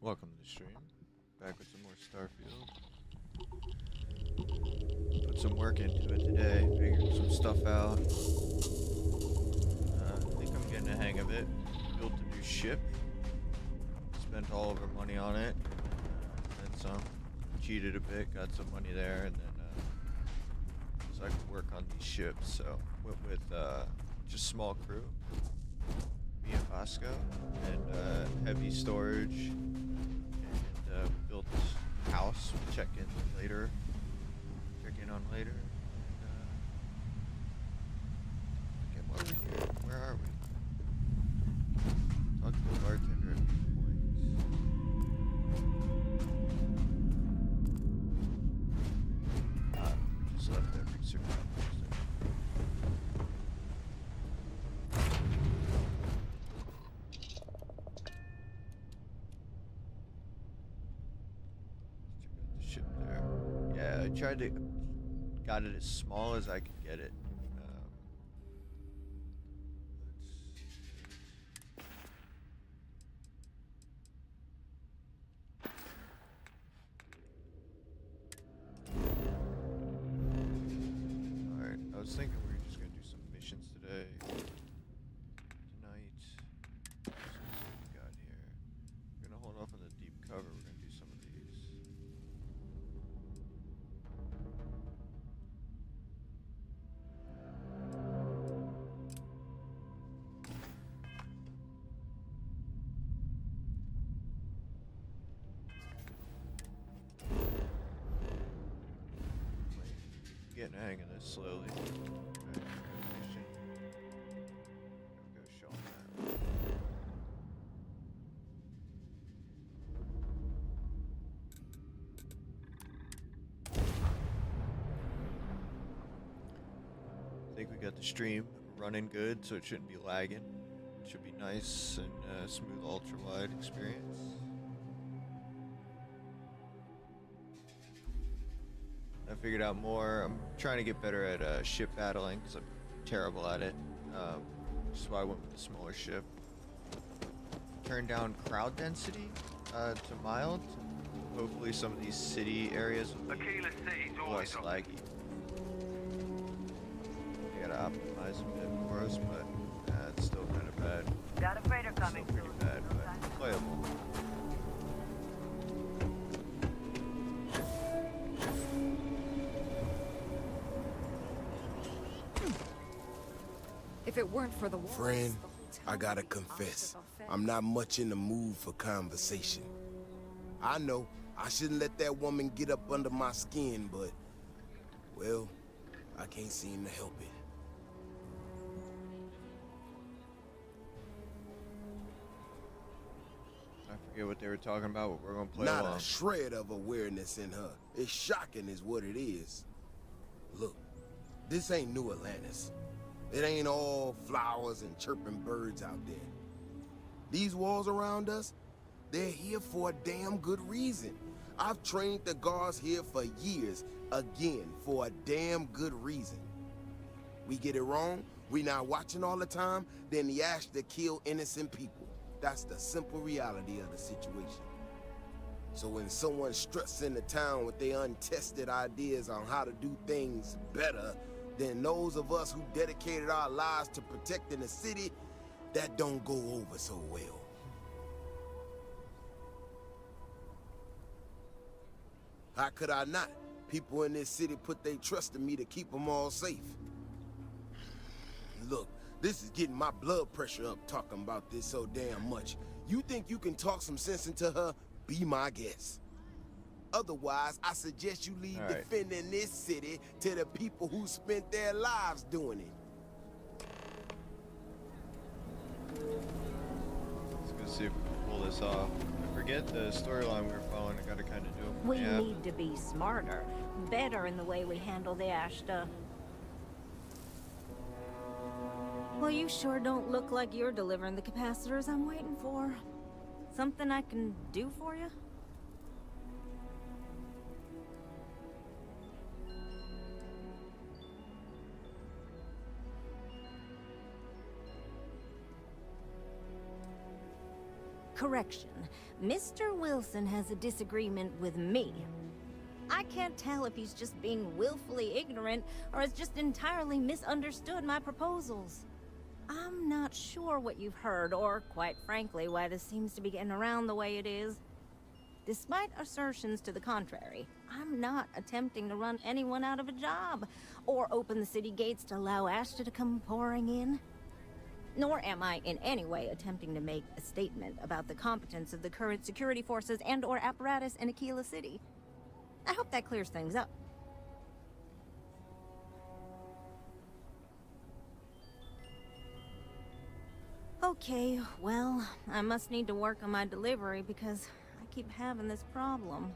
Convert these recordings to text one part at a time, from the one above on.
Welcome to the stream. Back with some more Starfield. Put some work into it today, figured some stuff out. I think I'm getting the hang of it. Built a new ship. Spent all of our money on it. Then some. Cheated a bit, got some money there, and then so I could work on these ships. So went with just small crew. Me and Bosco, and heavy storage. Built house. We'll check in later. Check in on later. And, okay, while we're here, where are we? Talk to the bartender at points. We just left that research outpost. I tried to got it as small as I could get it. Alright, I was thinking we were just gonna do some missions today. Tonight. Let's see what we got here. We're gonna hold off on the deep cover. We're gonna do some of these. Getting the hang of this slowly. Okay, mission. Go show them that. I think we got the stream running good, so it shouldn't be lagging. It should be nice and smooth ultra-wide experience. I figured out more. I'm trying to get better at ship battling because I'm terrible at it. Which is why I went with the smaller ship. Turn down crowd density to mild. Hopefully some of these city areas will be less laggy. I gotta optimize a bit for us, but it's still kind of bad. Got a freighter coming still pretty bad, but playable. If it weren't for the walls, Friend, the hotel I gotta would be confess, opposite I'm not much in the mood for conversation. I know I shouldn't let that woman get up under my skin, but, well, I can't seem to help it. I forget what they were talking about, but we're gonna play Not along. a shred of awareness in her. It's shocking is what it is. Look, this ain't New Atlantis. It ain't all flowers and chirping birds out there. These walls around us, they're here for a damn good reason. I've trained the guards here for years, again, for a damn good reason. We get it wrong, we not watching all the time, then the ash to kill innocent people. That's the simple reality of the situation. So when someone struts into town with their untested ideas on how to do things better than those of us who dedicated our lives to protecting the city, that don't go over so well. How could I not? People in this city put their trust in me to keep them all safe. Look, this is getting my blood pressure up talking about this so damn much. You think you can talk some sense into her? Be my guest. Otherwise, I suggest you leave defending this city to the people who spent their lives doing it. Let's go see if we can pull this off. I forget the storyline we were following. I gotta kind of do it. We need to be smarter, better in the way we handle the ash stuff. Well, you sure don't look like you're delivering the capacitors I'm waiting for. Something I can do for you? Correction. Mr. Wilson has a disagreement with me. I can't tell if he's just being willfully ignorant or has just entirely misunderstood my proposals. I'm not sure what you've heard, or quite frankly, why this seems to be getting around the way it is. Despite assertions to the contrary, I'm not attempting to run anyone out of a job, or open the city gates to allow Ashton to come pouring in. Nor am I in any way attempting to make a statement about the competence of the current security forces and/or apparatus in Aquila City. I hope that clears things up. Okay, well, I must need to work on my delivery because I keep having this problem.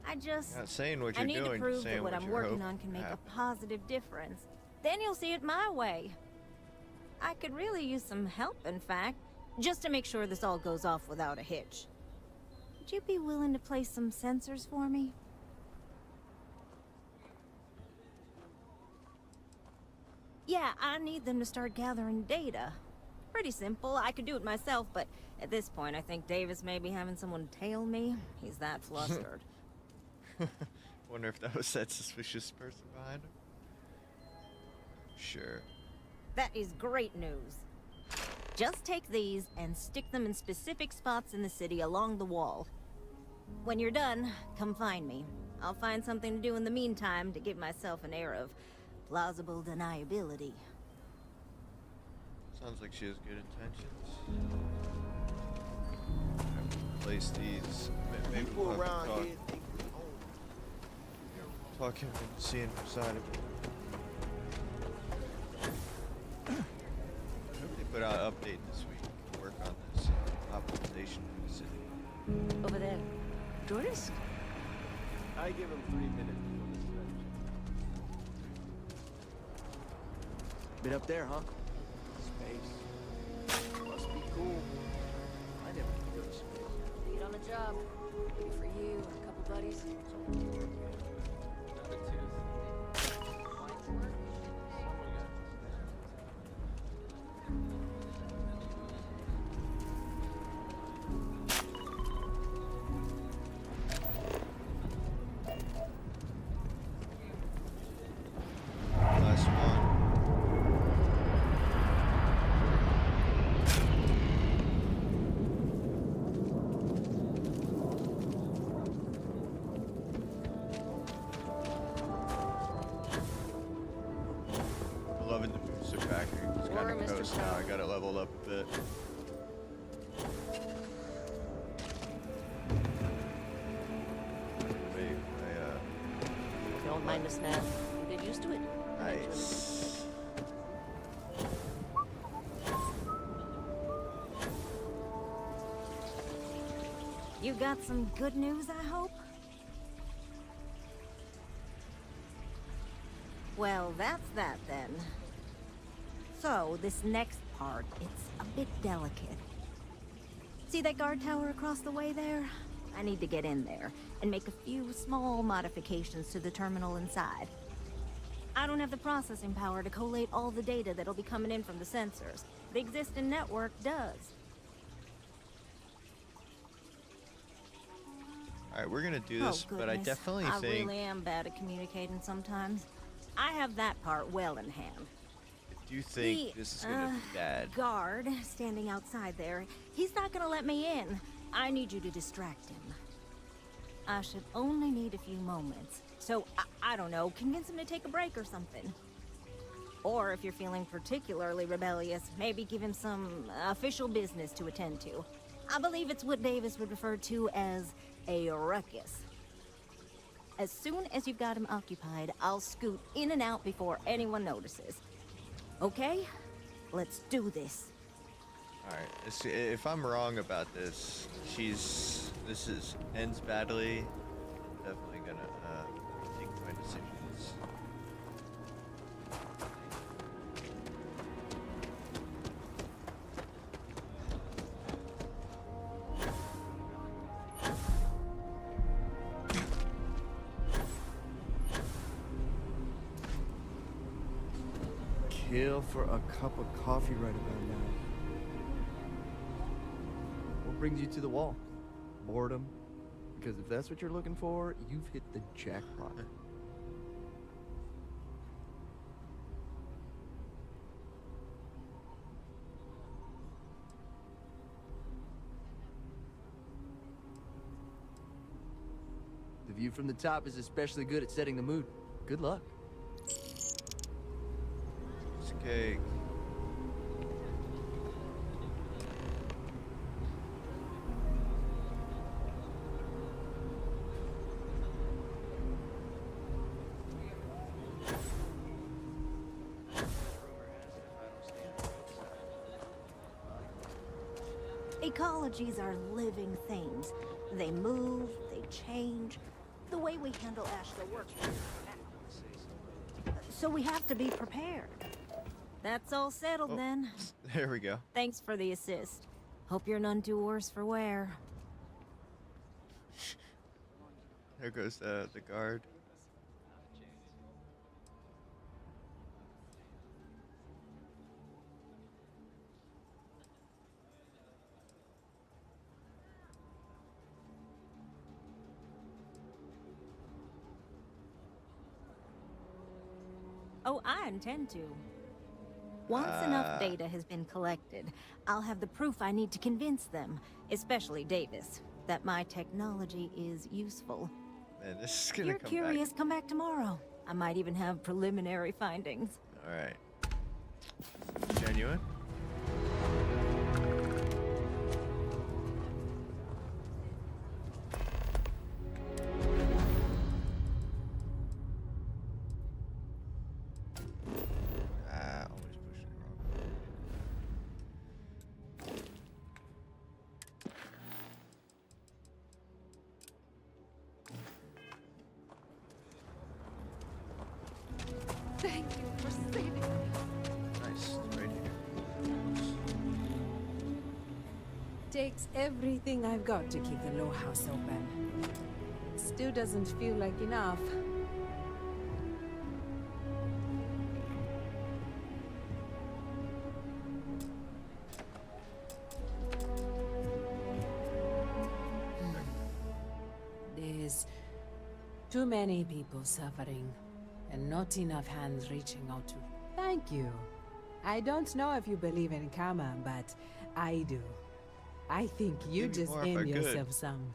Not saying what I you're need doing, to prove saying that what I'm you're working hoping on can make happen. a positive difference. Then you'll see it my way. I could really use some help, in fact, just to make sure this all goes off without a hitch. Would you be willing to place some sensors for me? Yeah, I need them to start gathering data. Pretty simple. I could do it myself, but at this point, I think Davis may be having someone tail me. He's that flustered. Wonder if that was that suspicious person behind him. Sure. That is great news. Just take these and stick them in specific spots in the city along the wall. When you're done, come find me. I'll find something to do in the meantime to give myself an air of plausible deniability. Sounds like she has good intentions. Place these. Maybe People we'll have to around talk. here think we own Talk him into seeing her side of it. I hope they put out an update this week. Work on this optimization of the city. Over there. Tourist? I give him 3 minutes before the stretch. Been up there, huh? Space. Must be cool. I never could go to space. Need on the job. Maybe for you and a couple buddies. Not a tooth. Last one. Loving the booster packer. It's kind Or of Mr. coast now. I Stone. got it leveled up a bit. Wait, Don't mind the snap. You get used to it. nice. You got some good news, I hope? Well, that's that then. So, this next part, it's a bit delicate. See that guard tower across the way there? I need to get in there and make a few small modifications to the terminal inside. I don't have the processing power to collate all the data that'll be coming in from the sensors. The existing network does. Alright, we're gonna do this, Oh, but I goodness. definitely I think really am bad at communicating sometimes. I have that part well in hand. I do think The, this is gonna be bad. Guard standing outside there. He's not gonna let me in. I need you to distract him. I should only need a few moments. So, I don't know, convince him to take a break or something. Or if you're feeling particularly rebellious, maybe give him some official business to attend to. I believe it's what Davis would refer to as a ruckus. As soon as you've got him occupied, I'll scoot in and out before anyone notices. Okay? Let's do this. Alright, if I'm wrong about this, ends badly. Definitely gonna think my decisions. Kill for a cup of coffee right about now. brings you to the wall? Boredom? Because if that's what you're looking for, you've hit the jackpot. The view from the top is especially good at setting the mood. Good luck. It's cake. Ecologies are living things. They move, they change. The way we handle Ashla works. So we have to be prepared. That's all settled then. There we go. Thanks for the assist. Hope you're none too worse for wear. There goes the guard. Oh, I intend to. Once enough data has been collected, I'll have the proof I need to convince them, especially Davis, that my technology is useful. Man, this is gonna You're come curious, come back tomorrow. I might even have preliminary findings. back. Alright. Genuine? Always pushing it wrong. Thank you for saving me. Nice. It's right here. Takes everything I've got to keep the low house open. Still doesn't feel like enough. There's too many people suffering, and not enough hands reaching out to. Thank you. I don't know if you believe in karma, but I do. I think you Give me just more if I earned could. yourself some.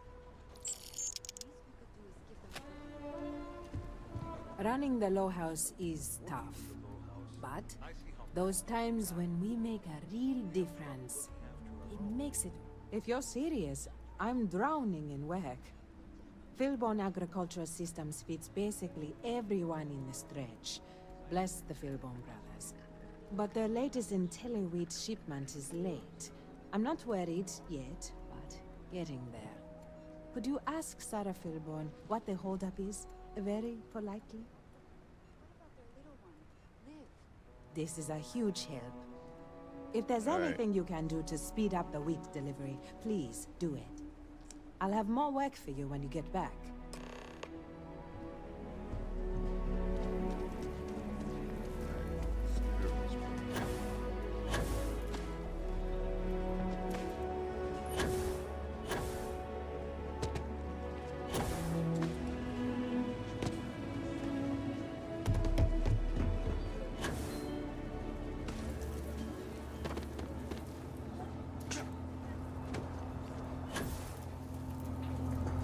Running the low house is tough, but those times when we make a real difference, it makes it. If you're serious, I'm drowning in work. Philbone Agricultural Systems feeds basically everyone in the stretch. Bless the Philbone brothers. But their latest IntelliWheat shipment is late. I'm not worried yet, but getting there. Could you ask Sarah Philbone what the holdup is? Very politely? This is a huge help. If there's All right. anything you can do to speed up the wheat delivery, please do it. I'll have more work for you when you get back.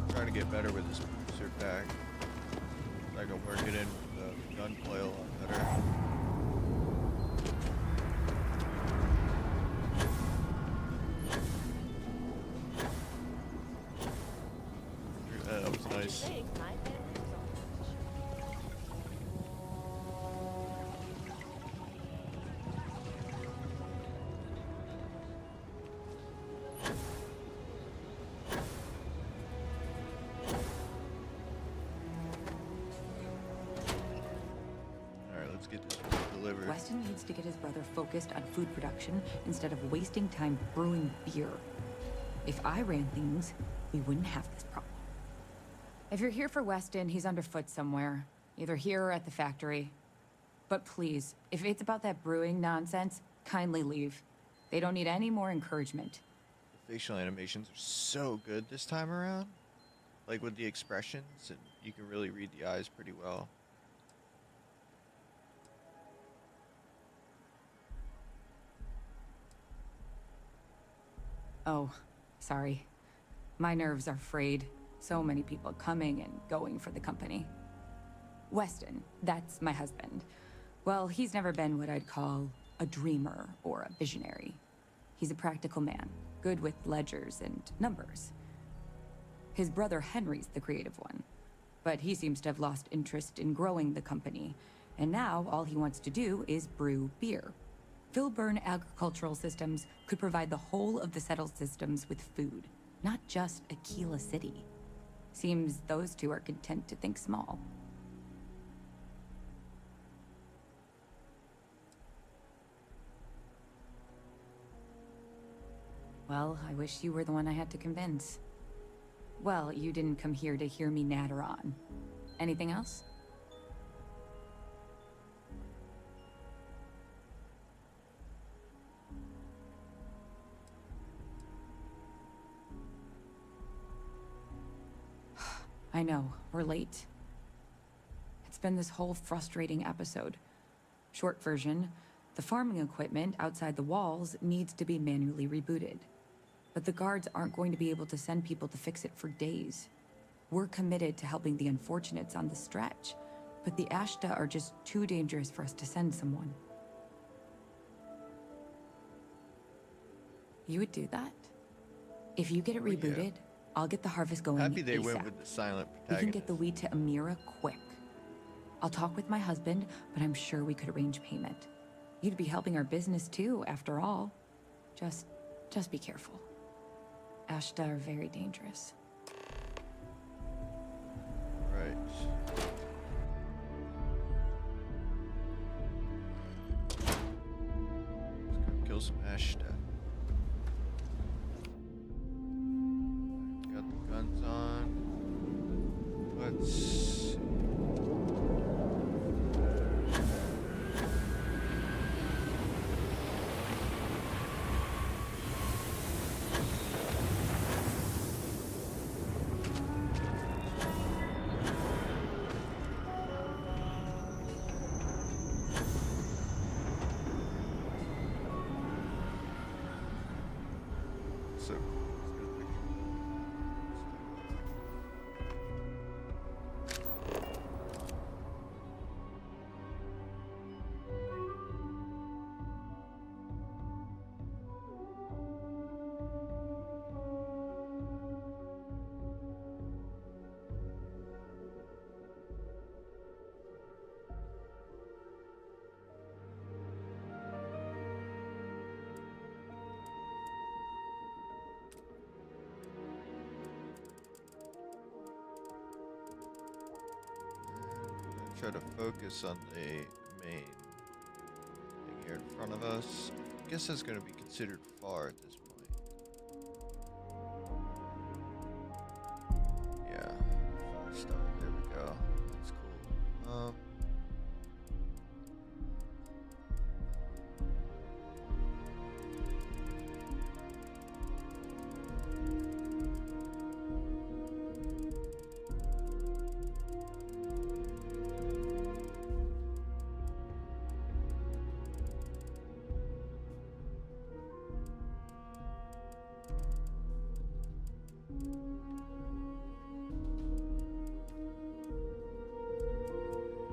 Trying to get better with this booster pack. I can work it in with the gunplay a lot better. That was nice. Alright, let's get this delivered. Weston needs to get his brother focused on food production instead of wasting time brewing beer. If I ran things, we wouldn't have this problem. If you're here for Weston, he's underfoot somewhere. Either here or at the factory. But please, if it's about that brewing nonsense, kindly leave. They don't need any more encouragement. facial animations are so good this time around. Like with the expressions, and you can really read the eyes pretty well. Oh, sorry. My nerves are frayed. So many people coming and going for the company. Weston, that's my husband. Well, he's never been what I'd call a dreamer or a visionary. He's a practical man, good with ledgers and numbers. His brother Henry's the creative one, but he seems to have lost interest in growing the company, and now all he wants to do is brew beer. Filburn Agricultural Systems could provide the whole of the settled systems with food, not just Aquila City. Seems those two are content to think small. Well, I wish you were the one I had to convince. Well, you didn't come here to hear me natter on. Anything else? I know, we're late. It's been this whole frustrating episode. Short version, the farming equipment outside the walls needs to be manually rebooted. But the guards aren't going to be able to send people to fix it for days. We're committed to helping the unfortunates on the stretch, but the Ashta are just too dangerous for us to send someone. You would do that? If you get it rebooted, I'll get the harvest going Happy they ASAP. went with the silent We protagonist. can get the wheat to Amira quick. I'll talk with my husband, but I'm sure we could arrange payment. You'd be helping our business too, after all. Just be careful. Ashta are very dangerous. Right. Let's go kill some Ashta. Got the guns on. Let's see. So, let's get a picture. Try to focus on the main thing here in front of us. I guess that's going to be considered far at this point. Yeah, far start. There we go. That's cool.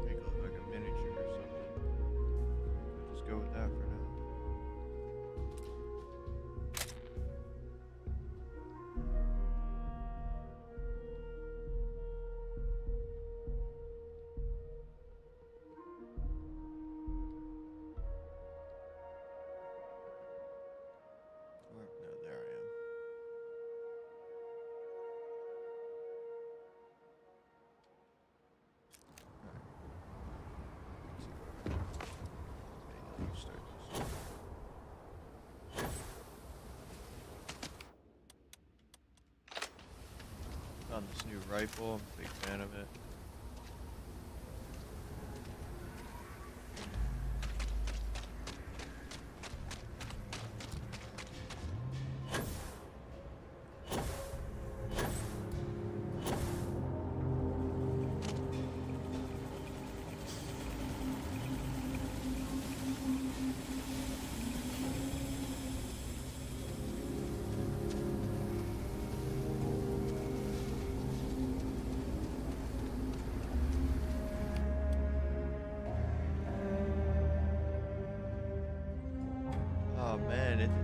Make it look like a miniature or something. Just go with that for now. No, there I am. Start this. Found this new rifle. I'm a big fan of it.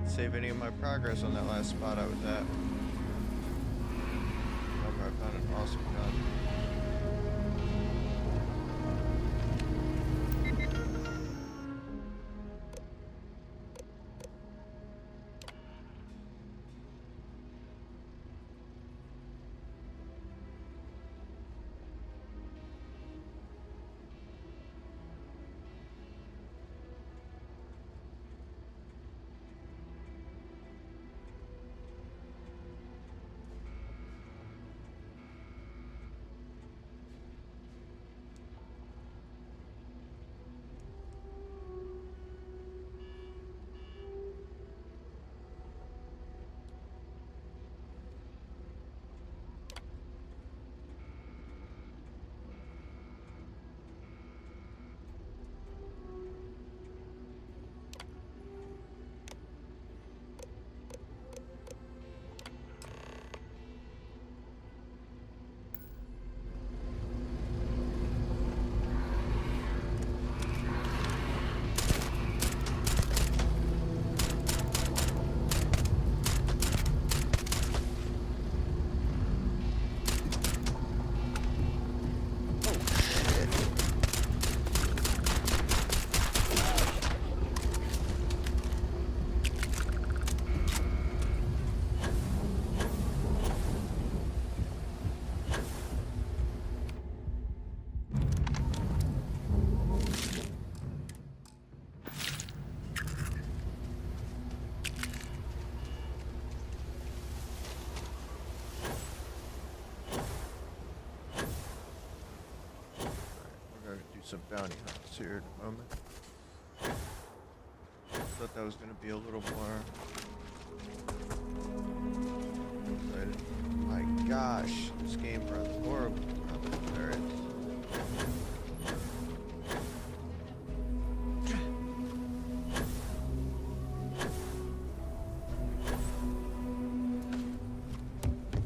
didn't save any of my progress on that last spot I was at. However, I found an awesome gun. Some bounty hunts here at the moment. Thought that was going to be a little more excited. My gosh, this game runs horrible around the turrets.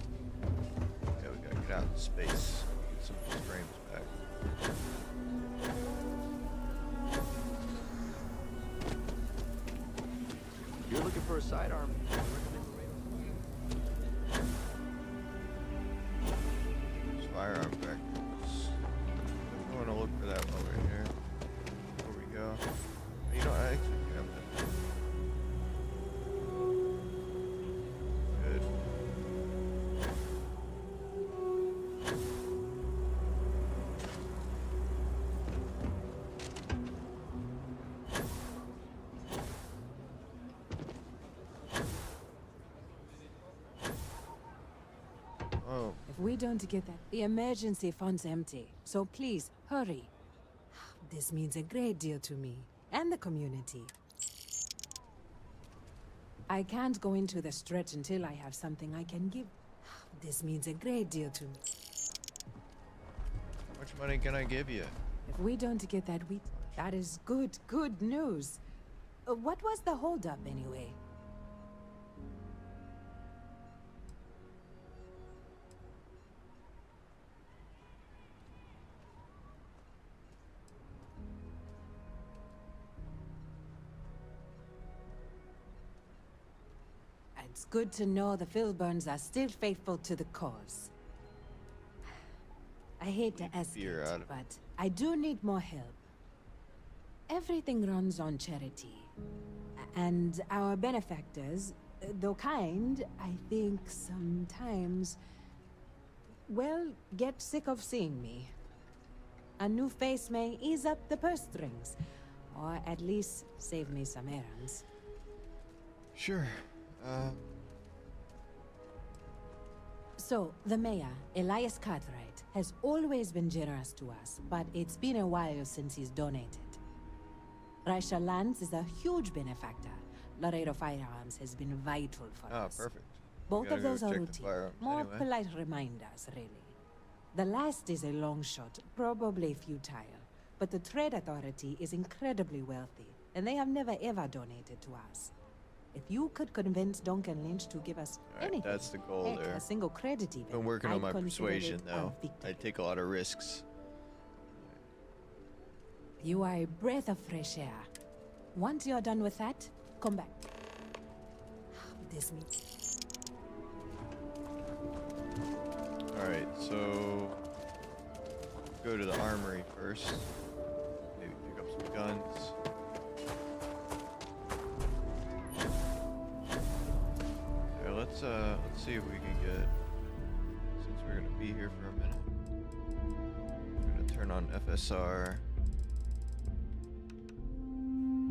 Yeah, we gotta get out in space. Get some of these frames back. You're looking for a sidearm. There's firearm vectors. I'm going to look for that while we're here. There we go. You know, I actually have that. Good. Oh, If we don't get that, the emergency fund's empty. So please, hurry. This means a great deal to me and the community. I can't go into the stretch until I have something I can give. This means a great deal to me. how much money can I give you? If we don't get that wheat, that is good news. What was the holdup anyway? It's good to know the Filburns are still faithful to the cause. I hate to ask Fear it, out of- but I do need more help. Everything runs on charity. And our benefactors, though kind, I think sometimes, well, get sick of seeing me. A new face may ease up the purse strings, or at least save me some errands. Sure. So, the mayor, Elias Cartwright, has always been generous to us, but it's been a while since he's donated. Raisha Lands is a huge benefactor. Laredo Firearms has been vital for Oh, us. perfect. Both Gotta of go those are check the routine, firearms more anyway. polite reminders, really. The last is a long shot, probably futile, but the Trade Authority is incredibly wealthy, and they have never ever donated to us. If you could convince Duncan Lynch to give us Alright, anything, that's the goal heck, there. a single credit even, Been working on I'd my consider persuasion it a though. victory. I take a lot of risks. You are a breath of fresh air. Once you're done with that, come back. this meeting. Alright, so go to the armory first. Maybe pick up some guns. Yeah, let's see if we can get, since we're gonna be here for a minute. We're gonna turn on FSR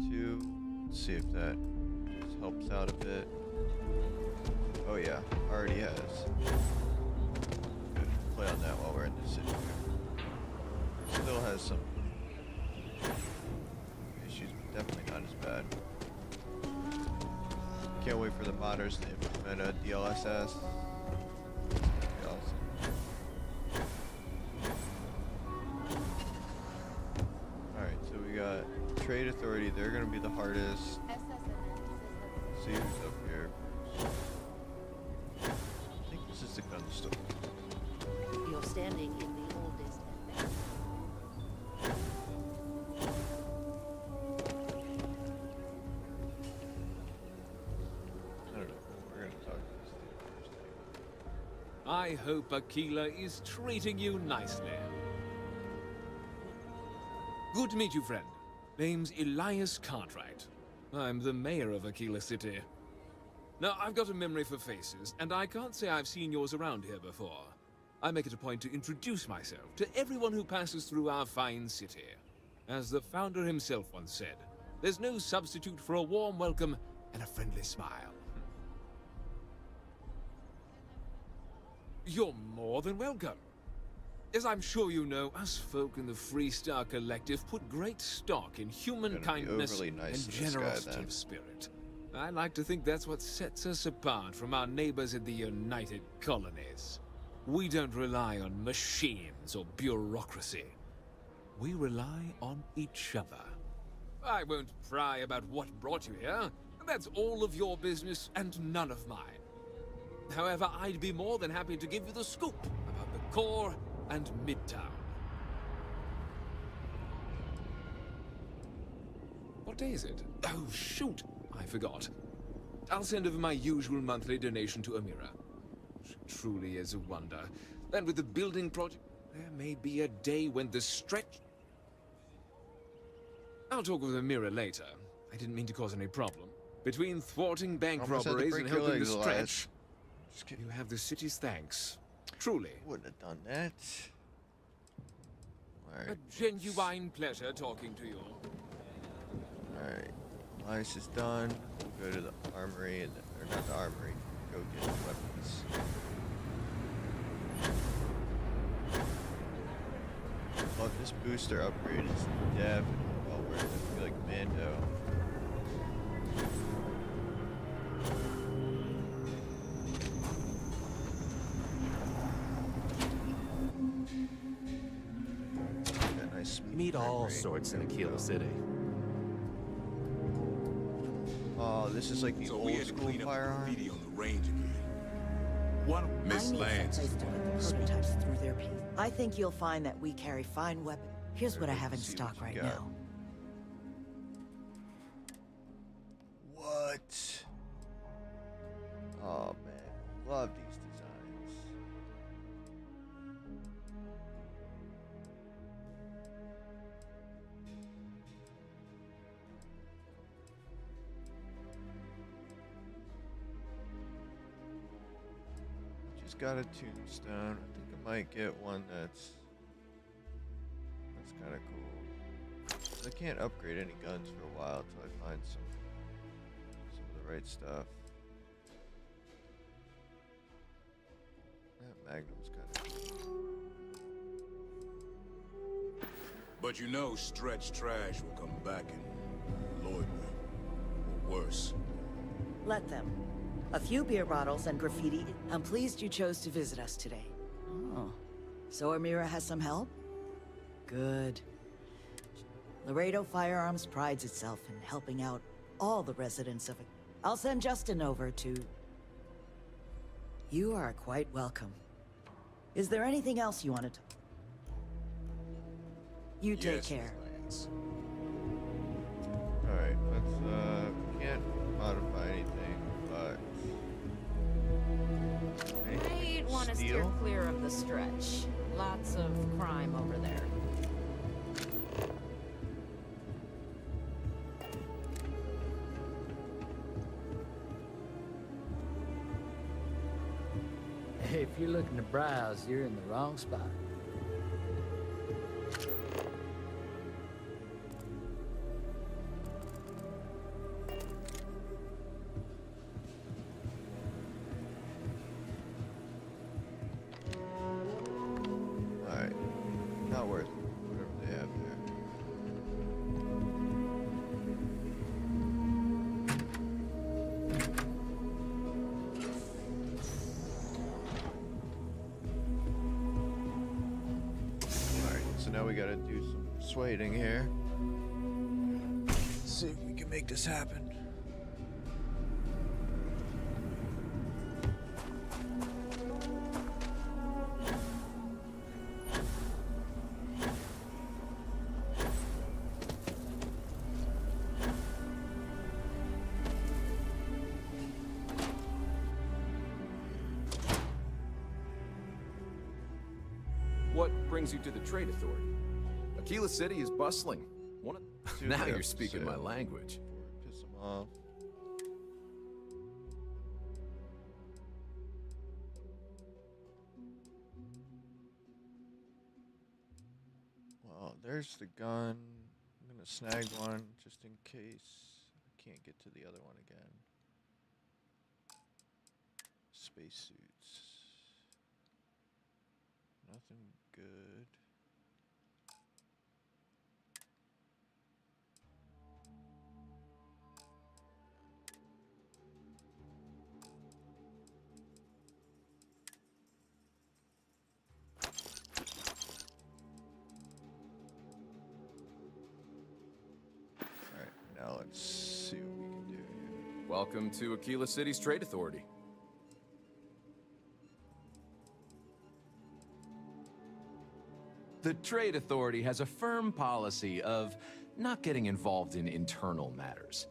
2. Let's see if that just helps out a bit. Oh yeah, already has. Good. Play on that while we're in the city. Still has some issues, but definitely not as bad. Can't wait for the modders to implement a DLSS. That'd be awesome. Alright, so we got Trade Authority. They're gonna be the hardest. See who's up here. I think this is the gun store. You're standing in the oldest and best. I don't know. We're gonna talk to this dude first anyway. I hope Aquila is treating you nicely. Good to meet you, friend. Name's Elias Cartwright. I'm the mayor of Aquila City. Now, I've got a memory for faces, and I can't say I've seen yours around here before. I make it a point to introduce myself to everyone who passes through our fine city. As the founder himself once said, there's no substitute for a warm welcome and a friendly smile. You're more than welcome. As I'm sure you know, us folk in the Freestar Collective put great stock in human Gonna be kindness overly nice and to this guy, generosity then. of spirit. I like to think that's what sets us apart from our neighbors in the United Colonies. We don't rely on machines or bureaucracy. We rely on each other. I won't pry about what brought you here. That's all of your business and none of mine. However, I'd be more than happy to give you the scoop about the core and Midtown. What day is it? Oh, shoot! I forgot. I'll send over my usual monthly donation to Amira. She truly is a wonder. And with the building project, there may be a day when the stretch... I'll talk with Amira later. I didn't mean to cause any problem. Between thwarting bank Almost had to robberies break and your helping the legs, stretch, Elias. Just kidding. you have the city's thanks. Truly. Wouldn't have done that. Alright. A genuine pleasure talking to you. Alright. Elias is done. We'll go to the armory, and or not the armory. Go get the weapons. Oh, this booster upgrade is definitely well worth it. I feel like Mando. Got nice smooth Meet all frame rate. sorts in Aquila City. Oh, this is like the So we old had to school clean up the firearm. graffiti on the range again. One Miss I need Lance. someplace to put the prototypes through their piece. I think you'll find that we carry fine weapons. Here's what I have in See stock what right you got. now. What? Oh man, love these designs. Just got a tombstone. I think I might get one that's kind of cool. I can't upgrade any guns for a while until I find some of the right stuff. That Magnum's kind of cool. But you know Stretch Trash will come back and Lloyd will. Or worse. Let them. A few beer bottles and graffiti. I'm pleased you chose to visit us today. Oh. So Amira has some help? Good. Laredo Firearms prides itself in helping out all the residents of it. I'll send Justin over to... You are quite welcome. Is there anything else you wanted to... You take Yes, care. Miss Lance. Alright, let's can't modify anything, but Steer deal? clear of the stretch. Lots of crime over there. If you're looking to browse, you're in the wrong spot. Alright. Not worth it. Whatever they have there. Alright, so now we gotta do some persuading here. See if we can make this happen. What brings you to the Trade Authority? Aquila City is bustling. See what Now they you're have to speaking say my language. before we piss them off. Well, there's the gun. I'm gonna snag one just in case I can't get to the other one again. Spacesuits. Nothing good. Alright, now let's see what we can do here. Welcome to Aquila City's Trade Authority. The Trade Authority has a firm policy of not getting involved in internal matters.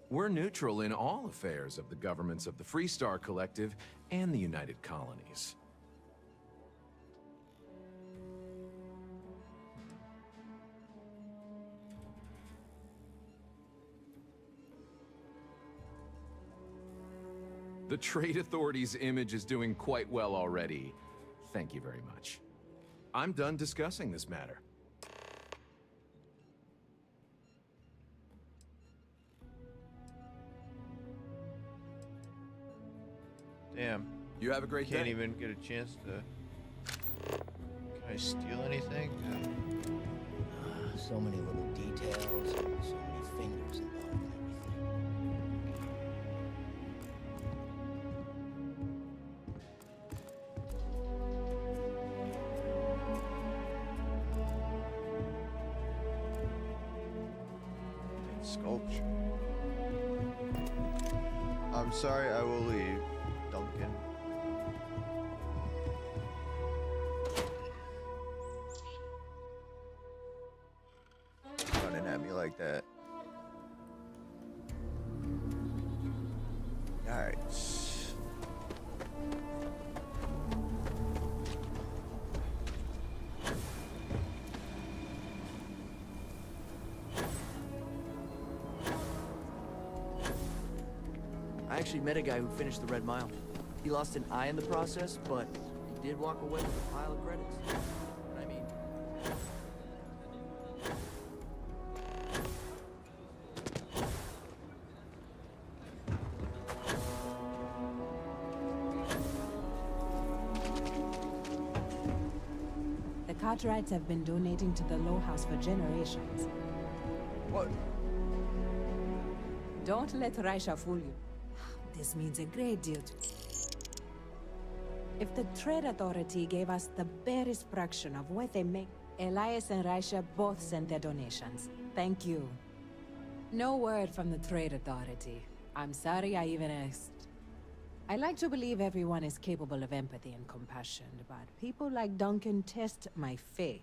We're neutral in all affairs of the governments of the Freestar Collective and the United Colonies. The Trade Authority's image is doing quite well already. Thank you very much. I'm done discussing this matter. Damn. You have a great Can't day. even get a chance to. Can I steal anything? So many little details, so many fingers involved in everything. Sculpture. I'm sorry, I will leave, Duncan. Running at me like that. Alright. I actually met a guy who finished the Red Mile. He lost an eye in the process, but he did walk away with a pile of credits. I mean, The Cartwrights have been donating to the Low House for generations. What? Don't let Raisha fool you. This means a great deal to me. If the Trade Authority gave us the barest fraction of what they make, Elias and Raisha both sent their donations. Thank you. No word from the Trade Authority. I'm sorry I even asked. I like to believe everyone is capable of empathy and compassion, but people like Duncan test my faith.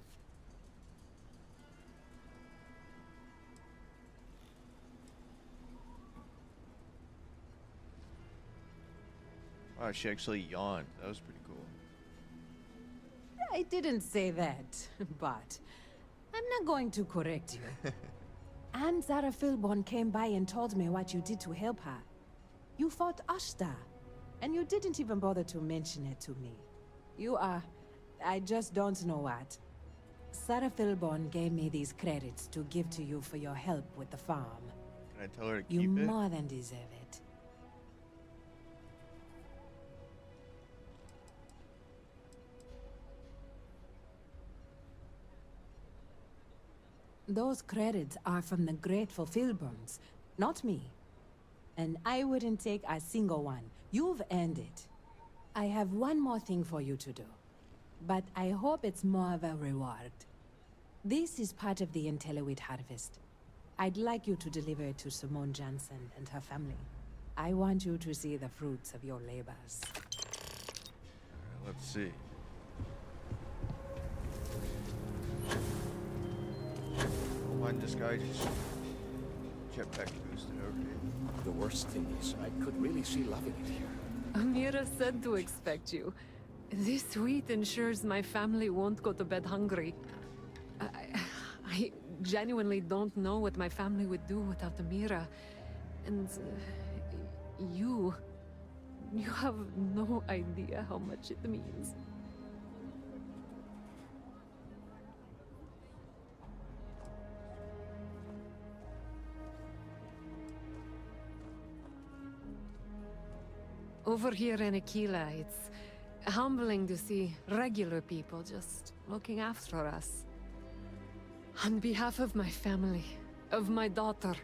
Wow, she actually yawned. That was pretty cool. I didn't say that, but I'm not going to correct you. Aunt Zara Philborn came by and told me what you did to help her. You fought Ashta, and you didn't even bother to mention it to me. You are... I just don't know what. Sarah Philborn gave me these credits to give to you for your help with the farm. Can I tell her to You keep it? more than deserve it. Those credits are from the grateful Philborns, not me. And I wouldn't take a single one. You've earned it. I have one more thing for you to do. But I hope it's more of a reward. This is part of the Intellowit harvest. I'd like you to deliver it to Simone Jansen and her family. I want you to see the fruits of your labors. Alright, let's see. Don't mind this guy just jetpack boosted over here. The worst thing is, I could really see loving it here. Amira said to expect you. This wheat ensures my family won't go to bed hungry. I genuinely don't know what my family would do without Amira. And you have no idea how much it means. Over here in Aquila, it's humbling to see regular people just looking after us. On behalf of my family, of my daughter,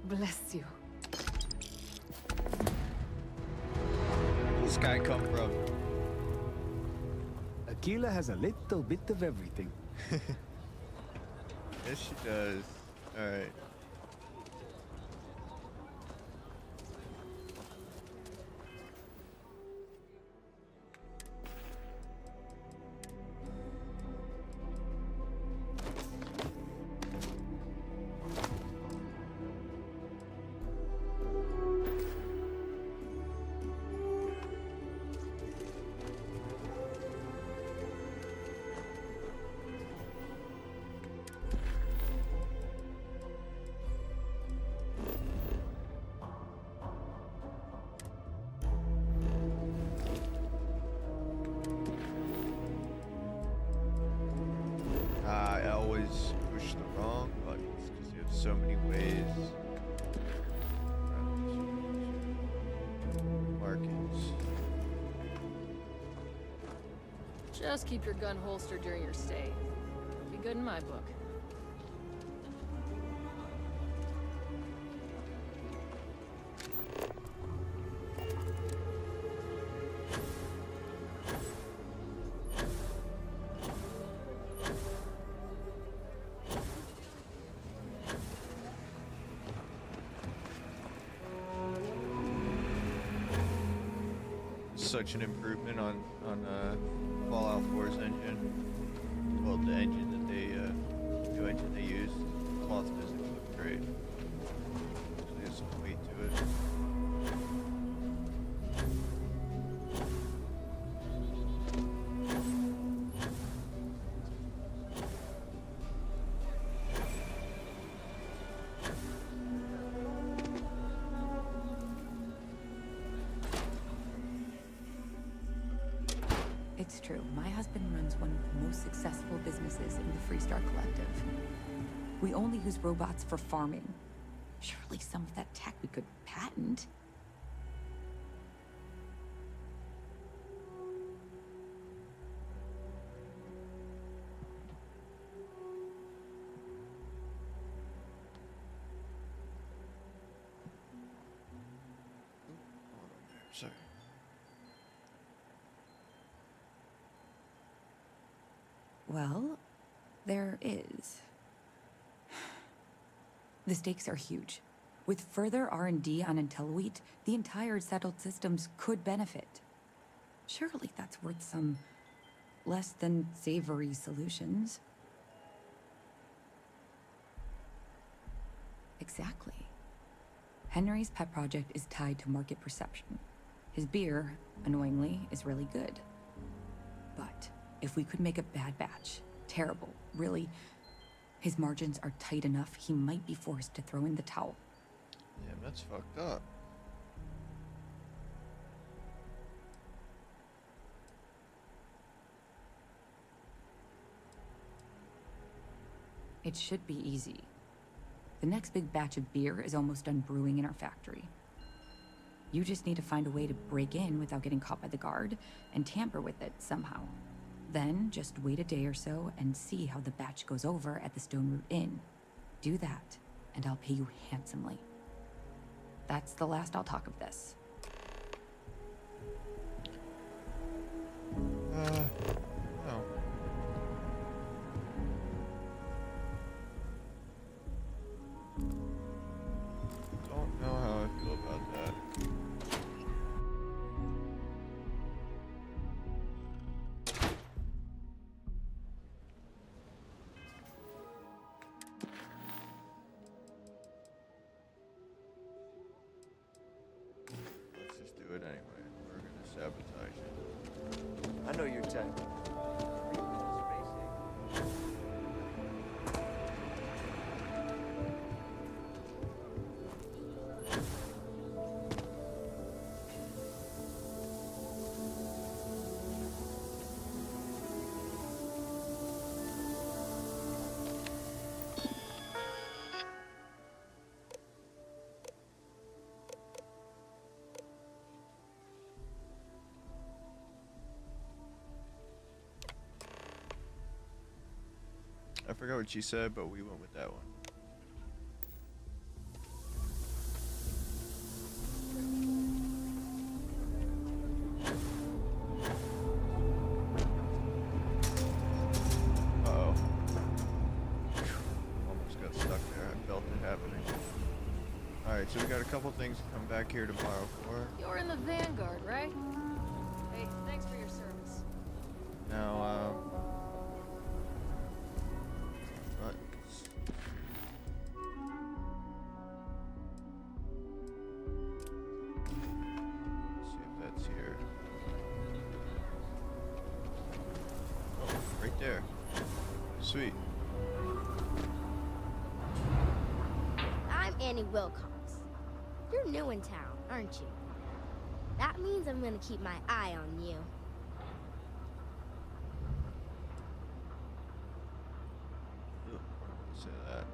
bless you. Where does this guy come from? Aquila has a little bit of everything. Yes, she does. Alright. I always push the wrong buttons because you have so many ways. Markings. Just keep your gun holstered during your stay. Be good in my book. Such an improvement on Fallout 4's engine. Well, the engine that they new engine they used. Cloth physics look great. Actually has some weight to it. It's true. My husband runs one of the most successful businesses in the Freestar Collective. We only use robots for farming. Surely some of that tech we could patent. Sorry. Well, there is. The stakes are huge. With further R&D on Intellowit, the entire settled systems could benefit. Surely that's worth some less than savory solutions. Exactly. Henry's pet project is tied to market perception. His beer, annoyingly, is really good. But If we could make a bad batch, terrible, really, his margins are tight enough, he might be forced to throw in the towel. Damn, that's fucked up. It should be easy. The next big batch of beer is almost done brewing in our factory. You just need to find a way to break in without getting caught by the guard and tamper with it somehow. Then just wait a day or so and see how the batch goes over at the Stone Root Inn. Do that, and I'll pay you handsomely. That's the last I'll talk of this. No. Don't know how I feel about that. Let's just do it anyway. We're gonna sabotage it. I know your type. I forgot what she said, but we went with that one. Uh-oh. Almost got stuck there. I felt it happening. Alright, so we got a couple things to come back here tomorrow for. You're in the Vanguard, right? Hey, thanks for your service. Now, let's see if that's here. Oh, right there. Sweet. I'm Annie Wilcox. You're new in town, aren't you? That means I'm gonna keep my eye on you. Say that.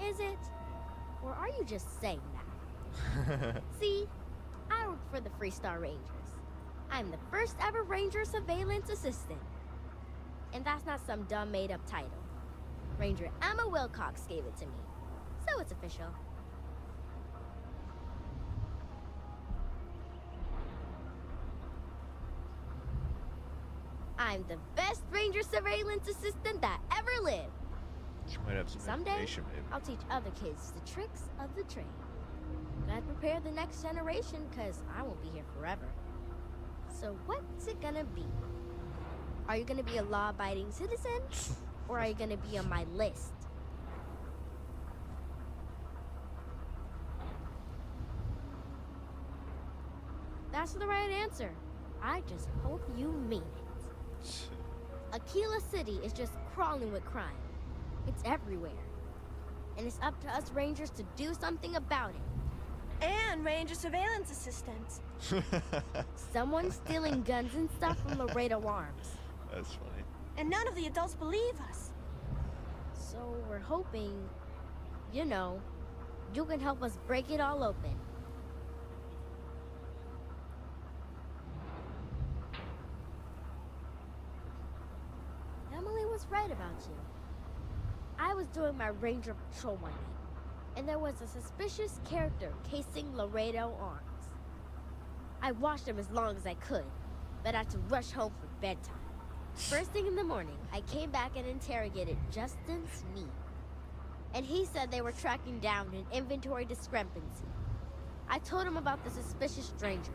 Is it? Or are you just saying that? See, I work for the Freestar Rangers. I'm the first ever Ranger Surveillance Assistant. And that's not some dumb made-up title. Ranger Emma Wilcox gave it to me. So it's official. I'm the best Ranger Surveillance Assistant that ever lived. She might have some Someday, information, maybe. I'll teach other kids the tricks of the trade. Gotta prepare the next generation, because I won't be here forever. So what's it gonna be? Are you gonna be a law-abiding citizen? Or are you gonna be on my list? That's the right answer. I just hope you mean it. Aquila City is just crawling with crime. It's everywhere. And it's up to us Rangers to do something about it. And Ranger Surveillance Assistants. Someone's stealing guns and stuff from Laredo Arms. That's funny. And none of the adults believe us. So we're hoping, you know, you can help us break it all open. Emily was right about you. I was doing my ranger patrol one night, and there was a suspicious character casing Laredo Arms. I watched him as long as I could, but I had to rush home for bedtime. First thing in the morning, I came back and interrogated Justin Sneed. And he said they were tracking down an inventory discrepancy. I told him about the suspicious stranger,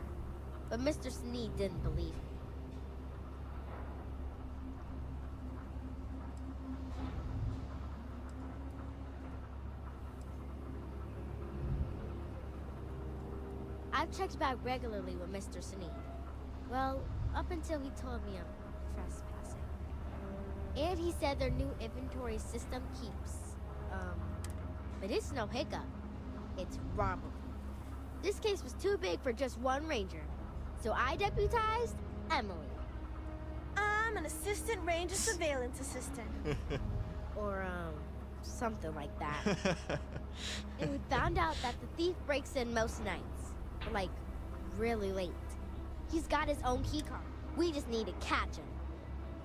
but Mr. Sneed didn't believe me. I've checked back regularly with Mr. Sneed. Well, up until he told me I'm trespassing. And he said their new inventory system keeps, but it's no hiccup. It's robbery. This case was too big for just one ranger, so I deputized Emily. I'm an assistant ranger surveillance assistant. Or, something like that. And we found out that the thief breaks in most nights, like, really late. He's got his own keycard. We just need to catch him.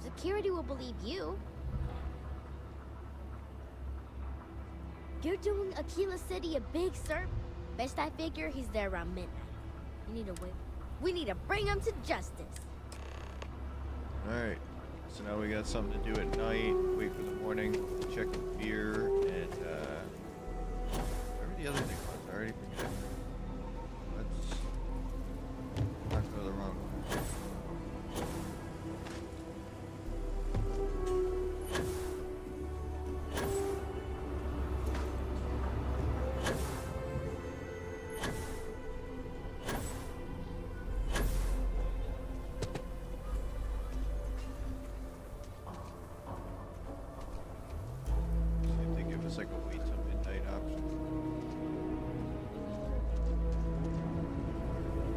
Security will believe you. You're doing Aquila City a big search. Best I figure he's there around midnight. You need to wait. We need to bring him to justice. Alright. So now we got something to do at night, wait for the morning, check the beer, and whatever the other thing was, I already forget. Let's not go the wrong way. It's like a wait till midnight option.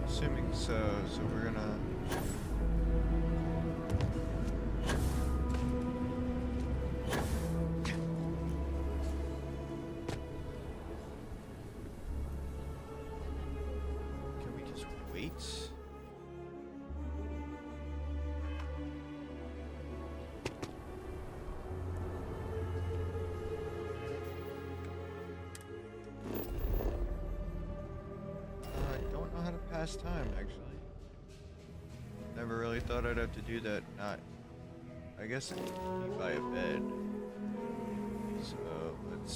Assuming so, so we're gonna... Can we just wait? Pass time, actually. Never really thought I'd have to do that. Not, I guess it would be by a bed. So let's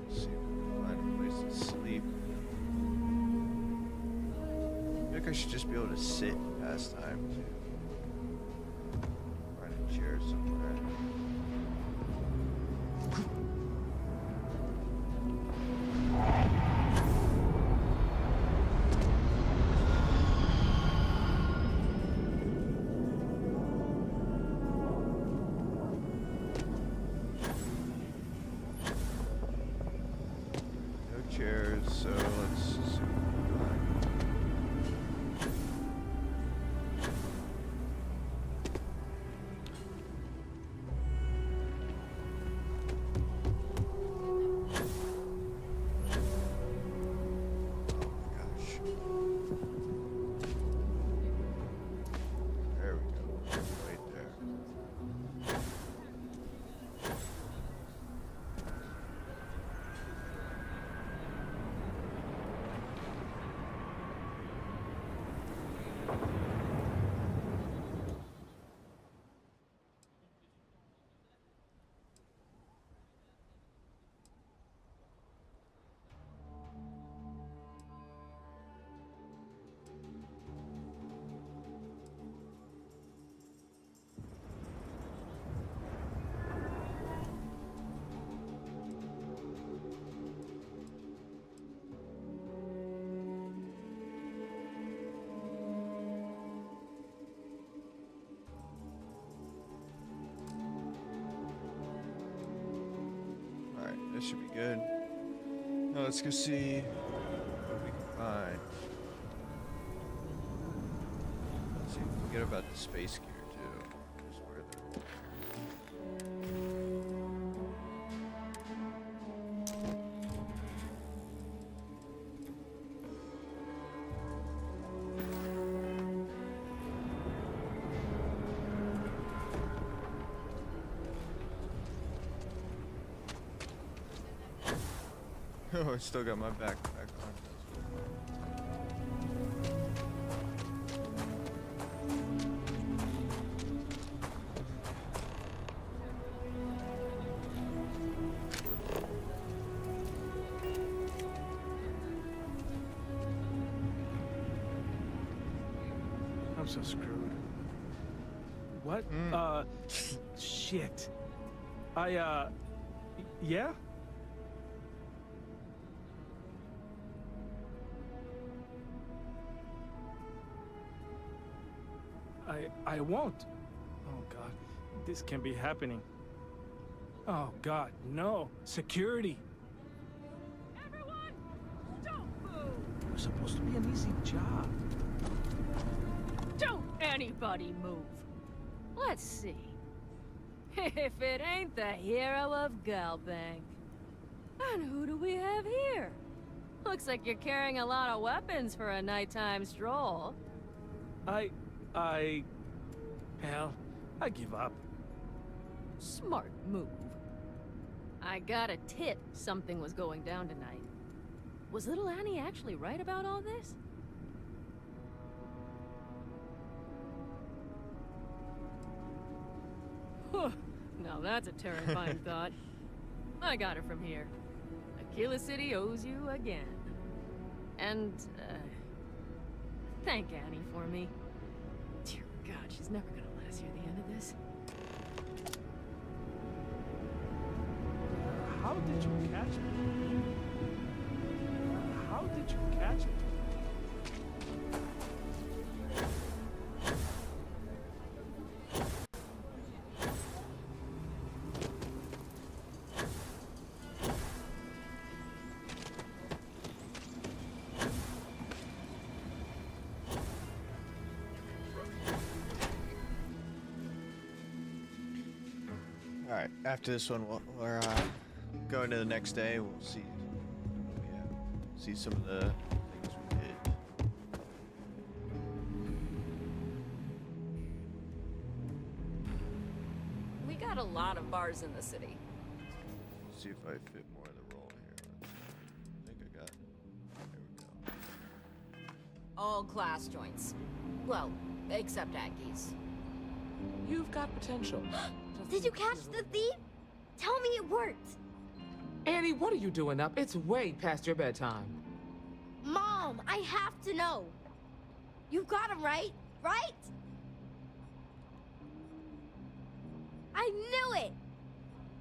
see if we can find a place to sleep. I feel like I should just be able to sit and pass time too. Find a chair somewhere. Chairs, so let's see what we can find. Oh my gosh. There we go. Right there. That should be good. Now let's go see what we can find. Let's see, forget about the space gear too. Just where the... Oh, I still got my backpack on. I'm so screwed. What? Shit. Yeah? I won't. Oh God, this can't be happening. Oh God, no. Security. Everyone, don't move. It was supposed to be an easy job. Don't anybody move. Let's see. If it ain't the hero of Galbank. And who do we have here? Looks like you're carrying a lot of weapons for a nighttime stroll. Hell, I give up. Smart move. I got a tip something was going down tonight. Was little Annie actually right about all this? Now that's a terrifying thought. I got it from here. Aquila City owes you again. And, thank Annie for me. Dear God, she's never gonna let us hear the end of this. How did you catch me? How did you catch me? Alright, after this one, we're going to the next day. We'll see. See some of the things we did. We got a lot of bars in the city. See if I fit more of the roll here. I think I got it. There we go. All class joints. Well, except Aggies. You've got potential. Did you catch the thief? Tell me it worked. Annie, what are you doing up? It's way past your bedtime. Mom, I have to know. You got him right? Right? I knew it!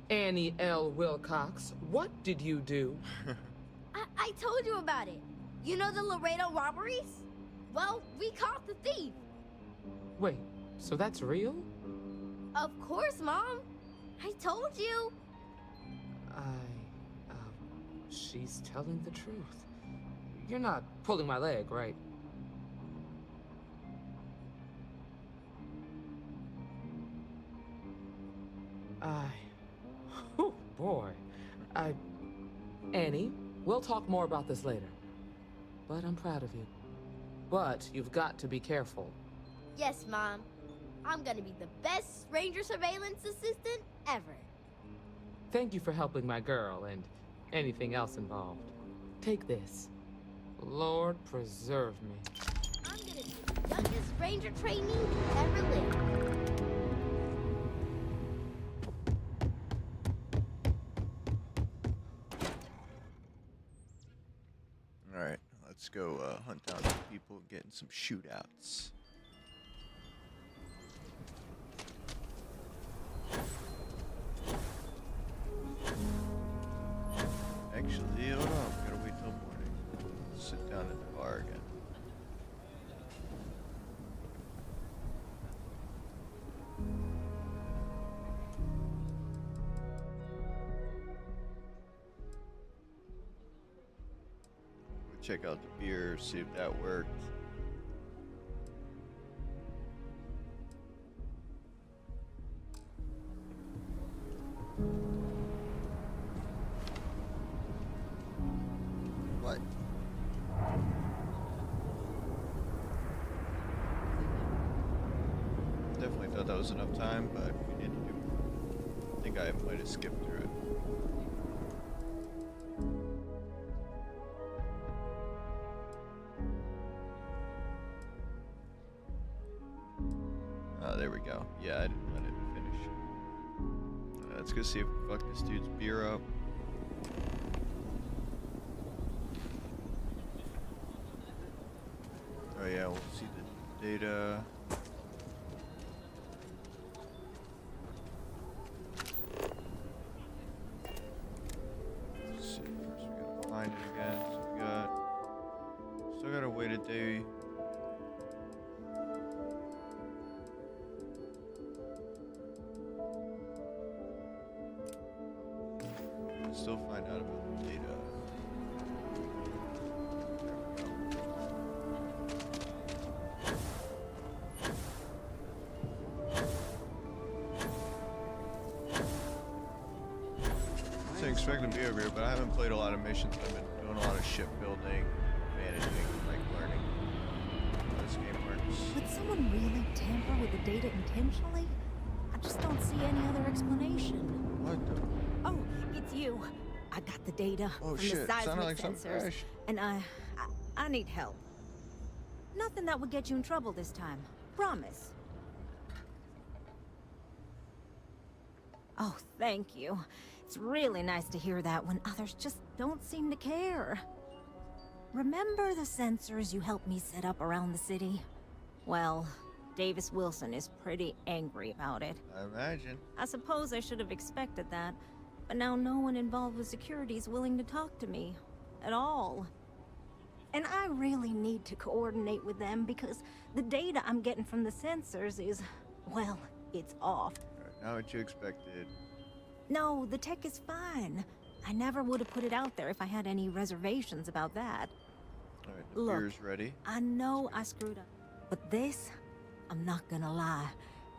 Annie L. Wilcox, what did you do? I told you about it. You know the Laredo robberies? Well, we caught the thief. Wait, so that's real? Of course, Mom. I told you. She's telling the truth. You're not pulling my leg, right? Oh boy. Annie, we'll talk more about this later. But I'm proud of you. But you've got to be careful. Yes, Mom. I'm gonna be the best ranger surveillance assistant ever. Thank you for helping my girl and anything else involved. Take this. Lord preserve me. I'm gonna be the youngest ranger trainee to ever live. Alright, let's go hunt down some people and get in some shootouts. Actually, hold on, we gotta wait till morning. Sit down at the bar again. We'll check out the beer, see if that worked. What? Definitely thought that was enough time, but we need to do more. I think I might have skipped through it. Oh, there we go. Yeah, I didn't let it finish. Let's go see if we fuck this dude's beer up. Oh yeah, we'll see the data. Let's see, first we gotta find it again. So we still gotta wait a day. still find out about the data. I wasn't expecting to be over here, but I haven't played a lot of missions. I've been doing a lot of shipbuilding, managing, like learning how this game works. Would someone really tamper with the data intentionally? I just don't see any other explanation. What the? Oh, it's you. I got the data Oh, from shit. the Sounded seismic like something sensors, crashed. and I need help. Nothing that would get you in trouble this time. Promise. Oh, thank you. It's really nice to hear that when others just don't seem to care. Remember the sensors you helped me set up around the city? Well, Davis Wilson is pretty angry about it. I imagine. I suppose I should have expected that, but now no one involved with security is willing to talk to me. At all. And I really need to coordinate with them because the data I'm getting from the sensors is, well, it's off. Alright, not what you expected. No, the tech is fine. I never would have put it out there if I had any reservations about that. Alright, the Look, beer's ready. I know I screwed up, but this, I'm not gonna lie.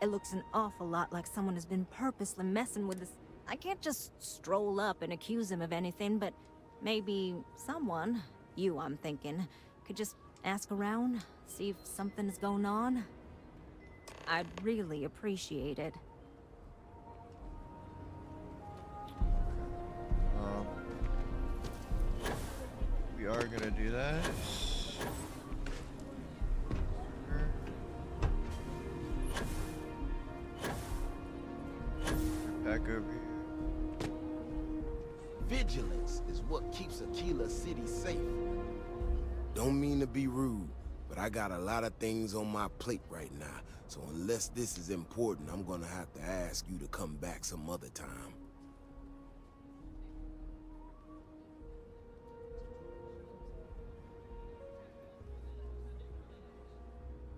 It looks an awful lot like someone has been purposely messing with this. I can't just stroll up and accuse him of anything, but maybe someone, you I'm thinking, could just ask around, see if something's going on. I'd really appreciate it. We are gonna do that. Back over here. Vigilance is what keeps Aquila City safe. Don't mean to be rude, but I got a lot of things on my plate right now. So unless this is important, I'm gonna have to ask you to come back some other time.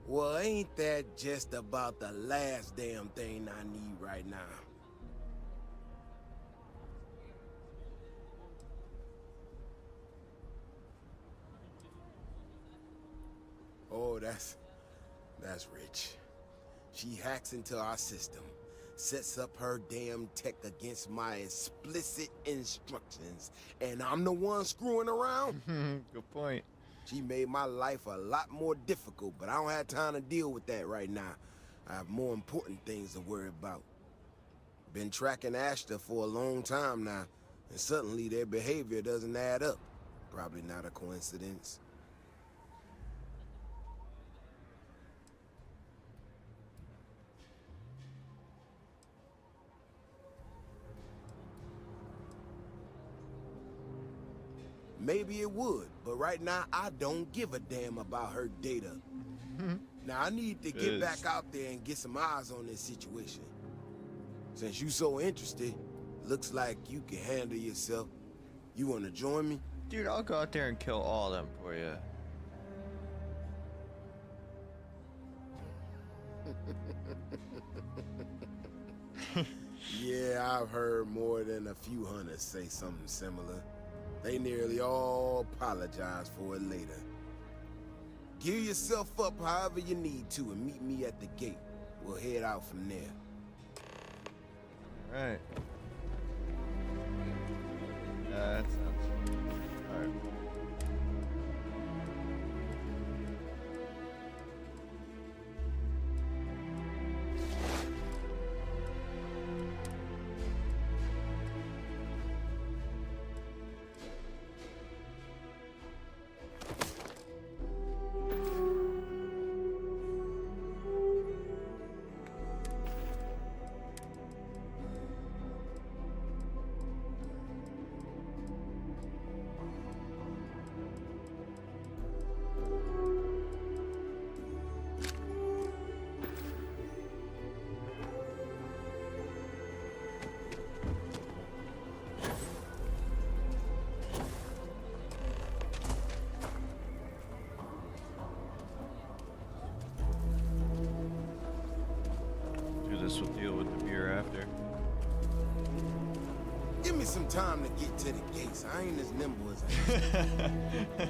Well, ain't that just about the last damn thing I need right now? Oh, that's rich. She hacks into our system, sets up her damn tech against my explicit instructions, and I'm the one screwing around? Good point. She made my life a lot more difficult, but I don't have time to deal with that right now. I have more important things to worry about. Been tracking Ashton for a long time now, and suddenly their behavior doesn't add up. Probably not a coincidence. Maybe it would, but right now I don't give a damn about her data. Now I need to get back out there and get some eyes on this situation. Since you so interested, looks like you can handle yourself. You want to join me? Dude, I'll go out there and kill all of them for you. Yeah, I've heard more than a few hunters say something similar. They nearly all apologize for it later. Gear yourself up however you need to and meet me at the gate. We'll head out from there. Alright. That sounds... Alright. This will deal with the beer after. Give me some time to get to the gates. I ain't as nimble as I used to be.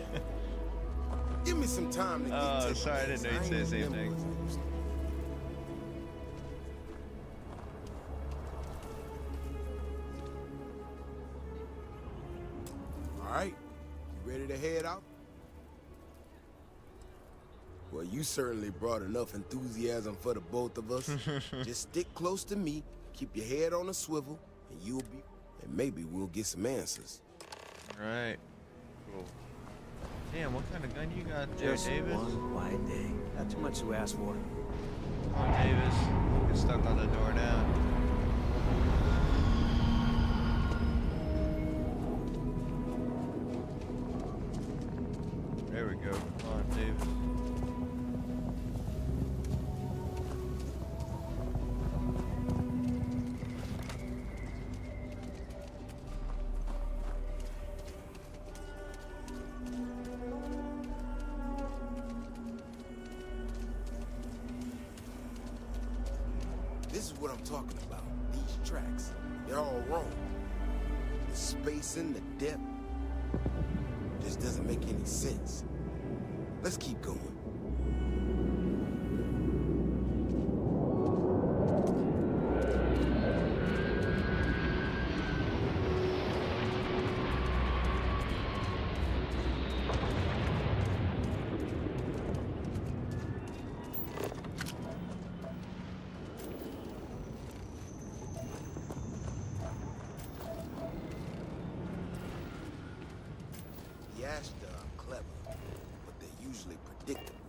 Give me some time to get to the gates. Sorry, I didn't know you'd say the same thing. All right, you ready to head out? Well, you certainly brought enough enthusiasm for the both of us. Just stick close to me, keep your head on a swivel, and you'll be... And maybe we'll get some answers. All right, cool. Damn, what kind of gun you got there, Just Davis? one quiet day. Not too much to ask for. Come on, Davis. Get stuck on the door now. There we go. Come on, Davis. This is what I'm talking about. These tracks, they're all wrong. The spacing, the depth, just doesn't make any sense. Let's keep going. The Ashta are clever, but they're usually predictable.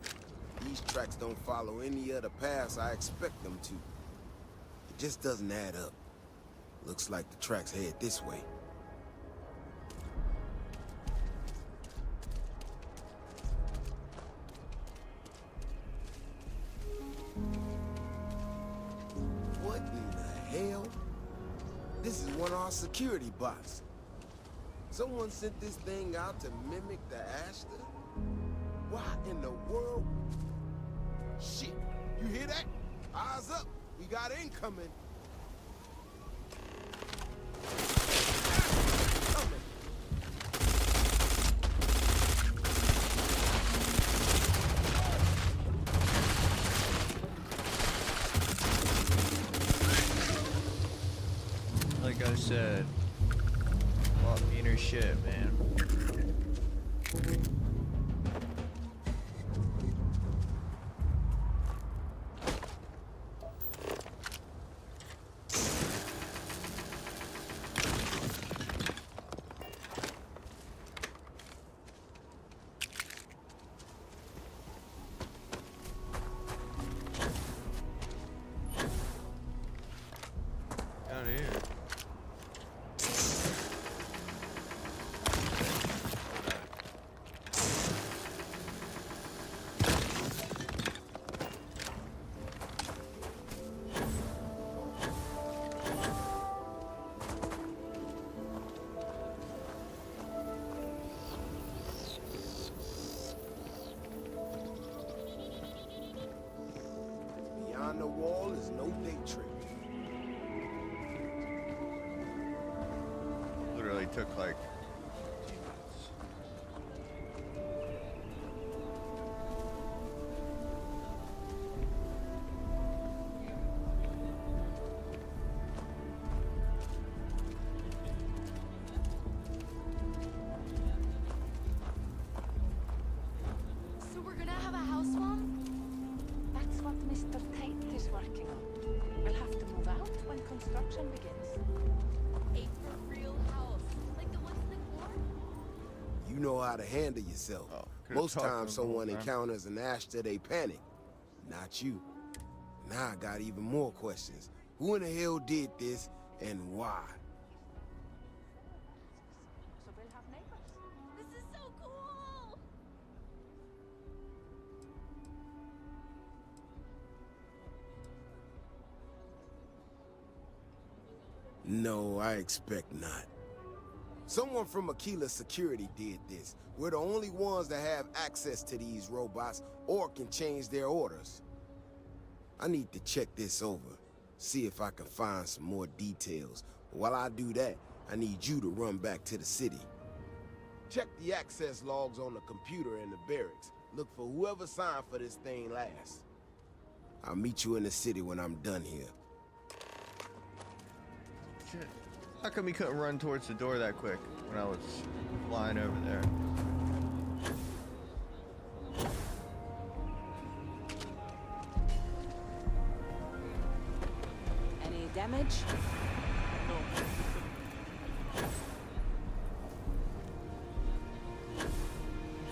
These tracks don't follow any other paths I expect them to. It just doesn't add up. Looks like the tracks head this way. What in the hell? This is one of our security bots. Someone sent this thing out to mimic the Ashta? Why in the world? Shit, you hear that? Eyes up, we got incoming. Coming. Like I said, a lot meaner shit, man. Out of here. Beyond the wall is no day trip. Literally took like 15 minutes. So we're gonna have a house mom? That's what Mr. Tate is working on. We'll have to move out when construction begins. A for real house, like the ones next door? You know how to handle yourself. could've Most talked to times him the whole someone time. encounters an Ashta, they panic. Not you. Now I got even more questions. Who in the hell did this and why? So we'll have neighbors. This is so cool! No, I expect not. Someone from Aquila Security did this. We're the only ones that have access to these robots or can change their orders. I need to check this over, see if I can find some more details. While I do that, I need you to run back to the city. Check the access logs on the computer in the barracks. Look for whoever signed for this thing last. I'll meet you in the city when I'm done here. Shit. How come he couldn't run towards the door that quick when I was flying over there? Any damage?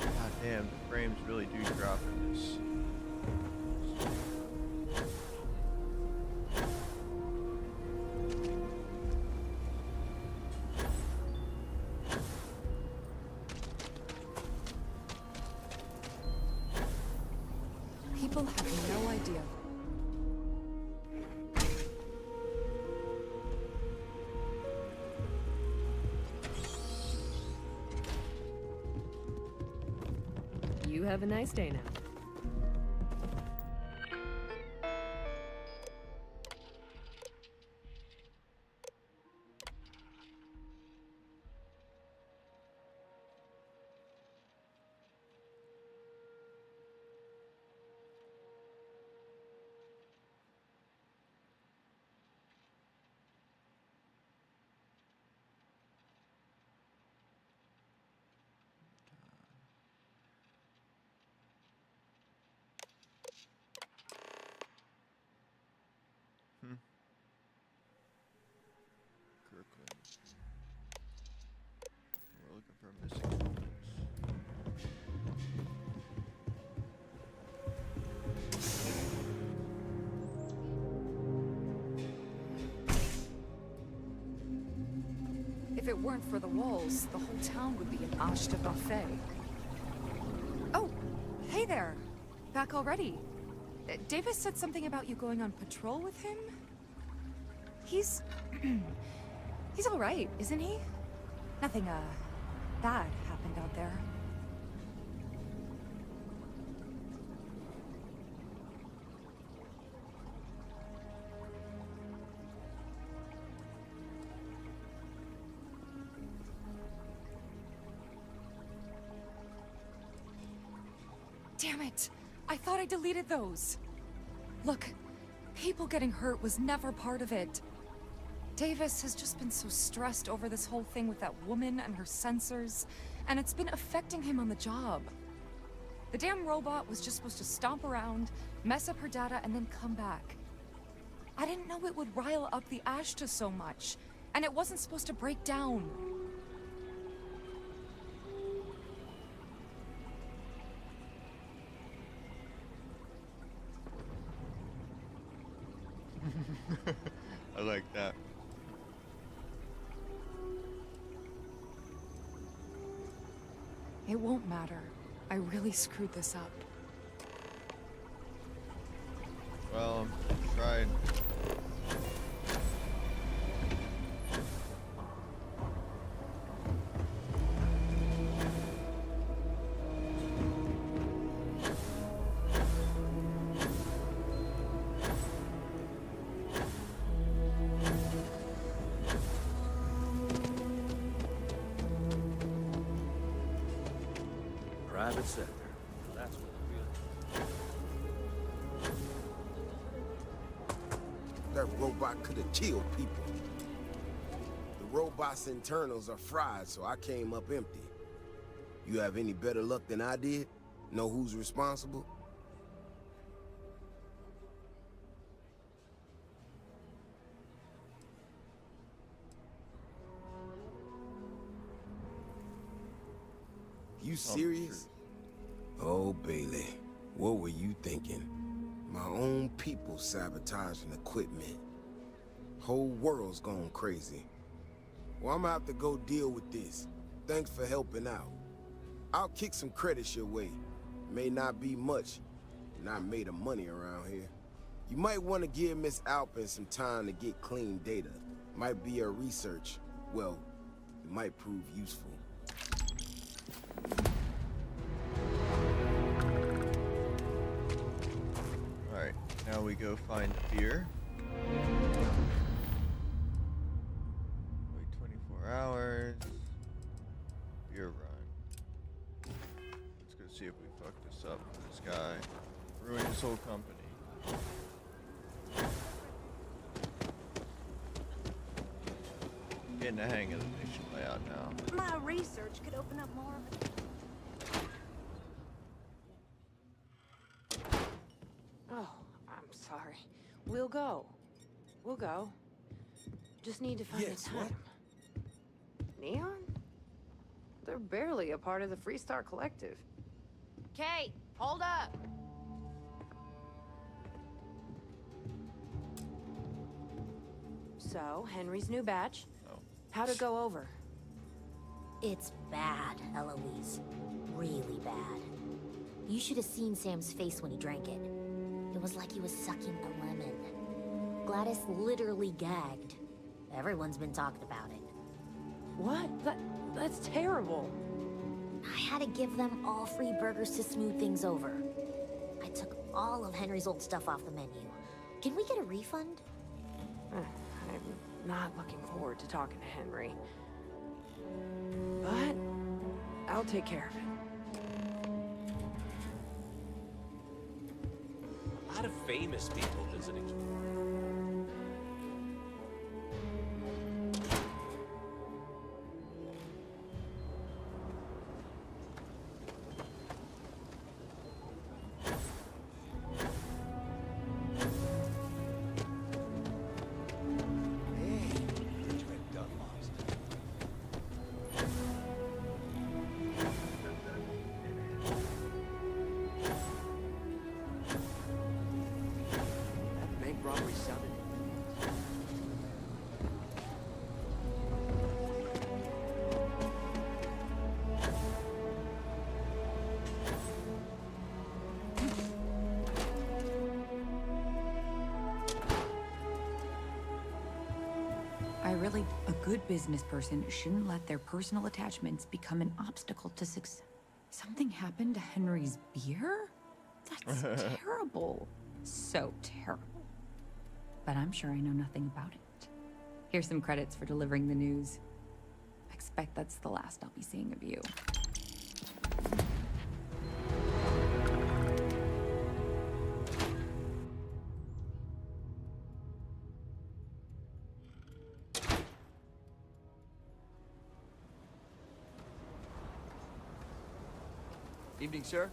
God damn, the frames really do drop in this. People have no idea. You have a nice day now. Kirkland. We're looking for missing elements. If it weren't for the walls, the whole town would be an ash de buffet. Oh, hey there. Back already. Davis said something about you going on patrol with him? He's... he's all right, isn't he? Nothing, bad happened out there. Damn it! I thought I deleted those. Look, people getting hurt was never part of it. Davis has just been so stressed over this whole thing with that woman and her sensors, and it's been affecting him on the job. The damn robot was just supposed to stomp around, mess up her data, and then come back. I didn't know it would rile up the Ashta so much, and it wasn't supposed to break down. I like that. It won't matter. I really screwed this up. Well, I'm trying. Private sector. That's what it That robot could have killed people. The robot's internals are fried, so I came up empty. You have any better luck than I did? Know who's responsible? You serious? Oh, Bailey, what were you thinking? My own people sabotaging equipment. Whole world's gone crazy. Well, I'm gonna have to go deal with this. Thanks for helping out. I'll kick some credits your way. May not be much. Not made of money around here. You might want to give Miss Alpin some time to get clean data. Might be her research. Well, it might prove useful. Alright, now we go find the beer. Wait 24 this up for this guy. Ruin his whole company. Getting the hang of the mission layout now. My research could open up more of it. Oh, I'm sorry. We'll go. We'll go. Just need to find Yes, the what? time. Neon? They're barely a part of the Freestar Collective. Kate, hold up! So, Henry's new batch. Oh. How'd it go over? It's bad, Eloise. Really bad. You should have seen Sam's face when he drank it. It was like he was sucking a lemon. Gladys literally gagged. Everyone's been talking about it. What? That's terrible. I had to give them all free burgers to smooth things over. I took all of Henry's old stuff off the menu. Can we get a refund? I'm not looking forward to talking to Henry. But I'll take care of it. A lot of famous people visiting. That bank robbery sounded... A good business person shouldn't let their personal attachments become an obstacle to success. Something happened to Henry's beer? That's terrible. So terrible. But I'm sure I know nothing about it. Here's some credits for delivering the news. I expect that's the last I'll be seeing of you. Evening, sir.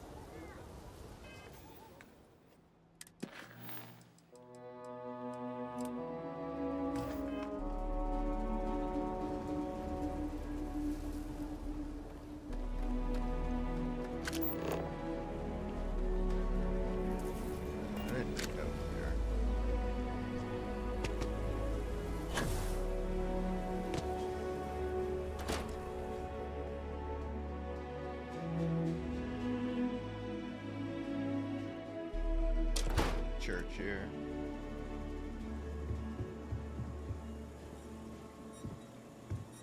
I didn't think that was here. Church here.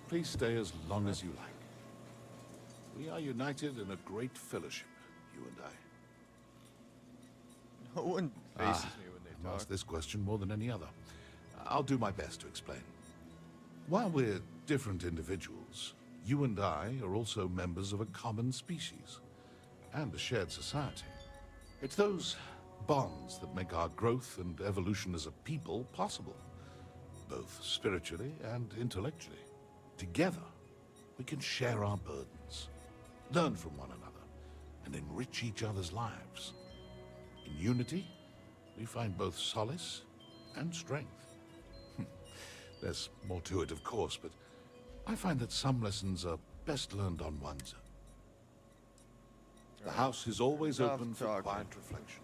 Please stay as long as you like. We are united in a great fellowship, you and I. No one faces me when they I'm talk. asked this question more than any other. I'll do my best to explain. While we're different individuals, you and I are also members of a common species and a shared society. It's those bonds that make our growth and evolution as a people possible, both spiritually and intellectually. Together, we can share our burdens, learn from one another, and enrich each other's lives. In unity, we find both solace and strength. There's more to it, of course, but I find that some lessons are best learned on one's own. The house is always Enough open for talking. quiet reflection.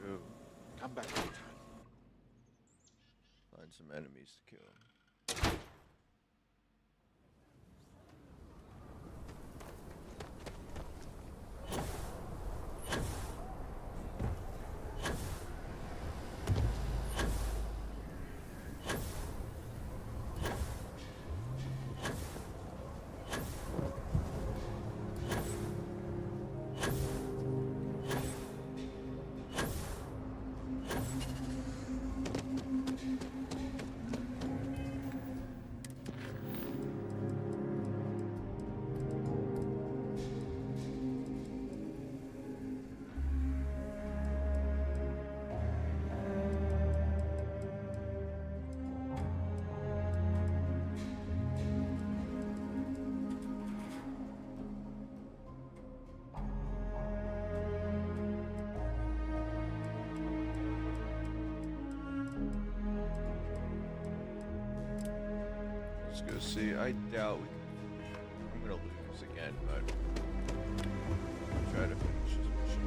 Come back anytime. Find some enemies to kill. Let's go see. I doubt we can. I'm gonna lose again, but I'll try to finish this mission.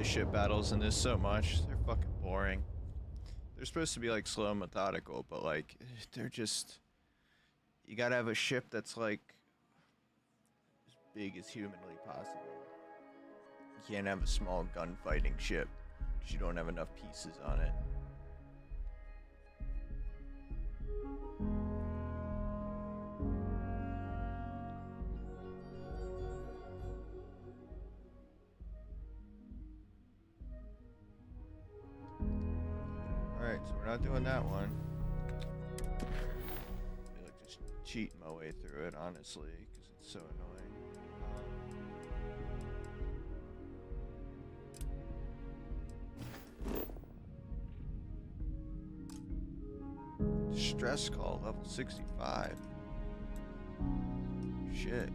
Ship battles in this so much. They're fucking boring. They're supposed to be like slow and methodical, but like they're just, you gotta have a ship that's like as big as humanly possible. You can't have a small gunfighting ship because you don't have enough pieces on it. Alright, so we're not doing that one. I feel like just cheating my way through it, honestly, because it's so annoying. Stress call, level 65. Shit.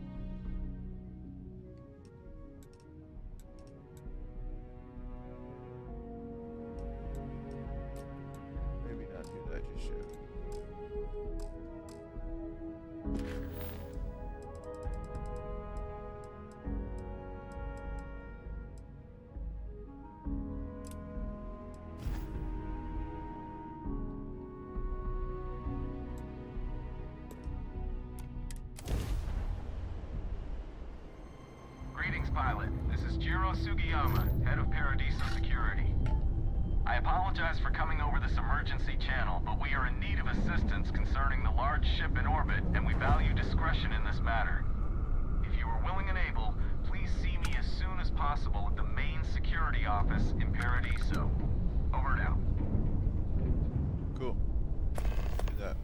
Pilot, this is Jiro Sugiyama, head of Paradiso Security. I apologize for coming over this emergency channel, but we are in need of assistance concerning the large ship in orbit, and we value discretion in this matter. If you are willing and able, please see me as soon as possible at the main security office in Paradiso. Over and out. Cool. Do that.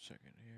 Second here.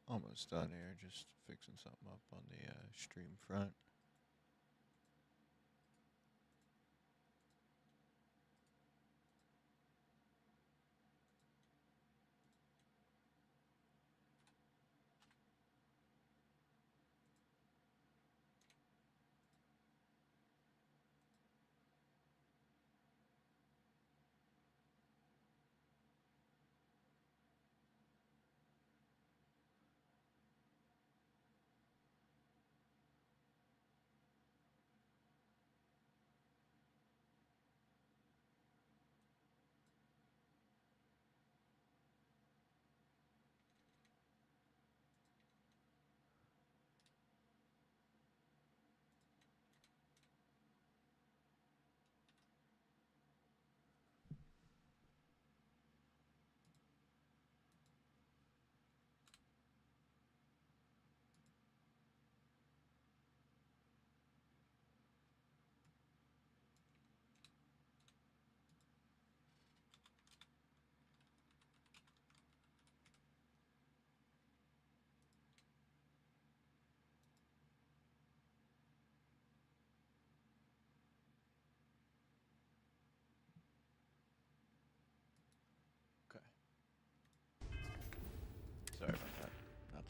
Almost done here, just fixing something up on the stream front.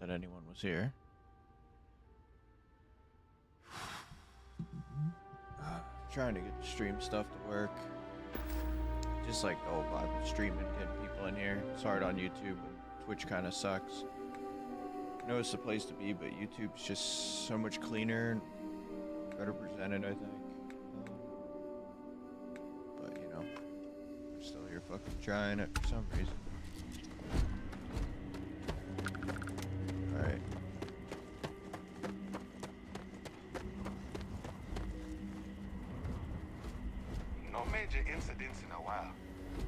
that anyone was here. Trying to get the stream stuff to work. Just like, oh, I'm streaming, getting people in here. It's hard on YouTube, but Twitch kind of sucks. I know it's the place to be, but YouTube's just so much cleaner and better presented, I think. But, you know, I'm still here fucking trying it for some reason. Alright. No major incidents in a while.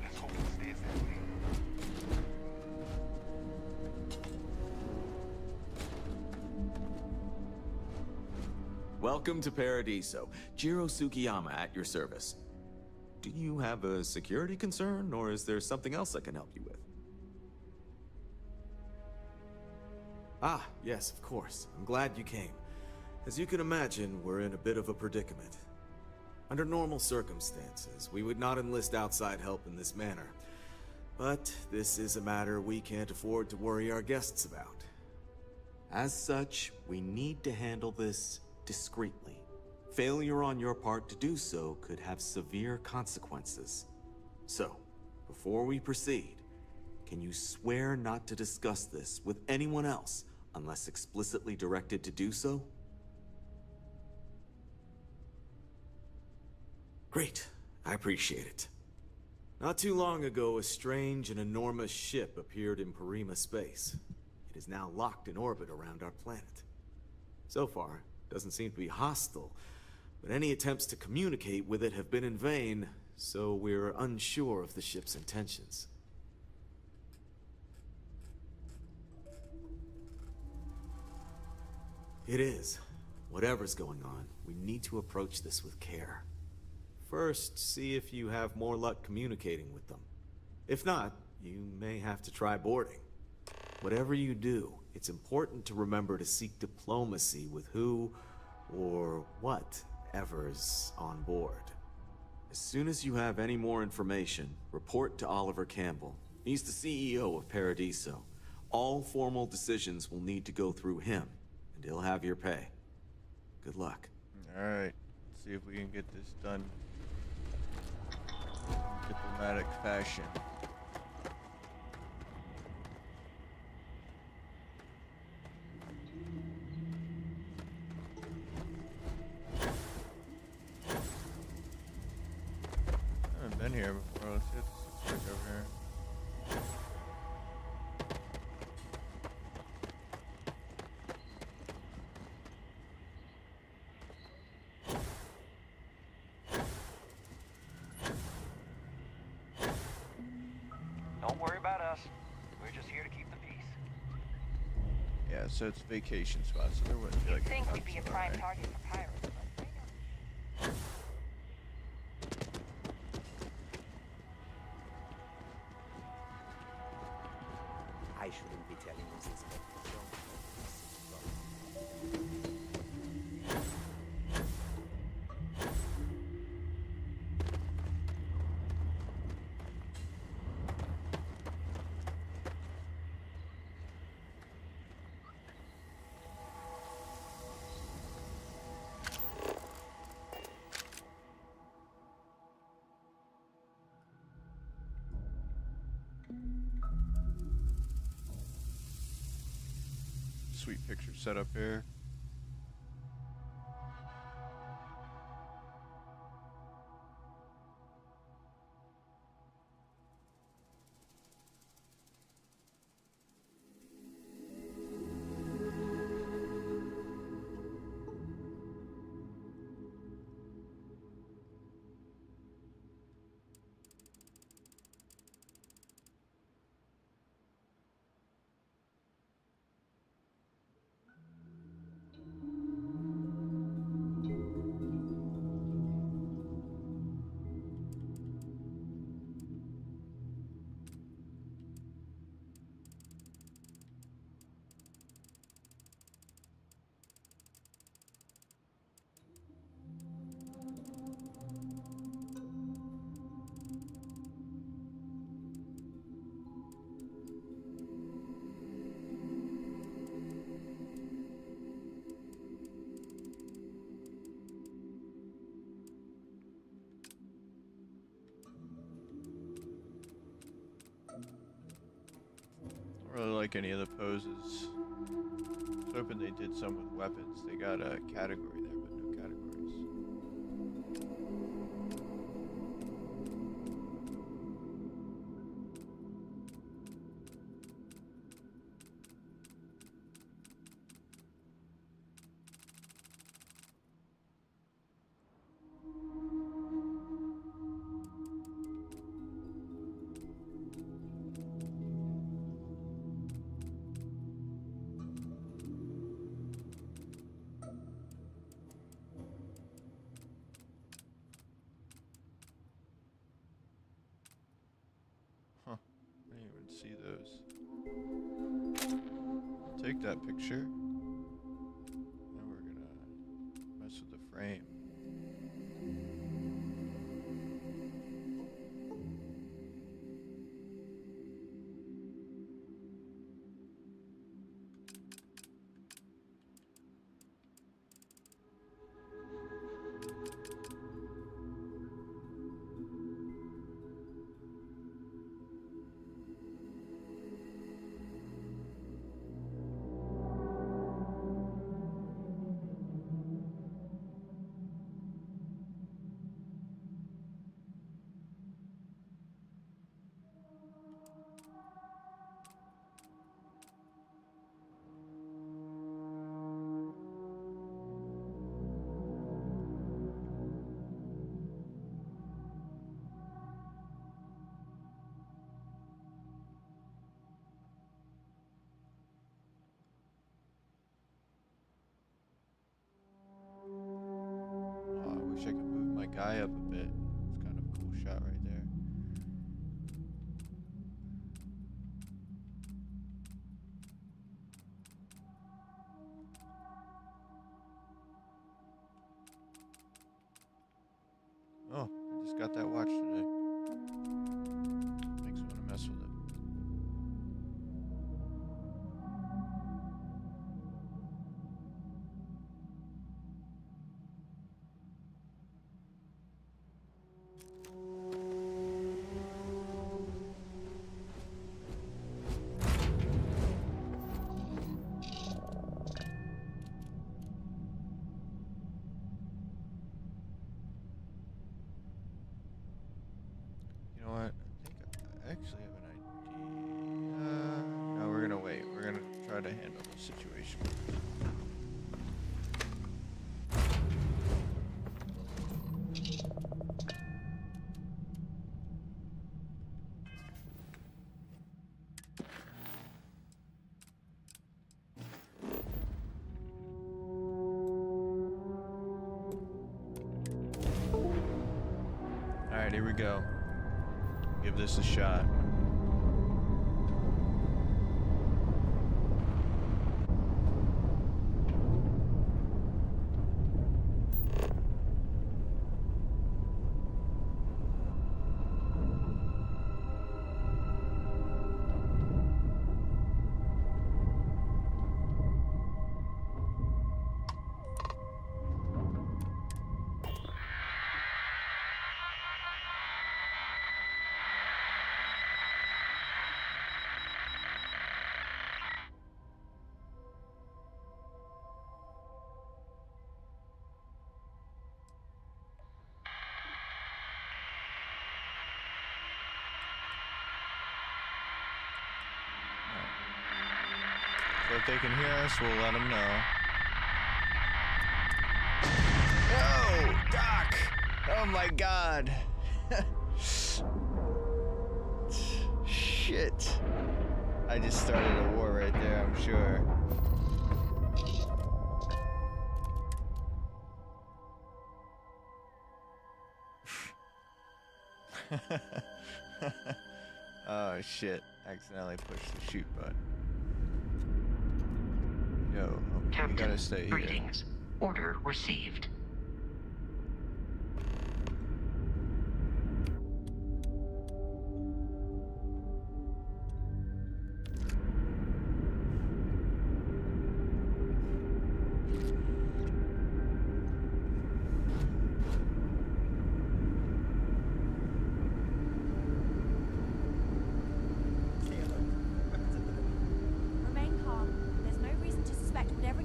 Let's hope it stays that way. Welcome to Paradiso. Jiro Sugiyama at your service. Do you have a security concern, or is there something else I can help you with? Ah, yes, of course. I'm glad you came. As you can imagine, we're in a bit of a predicament. Under normal circumstances, we would not enlist outside help in this manner. But this is a matter we can't afford to worry our guests about. As such, we need to handle this discreetly. Failure on your part to do so could have severe consequences. So, before we proceed, can you swear not to discuss this with anyone else unless explicitly directed to do so? Great. I appreciate it. Not too long ago, a strange and enormous ship appeared in Parima space. It is now locked in orbit around our planet. So far, it doesn't seem to be hostile, but any attempts to communicate with it have been in vain, so we're unsure of the ship's intentions. It is. Whatever's going on, we need to approach this with care. First, see if you have more luck communicating with them. If not, you may have to try boarding. Whatever you do, it's important to remember to seek diplomacy with who or whatever's on board. As soon as you have any more information, report to Oliver Campbell. He's the CEO of Paradiso. All formal decisions will need to go through him, and he'll have your pay. Good luck. Alright, let's see if we can get this done in diplomatic fashion. I haven't been here before. Let's see what this looks like over here. Don't worry about us. We're just here to keep the peace. Yeah, so it's a vacation spot, so there wouldn't be You'd like think a we'd be a prime target for pirates, but I shouldn't be telling you this, but sweet picture set up here. like any of the poses. I was hoping they did some with weapons. They got a category there, but no categories. Huh. I didn't even see those. I'll take that picture. Now we're gonna mess with the frame. Wish I could move my guy up a bit. It's kind of a cool shot right there. Oh, I just got that watch today. Makes me want to mess with it. You know what? I actually have an idea. No, we're gonna wait. We're gonna try to handle the situation. Alright, here we go. Give this a shot. So if they can hear us, we'll let them know. No! Doc! Oh my god! Shit. I just started a war right there, I'm sure. Oh shit. Accidentally pushed the shoot button. Yo, we gotta stay here. Greetings. Order received.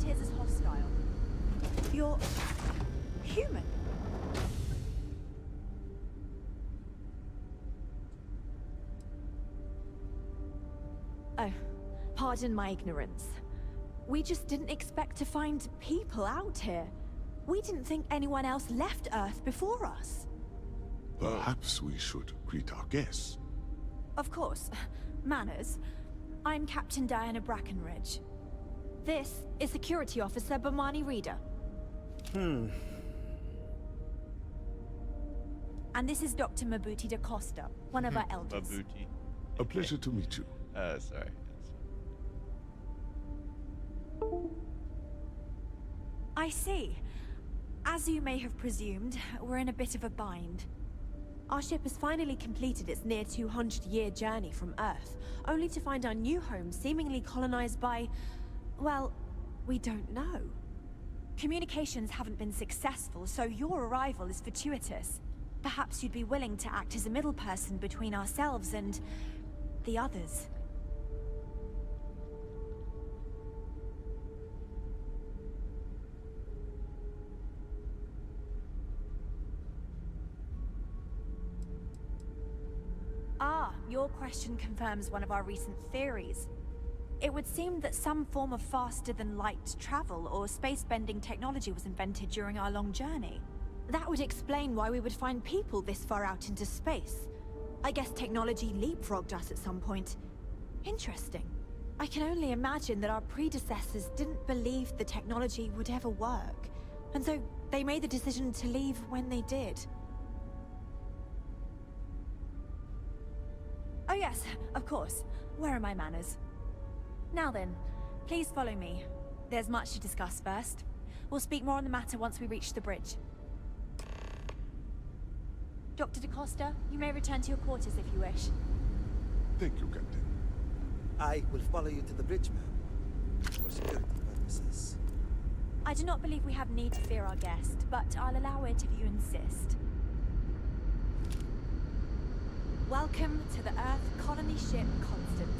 appears as hostile. You're human. Oh, pardon my ignorance. We just didn't expect to find people out here. We didn't think anyone else left Earth before us. Perhaps we should greet our guests. Of course. Manners. I'm Captain Diana Brackenridge. This is Security Officer Bomani Reader. And this is Dr. Mabuti da Costa, one of our elders. Mabuti. A pleasure to meet you. Sorry. I see. As you may have presumed, we're in a bit of a bind. Our ship has finally completed its near 200-year journey from Earth, only to find our new home seemingly colonized by... well, we don't know. Communications haven't been successful, so your arrival is fortuitous. Perhaps you'd be willing to act as a middle person between ourselves and... the others. Ah, your question confirms one of our recent theories. It would seem that some form of faster-than-light travel or space-bending technology was invented during our long journey. That would explain why we would find people this far out into space. I guess technology leapfrogged us at some point. Interesting. I can only imagine that our predecessors didn't believe the technology would ever work, and so they made the decision to leave when they did. Oh yes, of course. Where are my manners? Now then, please follow me. There's much to discuss first. We'll speak more on the matter once we reach the bridge. Dr. DaCosta, you may return to your quarters if you wish. Thank you, Captain. I will follow you to the bridge, ma'am. For security purposes. I do not believe we have need to fear our guest, but I'll allow it if you insist. Welcome to the Earth colony ship Constant.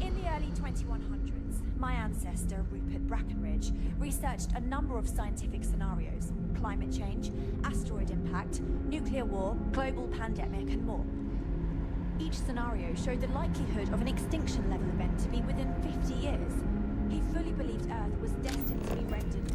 In the early 2100s, my ancestor, Rupert Brackenridge, researched a number of scientific scenarios: climate change, asteroid impact, nuclear war, global pandemic, and more. Each scenario showed the likelihood of an extinction-level event to be within 50 years. He fully believed Earth was destined to be rendered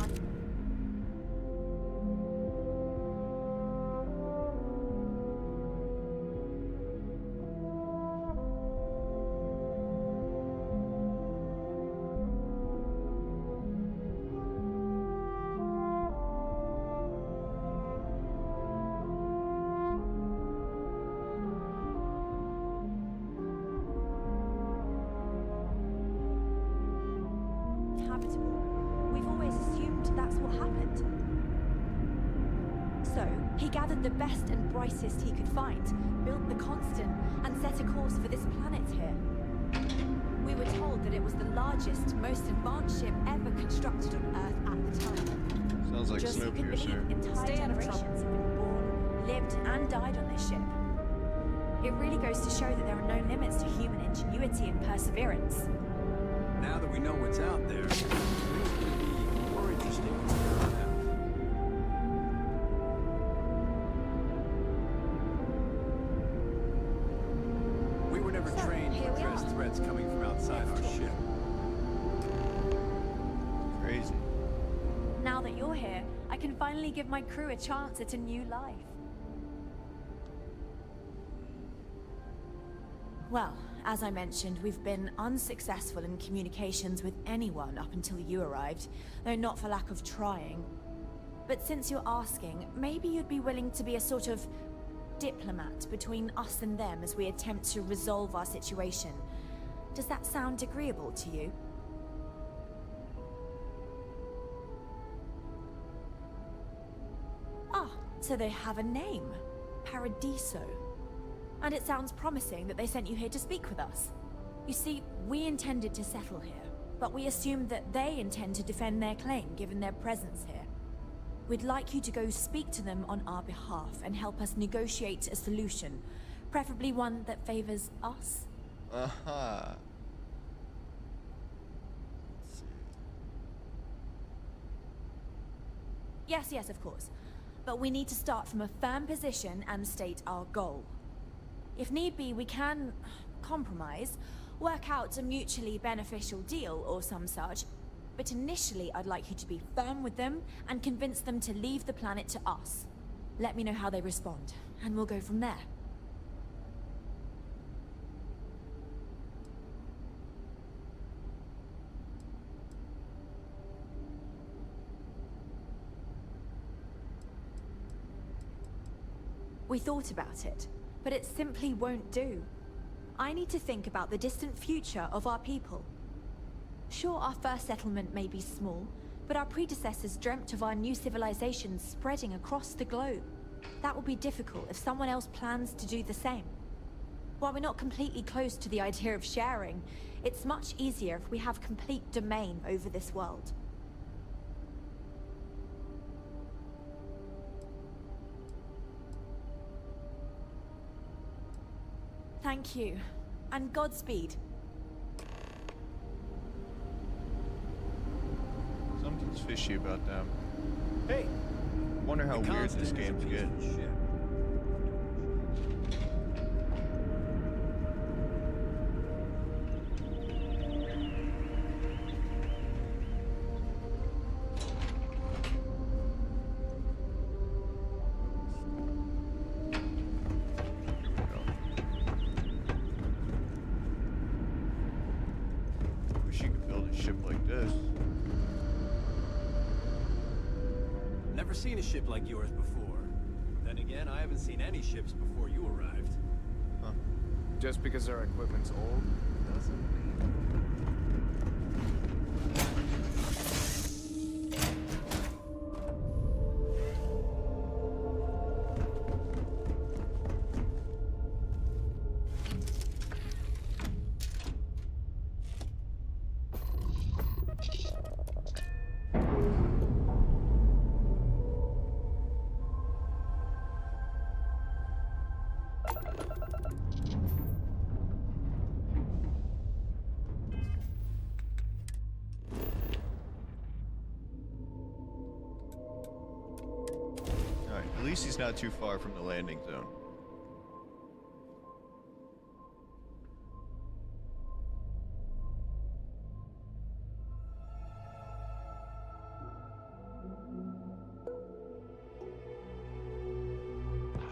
We've always assumed that's what happened. So, he gathered the best and brightest he could find, built the Constant, and set a course for this planet here. We were told that it was the largest, most advanced ship ever constructed on Earth at the time. Sounds like Just so you can believe, Snowpiercer. entire generations have been born, lived, and died on this ship. It really goes to show that there are no limits to human ingenuity and perseverance. Now that we know what's out there, it's going to be more interesting to figure it out. We were never trained to address threats coming from outside our ship. Crazy. Now that you're here, I can finally give my crew a chance at a new life. Well, as I mentioned, we've been unsuccessful in communications with anyone up until you arrived, though not for lack of trying. But since you're asking, maybe you'd be willing to be a sort of diplomat between us and them as we attempt to resolve our situation. Does that sound agreeable to you? Ah, so they have a name. Paradiso. And it sounds promising that they sent you here to speak with us. You see, we intended to settle here, but we assumed that they intend to defend their claim given their presence here. We'd like you to go speak to them on our behalf and help us negotiate a solution, preferably one that favors us. Let's see. Yes, of course. But we need to start from a firm position and state our goal. If need be, we can compromise, work out a mutually beneficial deal or some such. But initially, I'd like you to be firm with them and convince them to leave the planet to us. Let me know how they respond, and we'll go from there. We thought about it, but it simply won't do. I need to think about the distant future of our people. Sure, our first settlement may be small, but our predecessors dreamt of our new civilization spreading across the globe. That will be difficult if someone else plans to do the same. While we're not completely close to the idea of sharing, it's much easier if we have complete domain over this world. Thank you, and Godspeed. Something's fishy about them. Hey! Wonder how weird this game's getting. Wish you could build a ship like this. Never seen a ship like yours before. Then again, I haven't seen any ships before you arrived. Huh. Just because our equipment's old doesn't mean... At least he's not too far from the landing zone.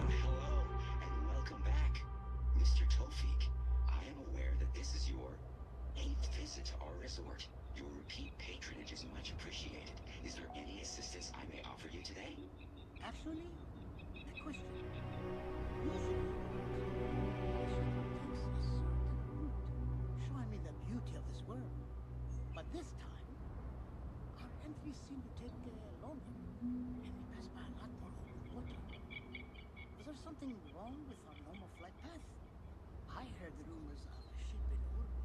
Hello, and welcome back. Mr. Tofik, I am aware that this is your 8th visit to our resort. Your repeat patronage is much appreciated. Is there any assistance I may offer you today? Actually, a question. Usually, showing me the beauty of this world. But this time, our entries seem to take longer, and we pass by a lot more open water. Was there something wrong with our normal flight path? I heard rumors of a ship in order.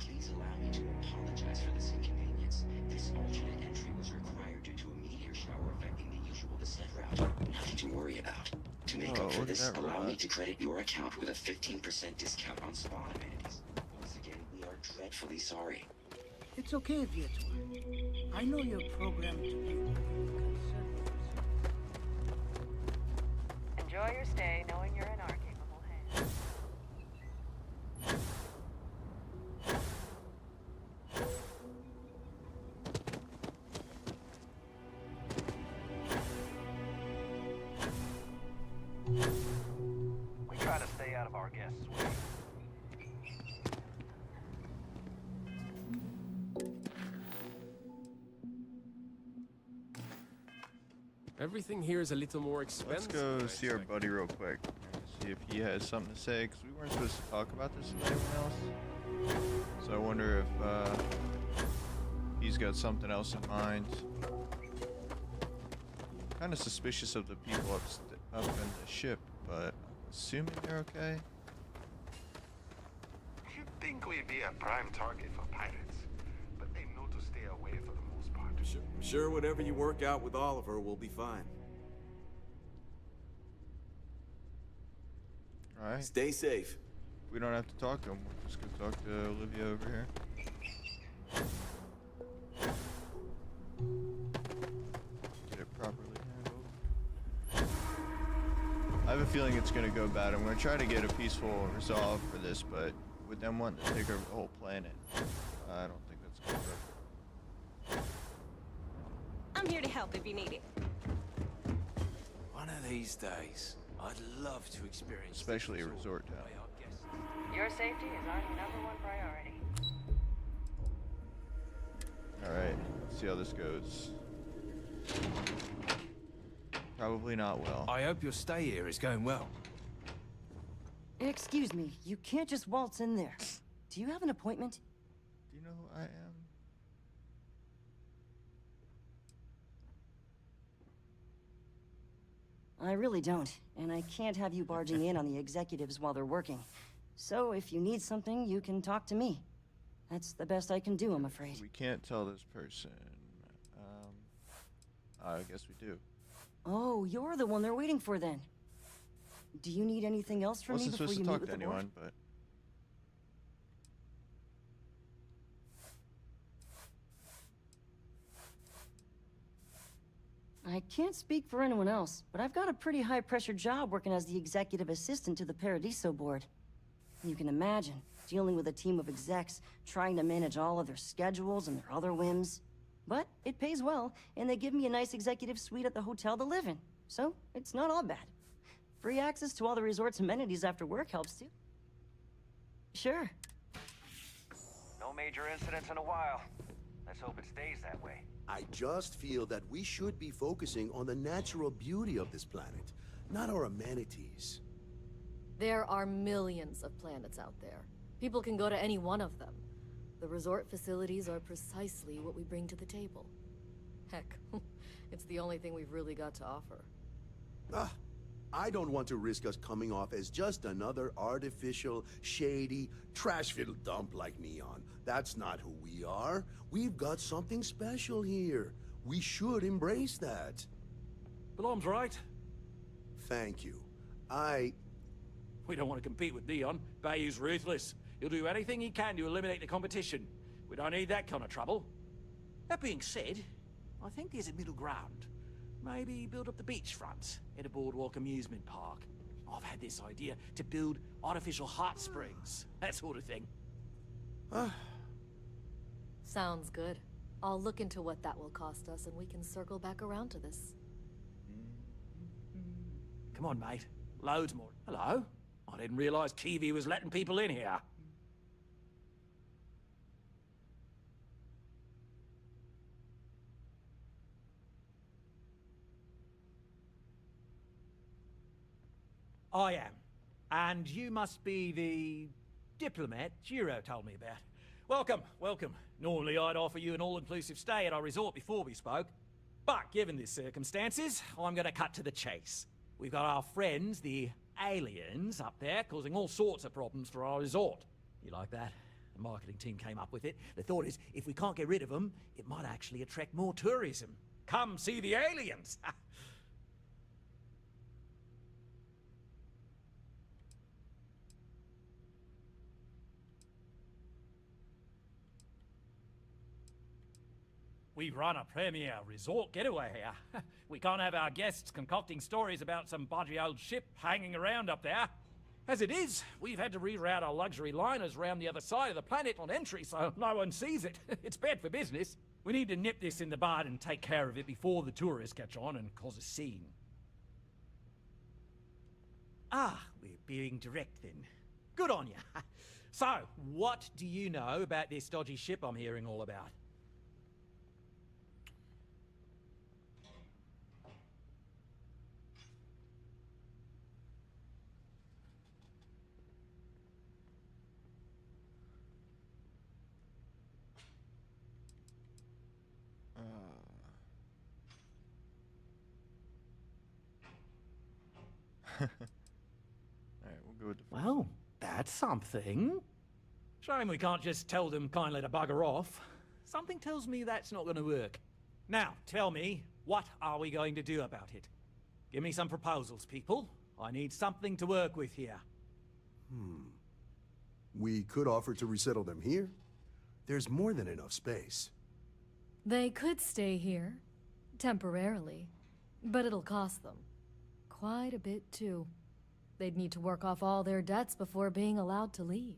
Please allow me to apologize for this inconvenience. This alternate entry was required due to a meteor shower affecting the usual descent route. Nothing to worry about. To make up for this, allow me to credit your account with a 15% discount on spa amenities. Once again, we are dreadfully sorry. It's okay, Viator. I know you're programmed to be conservative. Enjoy your stay, knowing you're in our capable hands. We try to stay out of our guests' way. Everything here is a little more Let's expensive. go see our buddy real quick. See if he has something to say, because we weren't supposed to talk about this with anyone else. So I wonder if he's got something else in mind. Kind of suspicious of the people up in the ship, but assuming they're okay. You'd think we'd be a prime target for pirates, but they know to stay away for the most part. Sure, whatever you work out with Oliver will be fine. Alright. Stay safe. We don't have to talk to him. We'll just go talk to Olivia over here. Get it properly. have a feeling it's gonna go bad. I'm gonna try to get a peaceful resolve for this, but with them wanting to take over the whole planet, I don't think that's gonna work. I'm here to help if you need it. One of these days, I'd love to experience. Especially a resort town. Your safety is our #1 priority. Alright, let's see how this goes. Probably not well. I hope your stay here is going well. Excuse me, you can't just waltz in there. Do you have an appointment? Do you know who I am? I really don't, and I can't have you barging in on the executives while they're working. So if you need something, you can talk to me. That's the best I can do, I'm afraid. We can't tell this person. I guess we do. Oh, you're the one they're waiting for then. Do you need anything else from me Wasn't before supposed you to meet talk with to the board? anyone, but I can't speak for anyone else, but I've got a pretty high-pressure job working as the executive assistant to the Paradiso board. You can imagine, dealing with a team of execs, trying to manage all of their schedules and their other whims. But it pays well, and they give me a nice executive suite at the hotel to live in. So, it's not all bad. Free access to all the resort's amenities after work helps too. Sure. No major incidents in a while. Let's hope it stays that way. I just feel that we should be focusing on the natural beauty of this planet, not our amenities. There are millions of planets out there. People can go to any one of them. The resort facilities are precisely what we bring to the table. Heck, it's the only thing we've really got to offer. I don't want to risk us coming off as just another artificial, shady, trash-filled dump like Neon. That's not who we are. We've got something special here. We should embrace that. Blom's right. Thank you. We don't want to compete with Neon. Bayou's ruthless. He'll do anything he can to eliminate the competition. We don't need that kind of trouble. That being said, I think there's a middle ground. Maybe build up the beachfront in a boardwalk amusement park. I've had this idea to build artificial hot springs, that sort of thing. Sounds good. I'll look into what that will cost us, and we can circle back around to this. Come on, mate. Loads more. Hello? I didn't realize Kiwi was letting people in here. I am. And you must be the diplomat Jiro told me about. Welcome, welcome. Normally I'd offer you an all-inclusive stay at our resort before we spoke. But given the circumstances, I'm gonna cut to the chase. We've got our friends, the aliens, up there, causing all sorts of problems for our resort. You like that? The marketing team came up with it. The thought is, if we can't get rid of them, it might actually attract more tourism. Come see the aliens! We run a premier resort getaway here. We can't have our guests concocting stories about some budgy old ship hanging around up there. As it is, we've had to reroute our luxury liners around the other side of the planet on entry so no one sees it. It's bad for business. We need to nip this in the bud and take care of it before the tourists catch on and cause a scene. We're being direct then. Good on you. So, what do you know about this dodgy ship I'm hearing all about? Alright, we'll go with the first Well, one. that's something. Shame we can't just tell them kindly to bugger off. Something tells me that's not going to work. Now, tell me, what are we going to do about it? Give me some proposals, people. I need something to work with here. We could offer to resettle them here. There's more than enough space. They could stay here, temporarily, but it'll cost them. Quite a bit, too. they'd need to work off all their debts before being allowed to leave.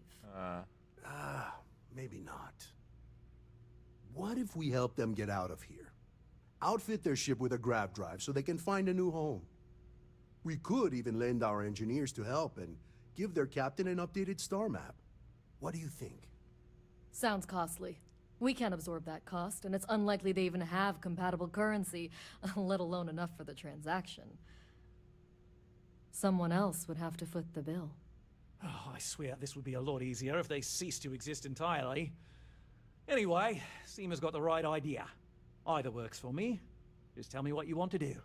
Maybe not. What if we help them get out of here? Outfit their ship with a grav drive so they can find a new home. We could even lend our engineers to help and give their captain an updated star map. What do you think? Sounds costly. We can't absorb that cost, and it's unlikely they even have compatible currency, let alone enough for the transaction. Someone else would have to foot the bill. Oh, I swear this would be a lot easier if they ceased to exist entirely. Anyway, Seema's got the right idea. Either works for me. Just tell me what you want to do.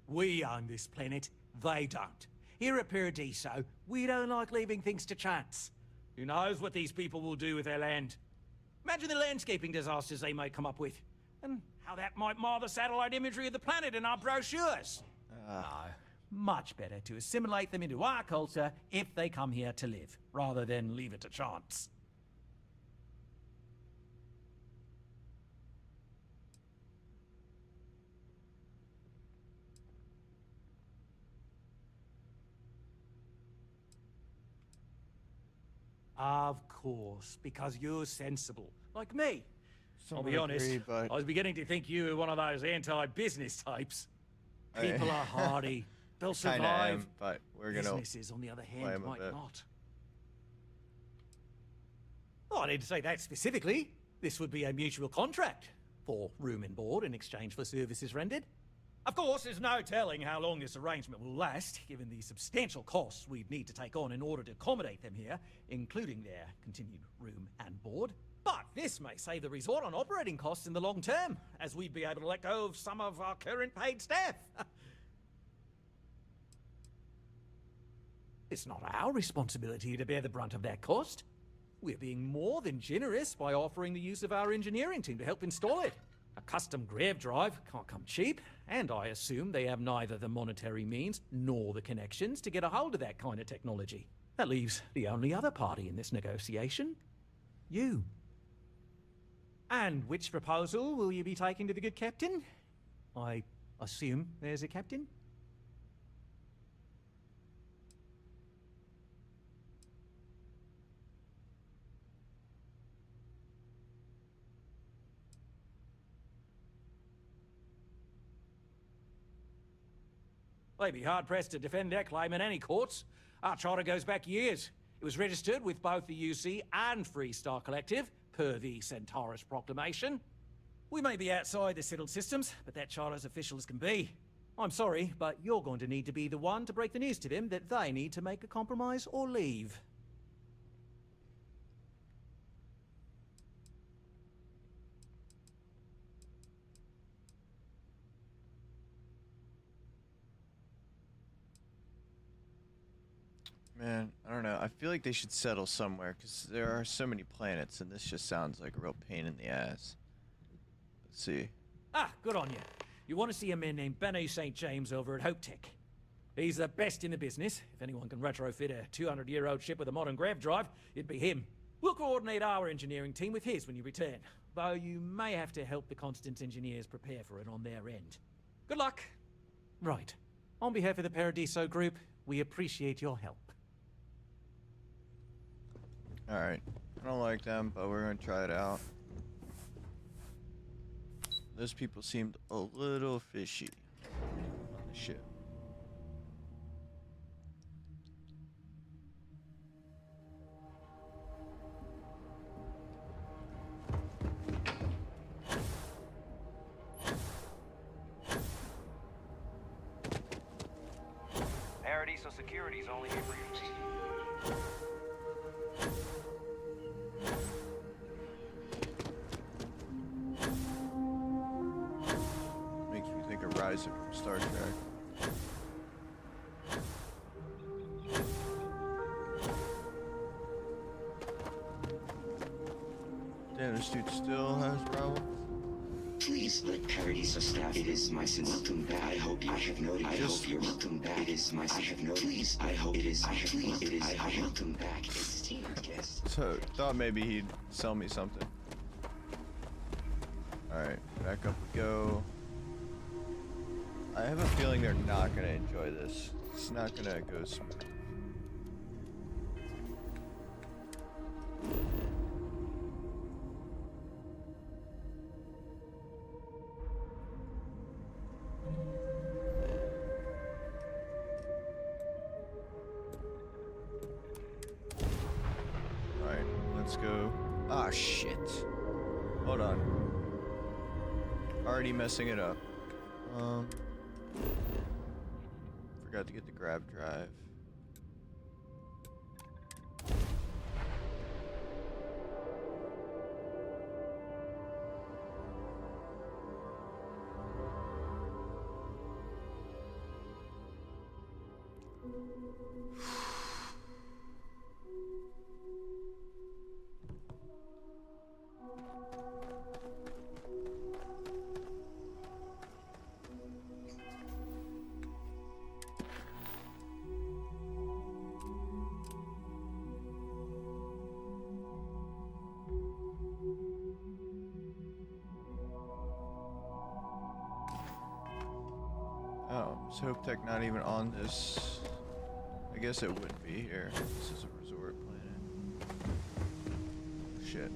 We own this planet, they don't. Here at Paradiso, we don't like leaving things to chance. Who knows what these people will do with their land? Imagine the landscaping disasters they might come up with, and how that might mar the satellite imagery of the planet in our brochures. No, much better to assimilate them into our culture if they come here to live, rather than leave it to chance. Of course, because you're sensible, like me. I'll be honest, I was beginning to think you were one of those anti-business types. People are hardy, they'll survive. Am, but we're gonna Businesses, on the other hand, might not. Oh, I didn't say that specifically. This would be a mutual contract for room and board in exchange for services rendered. Of course, there's no telling how long this arrangement will last, given the substantial costs we'd need to take on in order to accommodate them here, including their continued room and board. But this may save the resort on operating costs in the long term, as we'd be able to let go of some of our current paid staff. It's not our responsibility to bear the brunt of that cost. We're being more than generous by offering the use of our engineering team to help install it. A custom grav drive can't come cheap, and I assume they have neither the monetary means nor the connections to get a hold of that kind of technology. That leaves the only other party in this negotiation. You. And which proposal will you be taking to the good captain? I assume there's a captain? They'd be hard-pressed to defend their claim in any courts. Our charter goes back years. It was registered with both the UC and Free Star Collective, per the Centaurus Proclamation. We may be outside the settled systems, but that charter's official as can be. I'm sorry, but you're going to need to be the one to break the news to them that they need to make a compromise or leave. Man, I don't know. I feel like they should settle somewhere, because there are so many planets, and this just sounds like a real pain in the ass. Let's see. Ah, good on you. You want to see a man named Benny St. James over at Hope Tech. He's the best in the business. If anyone can retrofit a 200-year-old ship with a modern grav drive, it'd be him. We'll coordinate our engineering team with his when you return, though you may have to help the Constance engineers prepare for it on their end. Good luck. Right. On behalf of the Paradiso Group, we appreciate your help. Alright. I don't like them, but we're gonna try it out. Those people seemed a little fishy on the ship. Paradiso Security's only here for you. Rise from Star Trek. Damn, this dude still has problems. Please let Paradiso staff. It is my sin. Welcome back. I hope you. I have noted. I hope you're welcome back. It is my. I have noted. Please. I hope it is. I have. Please. It is. I have welcome back. Esteemed guest. So thought maybe he'd sell me something. All right, back up we go. I have a feeling they're not gonna enjoy this. It's not gonna go smooth. Alright, let's go. Ah, shit. Hold on. Already messing it up. Forgot to get the grab drive. Oh, is Hope Tech not even on this? I guess it would be here. This is a resort planet. Shit.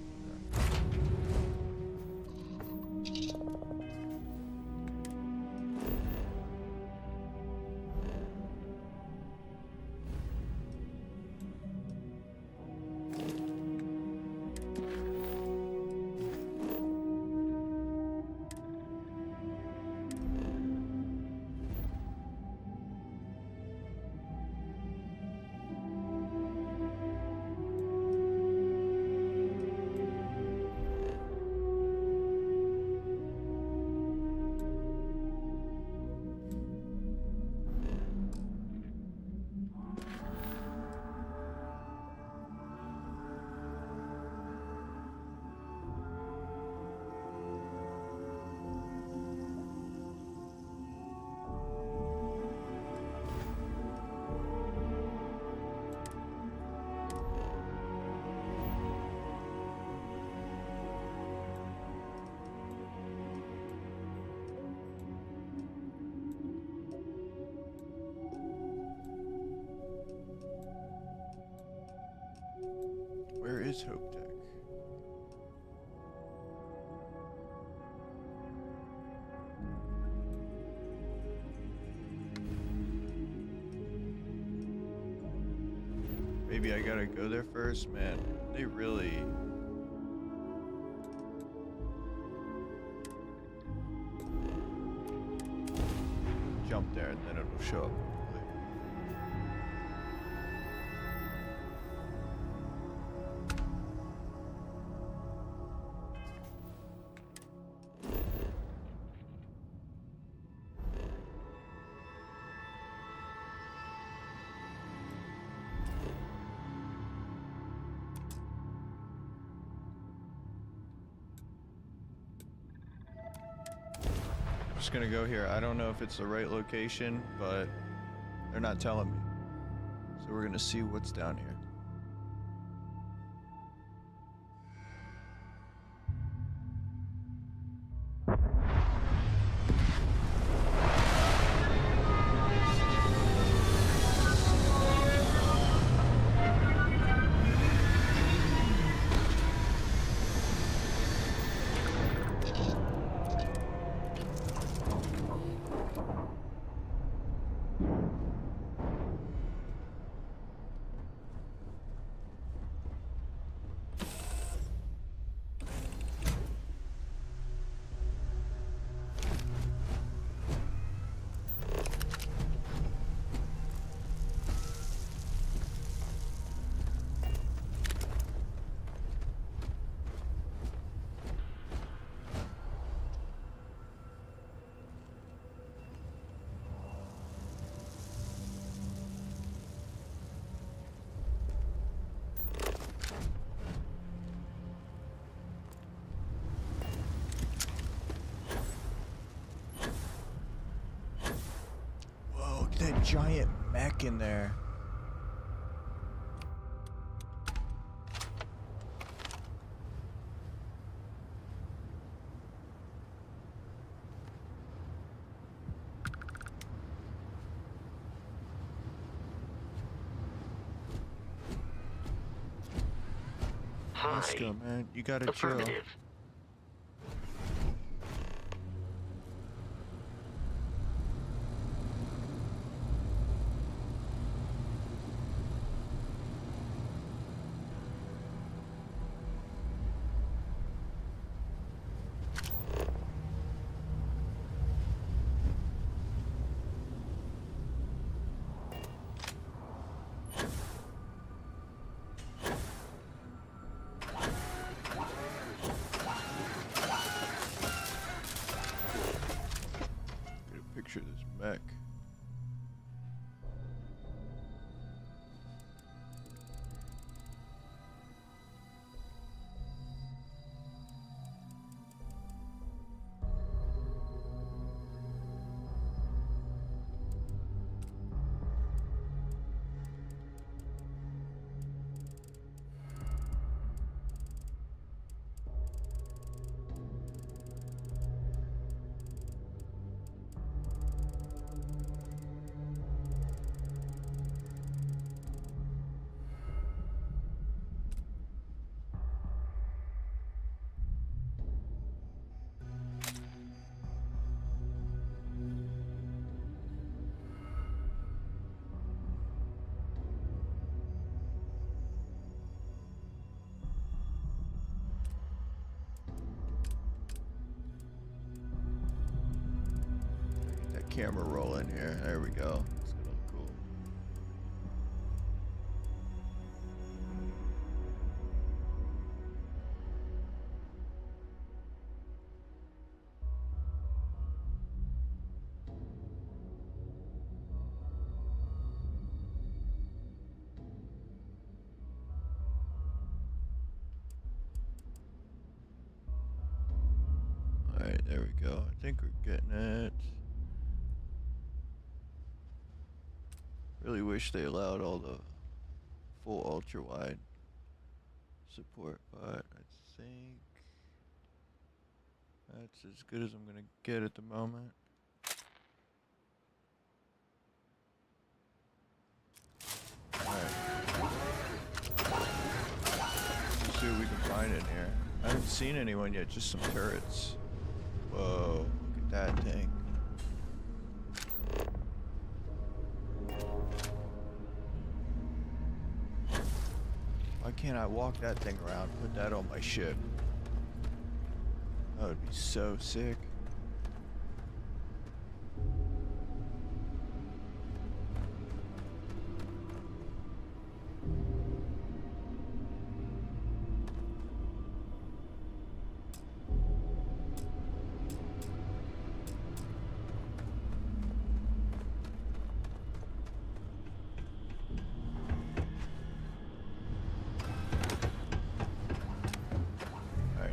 Where is Hope Tech? Maybe I gotta go there first? Man, they really... jump there and then it'll show up. Just gonna go here. I don't know if it's the right location, but they're not telling me. So we're gonna see what's down here. giant mech in there. Let's go, man. You gotta chill. Affirmative. Picture this mech. Camera rolling here. There we go. It's gonna look cool. All right, there we go. I think we're getting it. Really wish they allowed all the full ultra-wide support, but I think that's as good as I'm gonna get at the moment. Alright. Let's see what we can find in here. I haven't seen anyone yet, just some turrets. Whoa, look at that thing. Why can't I walk that thing around, put that on my ship? That would be so sick.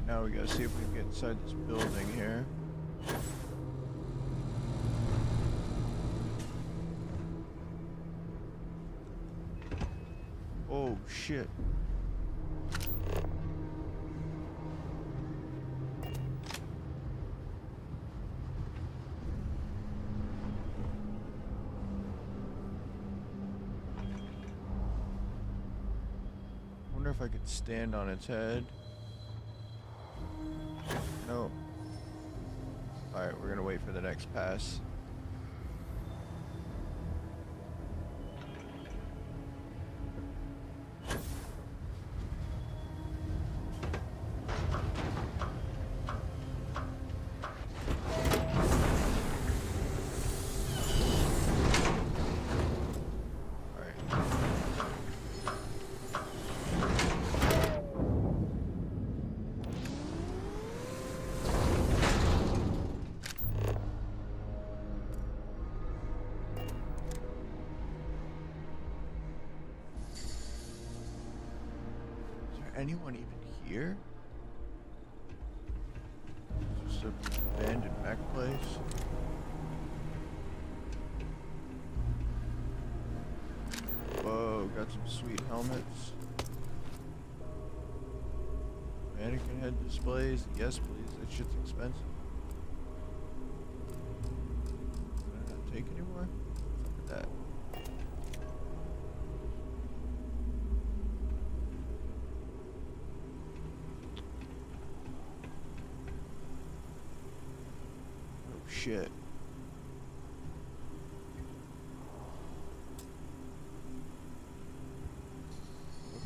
Now we gotta see if we can get inside this building here. Oh shit. Wonder if I could stand on its head. No. Alright, we're gonna wait for the next pass. Anyone even here? Just an abandoned mech place. go. Got some sweet helmets. Mannequin head displays. Yes, please. That shit's expensive. Can I not take anymore? Look at that. Oh shit.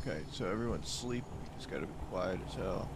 Okay, so everyone's sleeping. We just gotta be quiet as hell.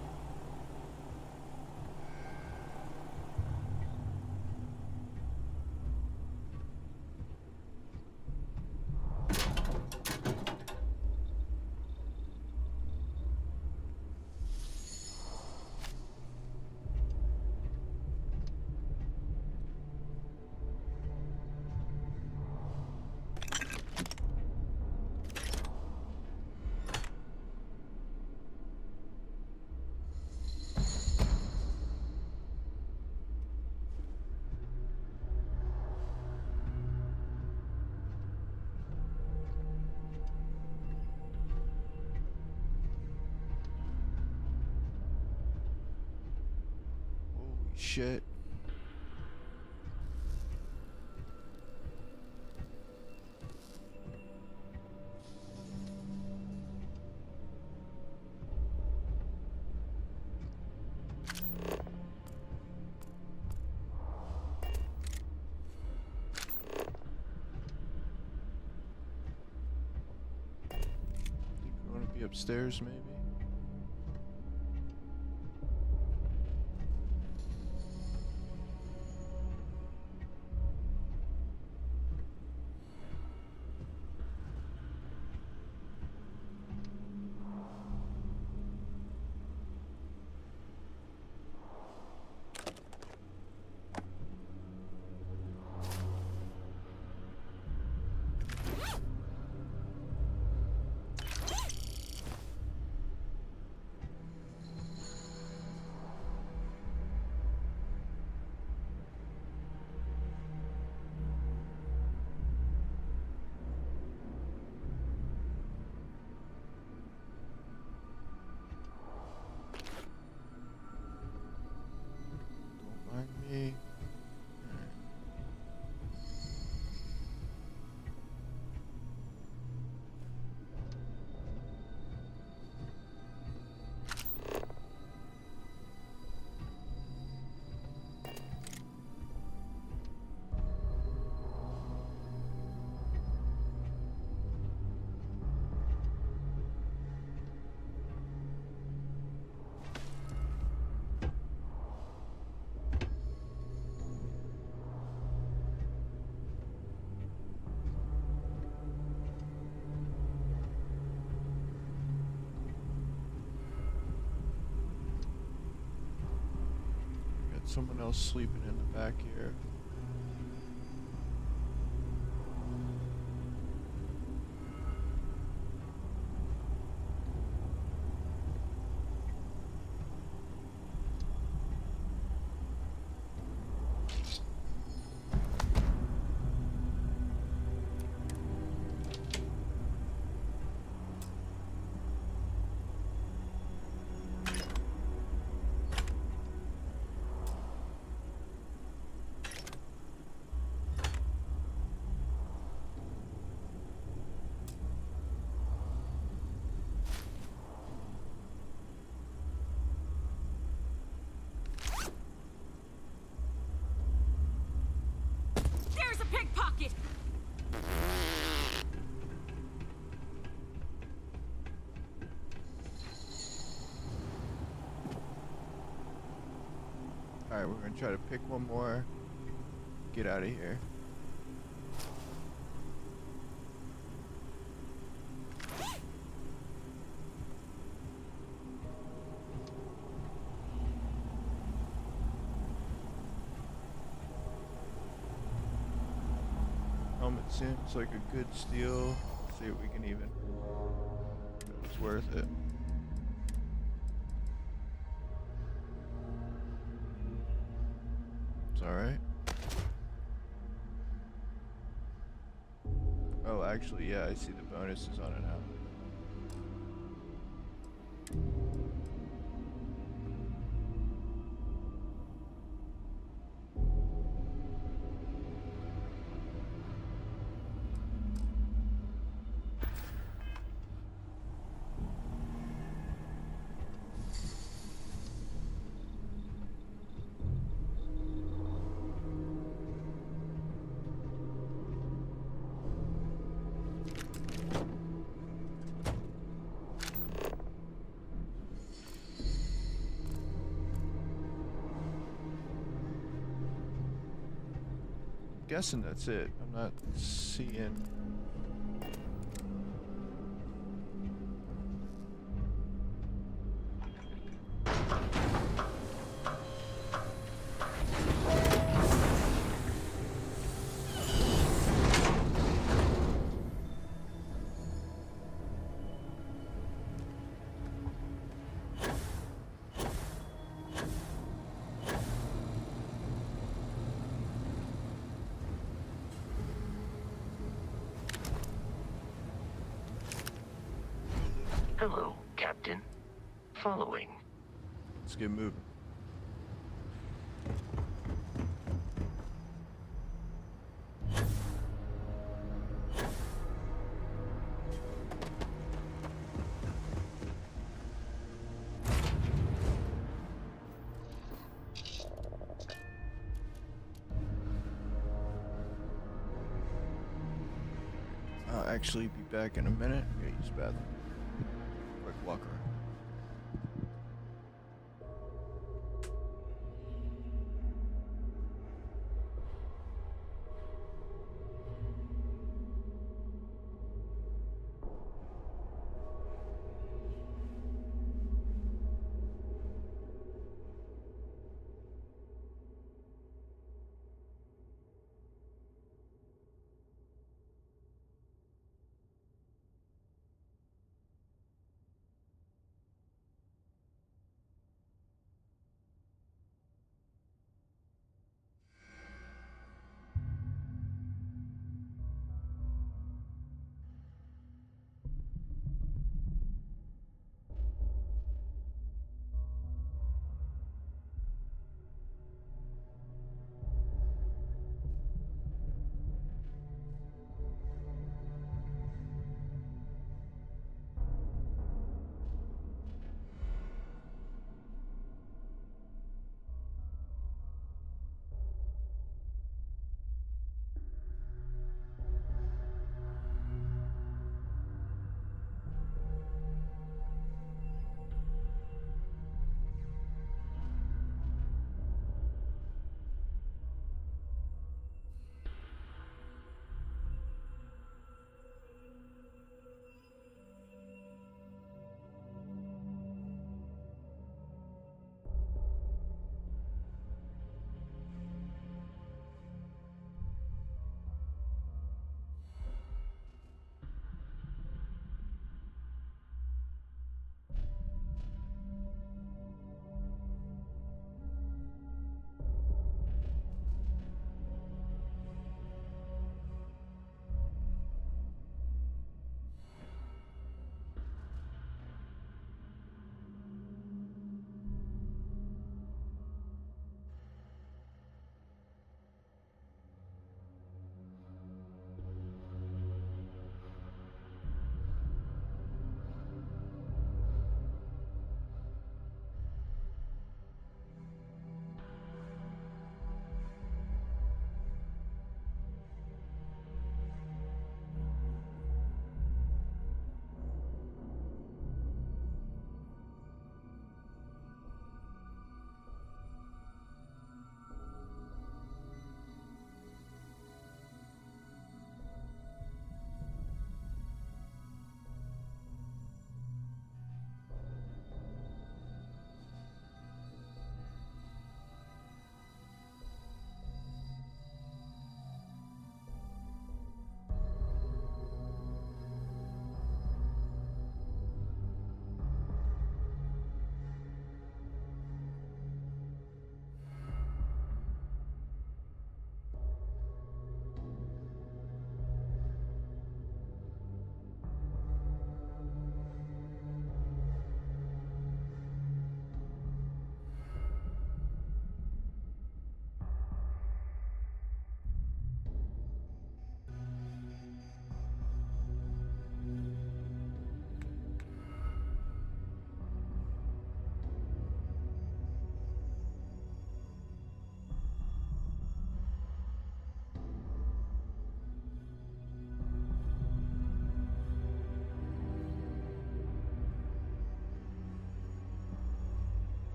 Shit. Think we want to be upstairs, maybe? Someone else sleeping in the back here. Pickpocket! Alright, we're gonna try to pick one more. Get out of here. Helmet seems like a good steal. Let's see if we can even. It's worth it. It's alright. Oh, actually. actually, yeah, I see the bonuses on it now. Guessing that's it. I'm not seeing. Hello, Captain. Following. Let's get moving. I'll actually be back in a minute. I'm gonna use the bathroom. Quick walk around.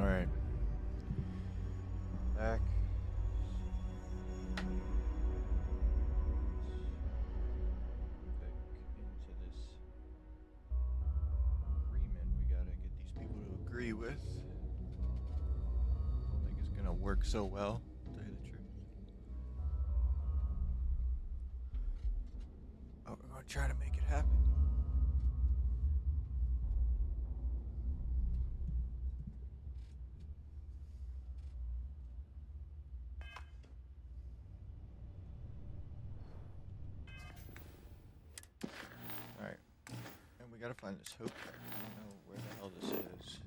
Alright. Back. Into this agreement we gotta get these people to agree with. I don't think it's gonna work so well, to tell you the truth. But we're gonna try to make it happen. Alright. And we gotta find this hope pack. I don't know where the hell this is.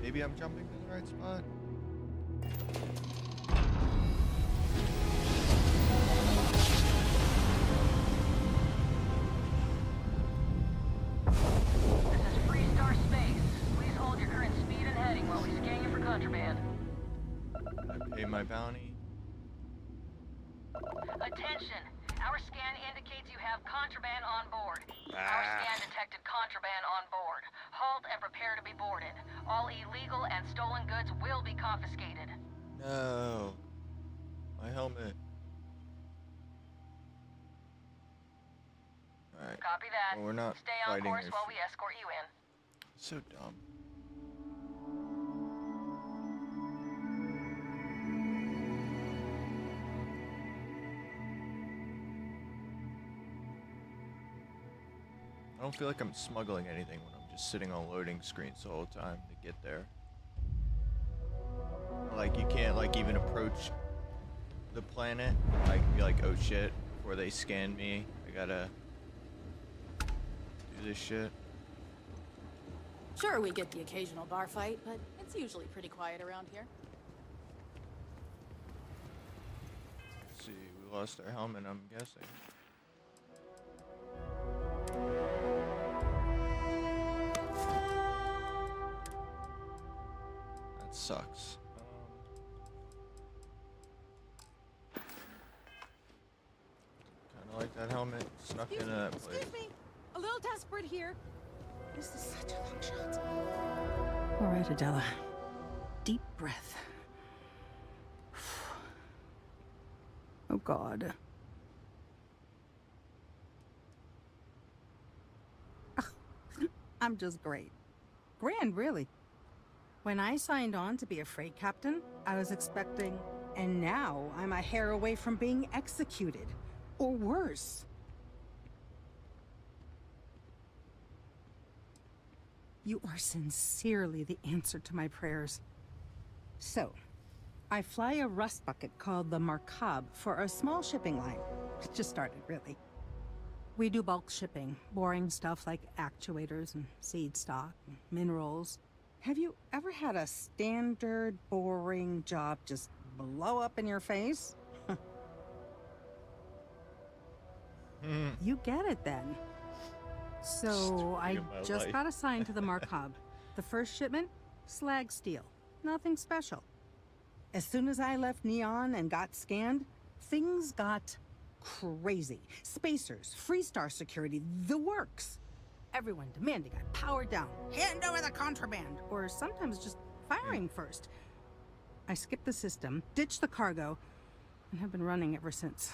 Maybe I'm jumping to the right spot. This is Freestar Space. Please hold your current speed and heading while we scan you for contraband. I pay my bounty. Attention! Our scan indicates you have contraband on board. Our scan detected contraband on board. Halt and prepare to be boarded. All illegal and stolen goods will be confiscated. No. My helmet. Alright. Copy that. Well, we're not Stay on fighting course their while we escort you in. So dumb. don't feel like I'm smuggling anything when I'm just sitting on loading screens the whole time to get there. Like, you can't, like, even approach the planet. Like, be like, oh shit, before they scan me, I gotta do this shit. Sure, we get the occasional bar fight, but it's usually pretty quiet around here. Let's see, we lost our helmet, I'm guessing. That sucks. Kinda like that helmet snuck into that place. Excuse me, a little desperate here. This is such a long shot. All right, Adela. Deep breath. Oh, God. I'm just great. Grand, really. When I signed on to be a freight captain, I was expecting, and now I'm a hair away from being executed. Or worse. You are sincerely the answer to my prayers. So, I fly a rust bucket called the Markab for a small shipping line. It just started, really. We do bulk shipping, boring stuff like actuators and seed stock, and minerals. Have you ever had a standard, boring job just blow up in your face? You get it then. So I just got assigned to the Markab. The first shipment, slag steel. Nothing special. As soon as I left Neon and got scanned, things got crazy. Spacers, Freestar security, the works. Everyone demanding I power down, hand over the contraband, or sometimes just firing first. I skipped the system, ditched the cargo, and have been running ever since.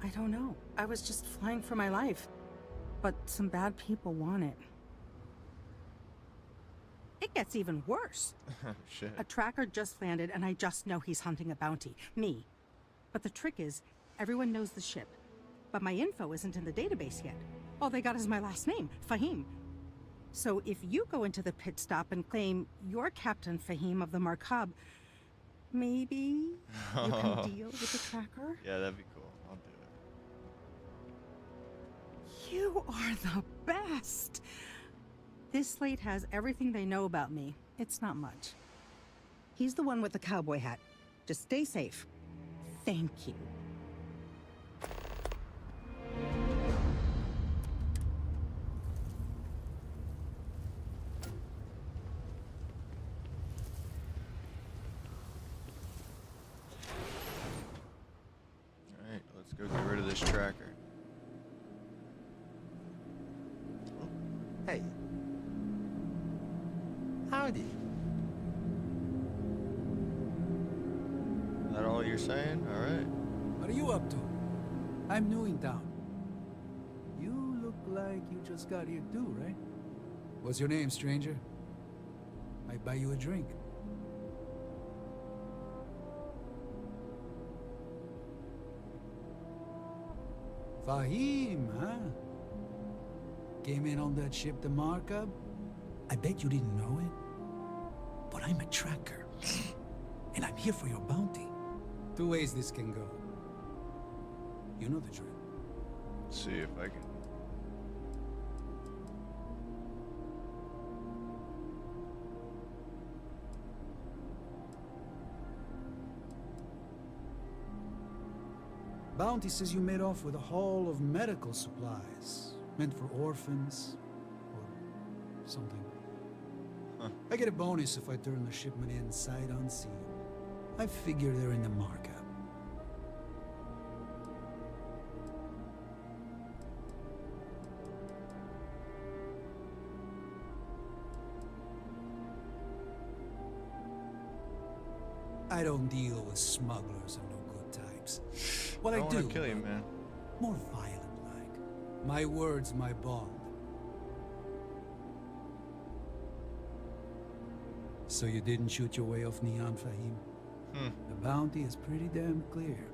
I don't know. I was just flying for my life. But some bad people want it. It gets even worse. Oh, shit. A tracker just landed and I just know he's hunting a bounty. Me. But the trick is, everyone knows the ship. But my info isn't in the database yet. All they got is my last name, Fahim. So if you go into the pit stop and claim you're Captain Fahim of the Markab, maybe you can deal with the tracker? Yeah, that'd be cool. I'll do it. You are the best! This slate has everything they know about me. It's not much. He's the one with the cowboy hat. Just stay safe. Thank you. Alright, let's go get rid of this tracker. Hey. Howdy. Is that all you're saying? Alright. What are you up to? I'm new in town. You look like you just got here too, right? What's your name, stranger? Might buy you a drink. Fahim, huh? Came in on that ship, the Markab? I bet you didn't know it. But I'm a tracker. And I'm here for your bounty. Two ways this can go. You know the drill. Let's see if I can. Bounty says you made off with a haul of medical supplies. Meant for orphans. Or something. Huh. I get a bonus if I turn the shipment in sight unseen. I figure they're in the markup. I don't deal with smugglers and no good types. What I don't do, want to kill you, man. More violent-like. My word's my bond. So you didn't shoot your way off Neon, Fahim? The bounty is pretty damn clear.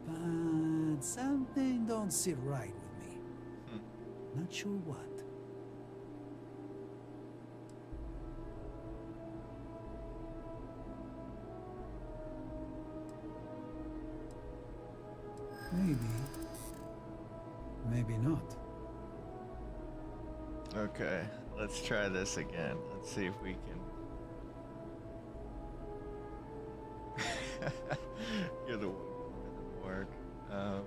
But something don't sit right with me. Not sure what. Maybe. Maybe not. Okay, let's try this again. Let's see if we can. You're the one who work. I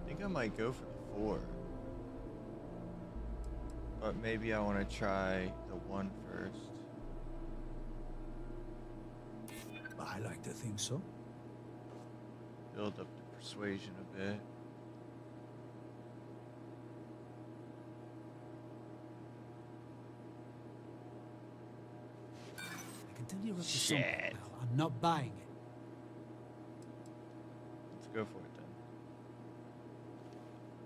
think I might go for the 4. But maybe I want to try the 1 first. I like to think so. Build up the persuasion a bit. I can tell you're up to something, pal. I'm not buying it. Let's go for it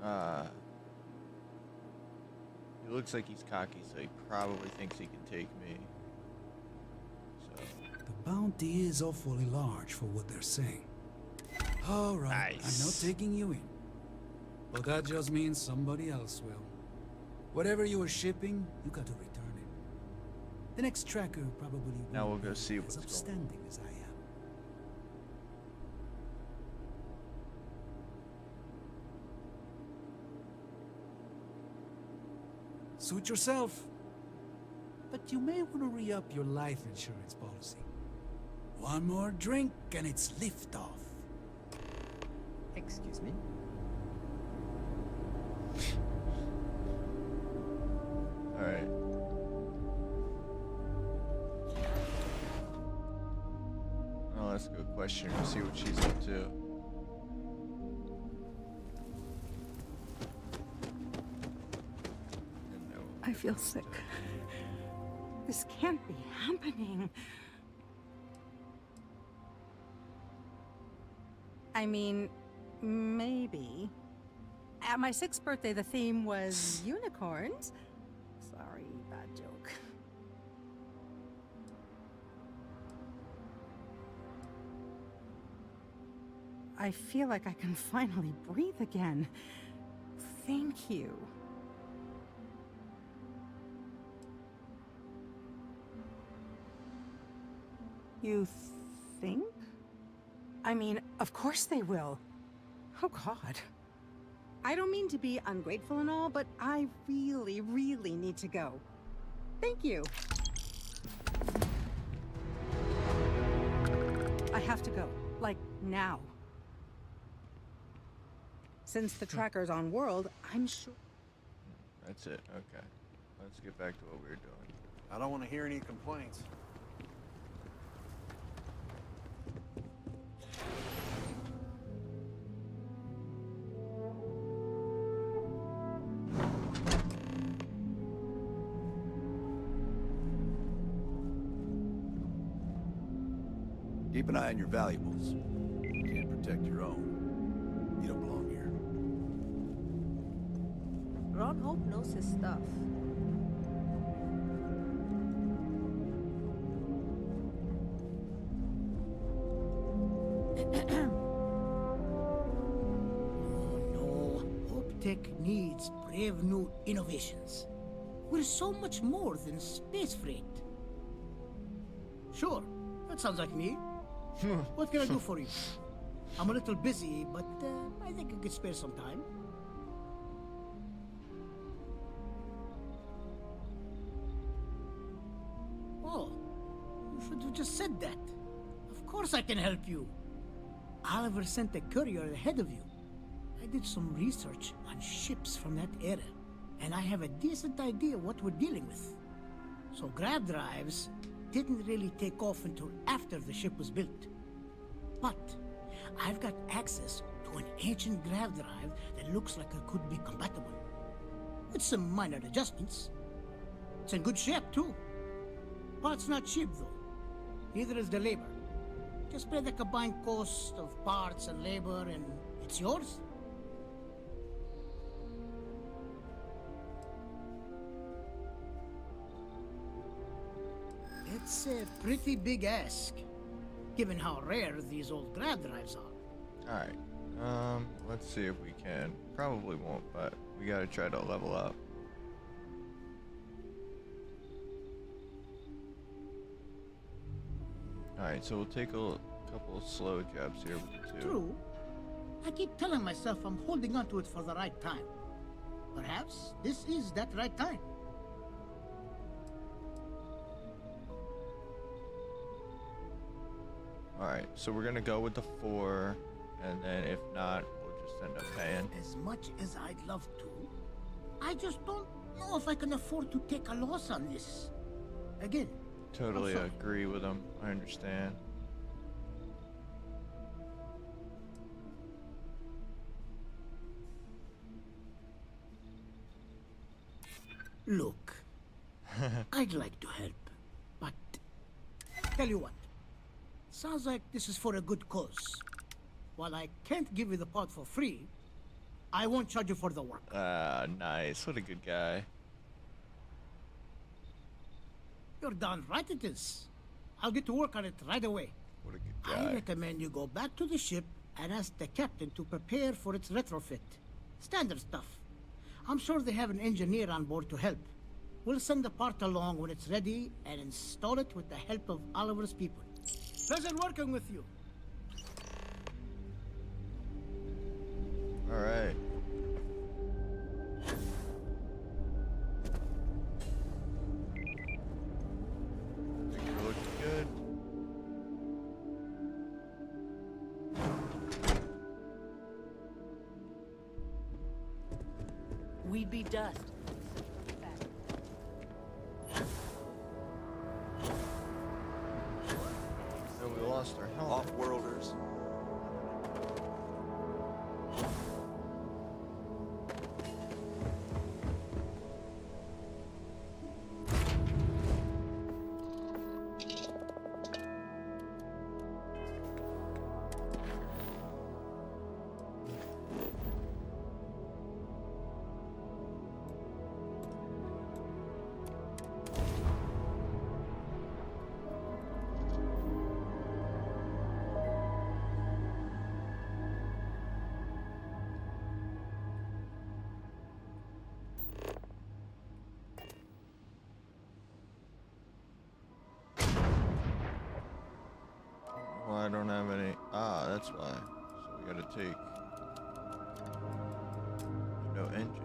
then. He looks like he's cocky, so he probably thinks he can take me. The bounty is awfully large for what they're saying. All right, Nice. I'm not taking you in. But that just means somebody else will. Whatever you were shipping, you got to return it. The next tracker probably Now won't we'll go be see as what's going on. upstanding as I am. Suit yourself. But you may want to re-up your life insurance policy. One more drink and it's liftoff. Excuse me? Alright. Oh, let's go question her, see what she's up to. I feel sick. This can't be happening. I mean, maybe. At my 6th birthday, the theme was unicorns. Sorry, bad joke. I feel like I can finally breathe again. Thank you. You think? I mean, of course they will. Oh, God. I don't mean to be ungrateful and all, but I really, really need to go. Thank you. I have to go. Like, now. Since the tracker's on world, I'm sure... That's it, okay. Let's get back to what we were doing. I don't want to hear any complaints. Keep an eye on your valuables. You can't protect your own. You don't belong here. Ron Hope knows his stuff. No, Hope Tech needs brave new innovations. We're so much more than space freight. Sure, that sounds like me. What can I do for you? I'm a little busy, but I think I could spare some time. Oh, you should have just said that. Of course I can help you. Oliver sent a courier ahead of you. I did some research on ships from that era, and I have a decent idea what we're dealing with. So grav drives didn't really take off until after the ship was built. But I've got access to an ancient grav drive that looks like it could be compatible. With some minor adjustments. It's in good shape too. Parts not cheap though. Neither is the labor. Just pay the combined cost of parts and labor and it's yours. It's a pretty big ask, given how rare these old grab drives are. Alright. Let's see if we can. Probably won't, but we gotta try to level up. Alright, so we'll take a couple of slow jabs here with the 2. True. I keep telling myself I'm holding on to it for the right time. Perhaps this is that right time. Alright, so we're gonna go with the 4, and then if not, we'll just end up paying. As much as I'd love to, I just don't know if I can afford to take a loss on this. Again. Totally agree with him. I understand. Look, I'd like to help, but tell you what, sounds like this is for a good cause. While I can't give you the pod for free, I won't charge you for the work. Ah, nice. What a good guy. You're darn right it is. I'll get to work on it right away. What a good guy. I recommend you go back to the ship and ask the captain to prepare for its retrofit. Standard stuff. I'm sure they have an engineer on board to help. We'll send the part along when it's ready and install it with the help of Oliver's people. Pleasure working with you. All right. Think we're looking good. We'd be dust. No, we lost our helmet. Off-worlders. Well, I don't have any. Ah, that's why. So we gotta take. No engines.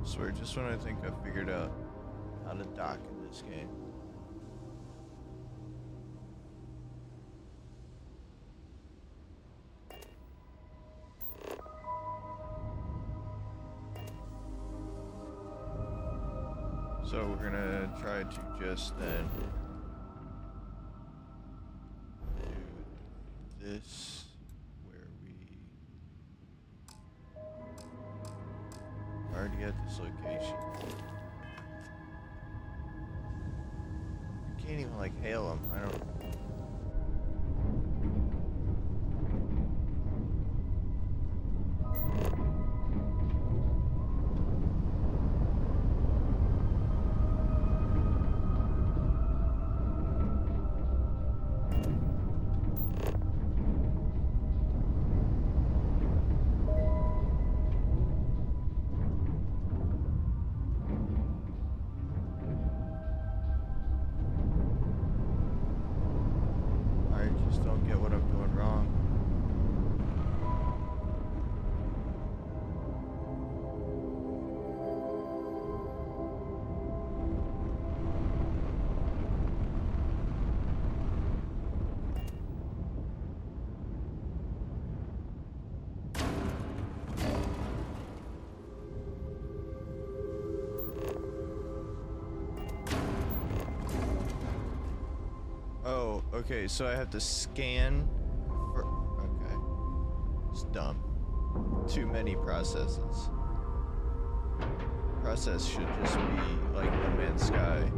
I swear, just when I think I figured out how to dock in this game. So we're gonna try to just then do this where we already at this location. You can't even like hail them. I don't. Okay, so I have to scan for... Okay. It's dumb. Too many processes. Process should just be like No Man's Sky.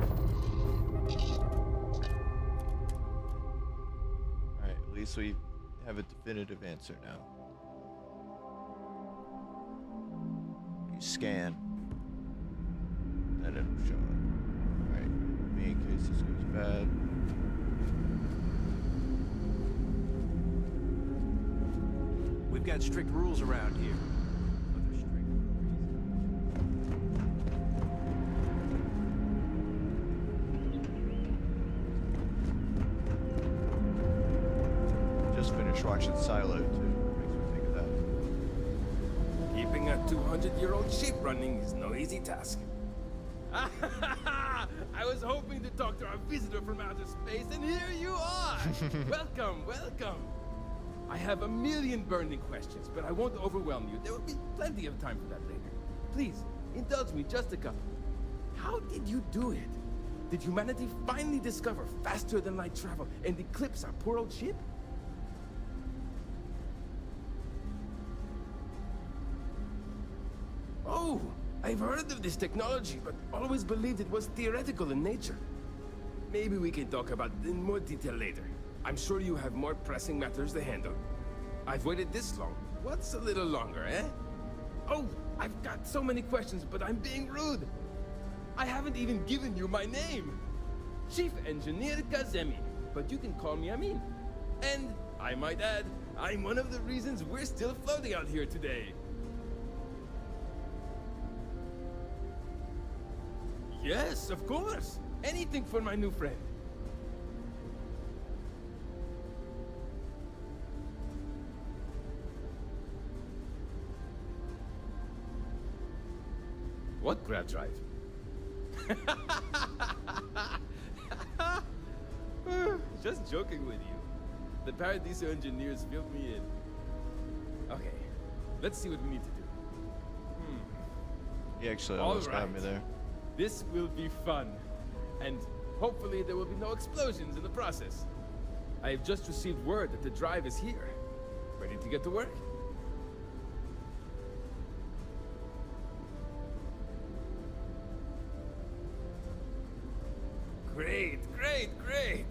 Alright, at least we have a definitive answer now. You scan. Then it'll show up. Alright, me in case this goes bad. We've got strict rules around here. Just finished watching Silo too. Makes me think of that. Keeping a 200-year-old ship running is no easy task. I was hoping to talk to our visitor from outer space, and here you are! Welcome, welcome! I have a million burning questions, but I won't overwhelm you. There will be plenty of time for that later. Please, indulge me just a couple. How did you do it? Did humanity finally discover faster-than-light travel and eclipse our poor old ship? Oh, I've heard of this technology, but always believed it was theoretical in nature. Maybe we can talk about it in more detail later. I'm sure you have more pressing matters to handle. I've waited this long. What's a little longer, eh? Oh, I've got so many questions, but I'm being rude. I haven't even given you my name. Chief Engineer Kazemi, but you can call me Amin. And, I might add, I'm one of the reasons we're still floating out here today. Yes, of course. Anything for my new friend. What grab drive? Just joking with you. The Paradiso engineers filled me in. Okay, let's see what we need to do. He actually almost got me there. This will be fun. And hopefully there will be no explosions in the process. I have just received word that the drive is here. Ready to get to work? Great, great, great!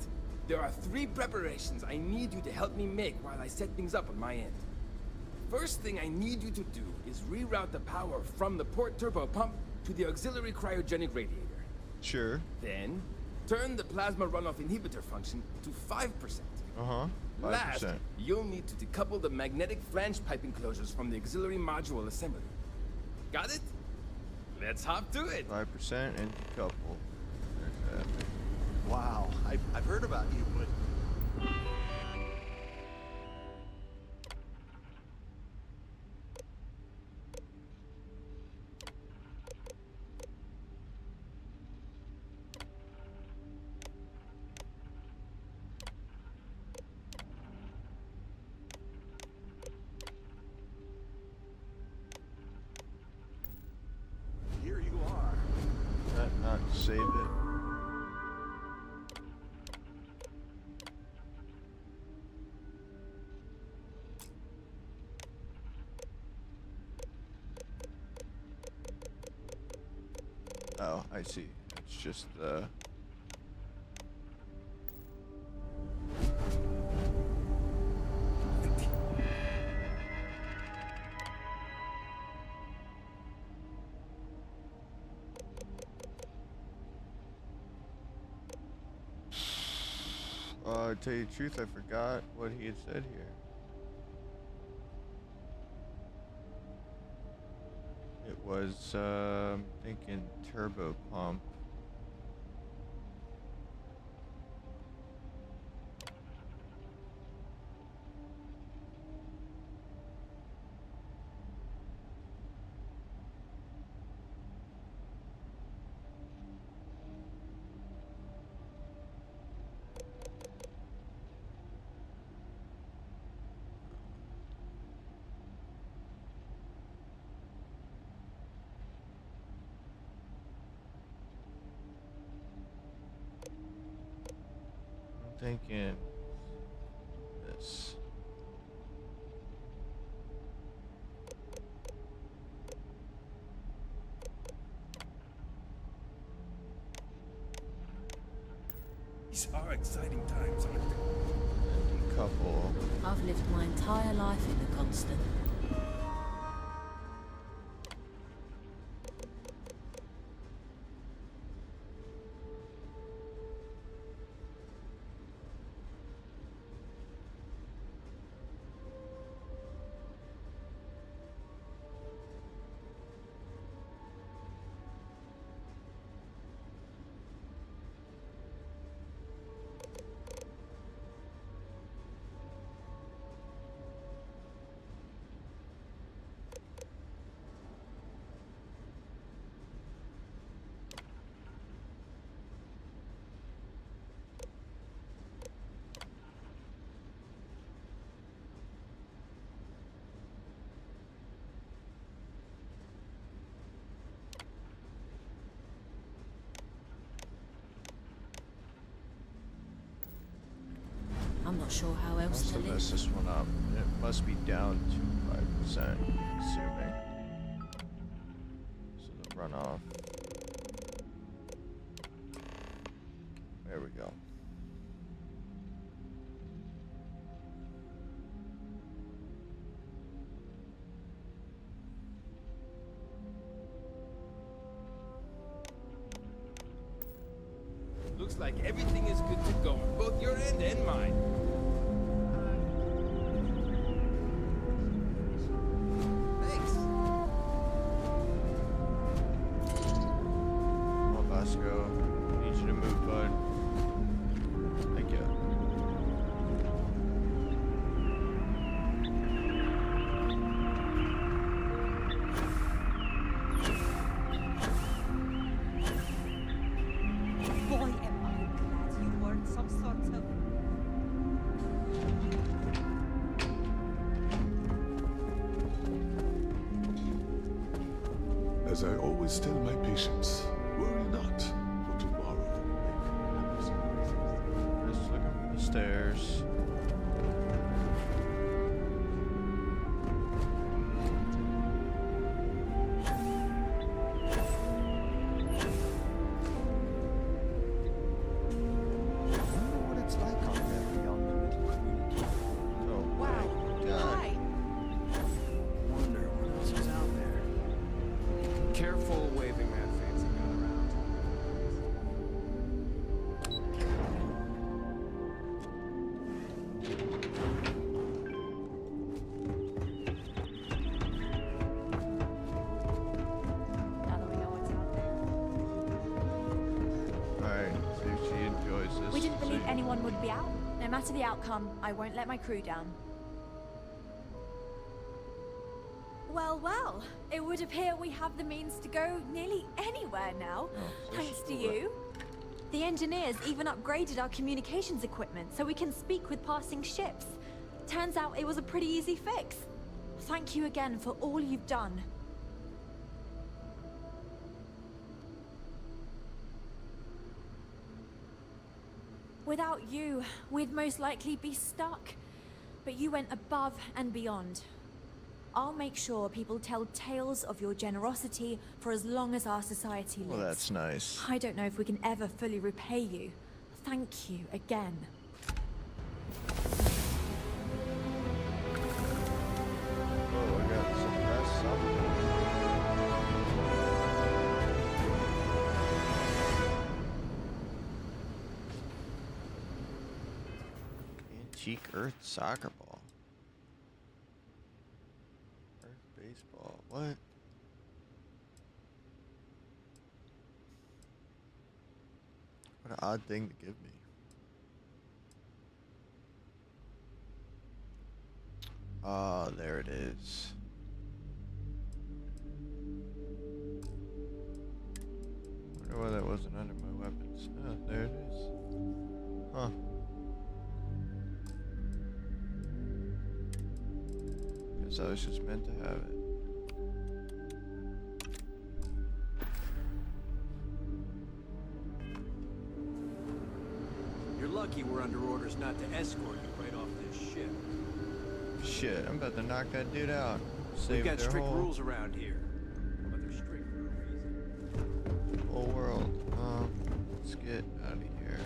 There are 3 preparations I need you to help me make while I set things up on my end. First thing I need you to do is reroute the power from the port turbo pump to the auxiliary cryogenic radiator. Sure. Then, turn the plasma runoff inhibitor function to 5%. Uh-huh. 5%. Last, you'll need to decouple the magnetic flange pipe enclosures from the auxiliary module assembly. Got it? Let's hop to it! 5% and decouple. There's that. Wow, I've heard about you, but... Here you are. That not save it. Oh, I see. It's just to tell you the truth, I forgot what he had said here. It was, thinking turbo pump. thinking this. These are exciting times, aren't they? Couple. I've lived my entire life in the constant. I'm not sure how else to Must have live. messed this one up. It must be down to 5%, assuming. So the runoff. There we go. Looks like everything is good to go on both your end and mine. Thanks. Come on, Vasco. Need you to move, bud. Thank you. Boy, am I glad you weren't some sort of... As I always tell my patients, worry not, for tomorrow may bring surprises. Just looking for the stairs. Careful waving that fancy gun around. Now that we know what's out there. Alright, see if she enjoys this. We didn't believe scene. anyone would be out. No matter the outcome, I won't let my crew down. Well, well, it would appear we have the means to go nearly anywhere now, thanks to you. The engineers even upgraded our communications equipment so we can speak with passing ships. Turns out it was a pretty easy fix. Thank you again for all you've done. Without you, we'd most likely be stuck. But you went above and beyond. I'll make sure people tell tales of your generosity for as long as our society lives. Well, that's nice. I don't know if we can ever fully repay you. Thank you again. Oh, I got some best Antique Earth soccer ball. Earth baseball. What? What an odd thing to give me. Ah, there it is. Wonder why that wasn't under my weapons. Ah, there it is. Huh. Guess I was just meant to have it. You're lucky lucky we're under orders not to escort you right off this ship. Shit, I'm about to knock that dude out. We've Save got their strict whole, rules around here. But they're strict for a reason. whole world. Let's get out of here.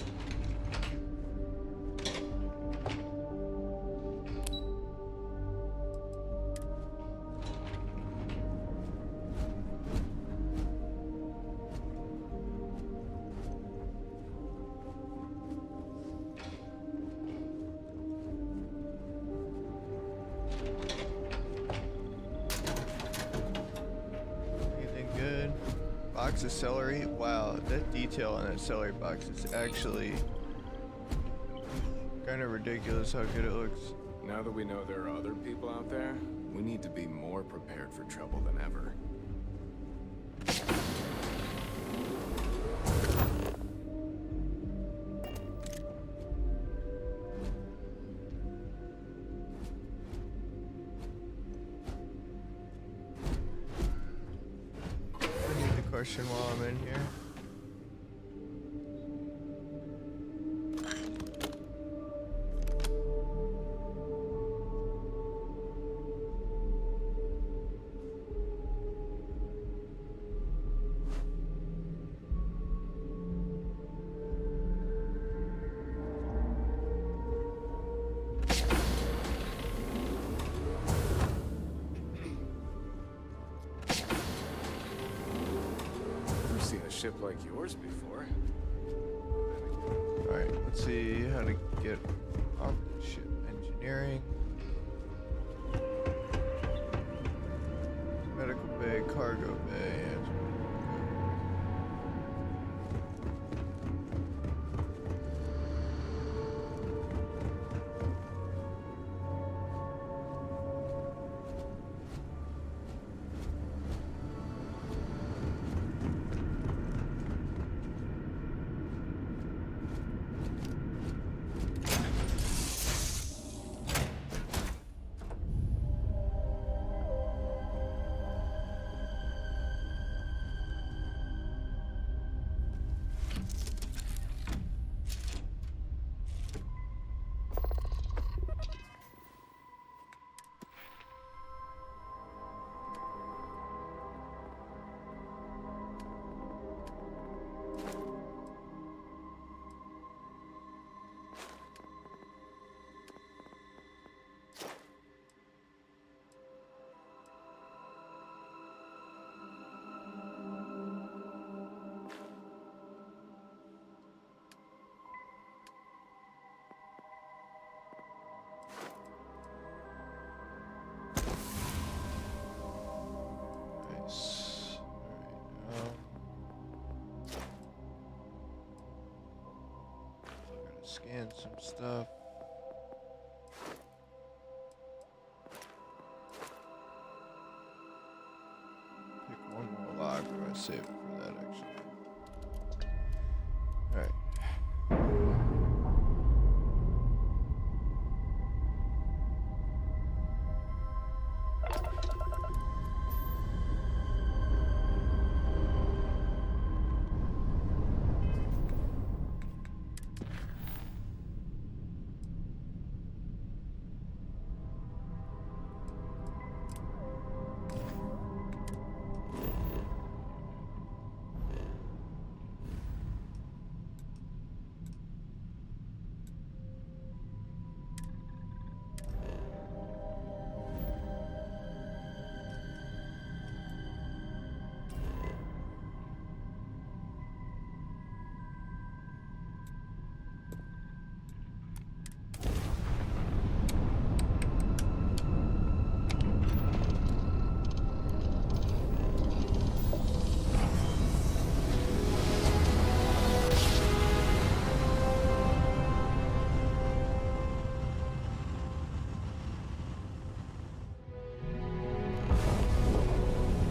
Anything good? Box of celery. Wow, that detail on that celery box is actually kind of ridiculous how good it looks. Now that we know there are other people out there, we need to be more prepared for trouble than ever. I need the question while I'm in here. Never seen a ship like yours before. Alright, let's see how to get off the ship. Engineering. Medical bay, cargo bay. That's nice. Alright, now. Gotta scan some stuff. Pick one more lock, or I save it for that actually. Alright.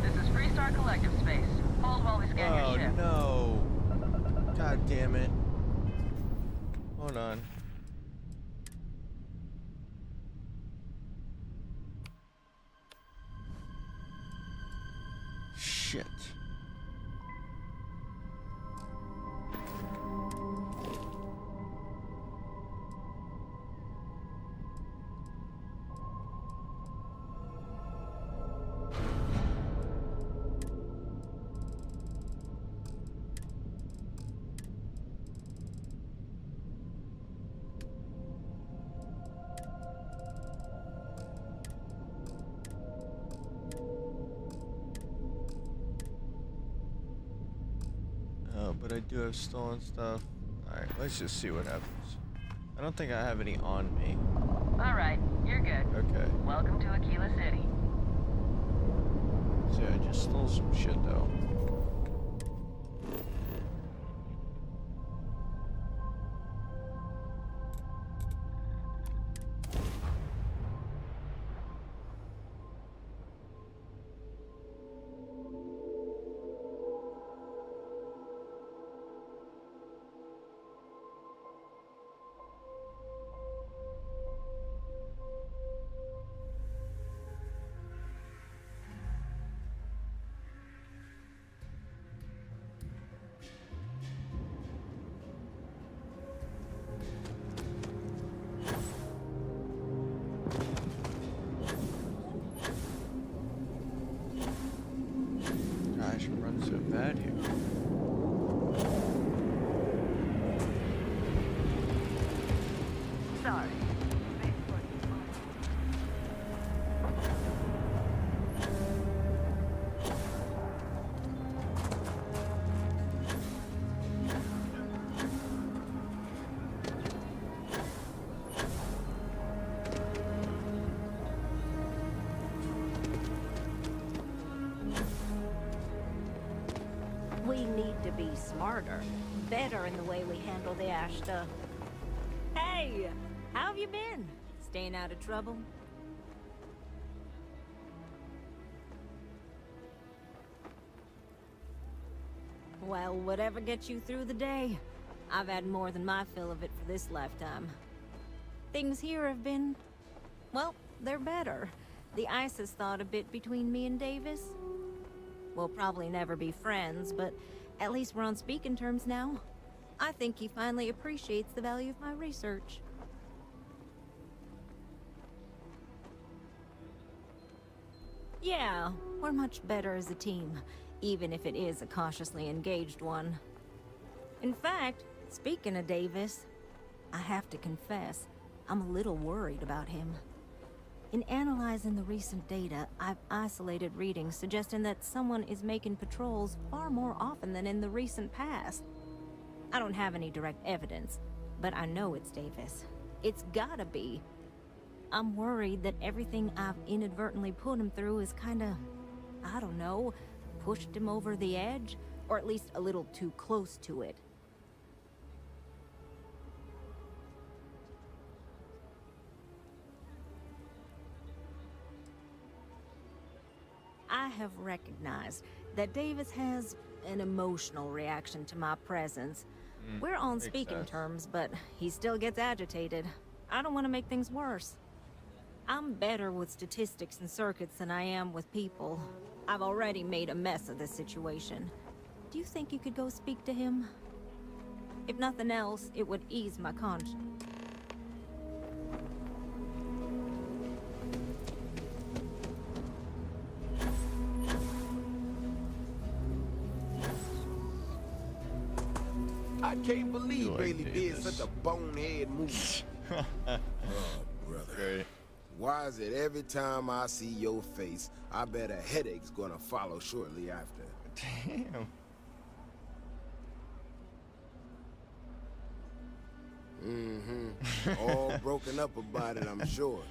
This is Freestar Collective Space. Hold while we scan your ship. No. God damn it. Hold on. Shit. but I do have stolen stuff. Alright, let's just see what happens. I don't think I have any on me. Alright, you're good. Okay. Welcome to Aquila City. See, I just stole some shit though. Gosh, it runs so bad here. Sorry. We need to be smarter, better in the way we handle the ash stuff. Hey, how have you been? Staying out of trouble? Well, whatever gets you through the day. I've had more than my fill of it for this lifetime. Things here have been... well, they're better. The ice has thawed a bit between me and Davis. We'll probably never be friends, but at least we're on speaking terms now. I think he finally appreciates the value of my research. Yeah, we're much better as a team, even if it is a cautiously engaged one. In fact, speaking of Davis, I have to confess, I'm a little worried about him. In analyzing the recent data, I've isolated readings suggesting that someone is making patrols far more often than in the recent past. I don't have any direct evidence, but I know it's Davis. It's gotta be. I'm worried that everything I've inadvertently put him through is kinda, I don't know, pushed him over the edge, or at least a little too close to it. I have recognized that Davis has an emotional reaction to my presence. We're on speaking terms, but he still gets agitated. I don't want to make things worse. I'm better with statistics and circuits than I am with people. I've already made a mess of this situation. Do you think you could go speak to him? If nothing else, it would ease my conscience. I can't believe Bailey did such a bonehead move. Oh, brother. Great. Why is it every time I see your face, I bet a headache's gonna follow shortly after? Damn. Mm-hmm. All broken up about it, I'm sure.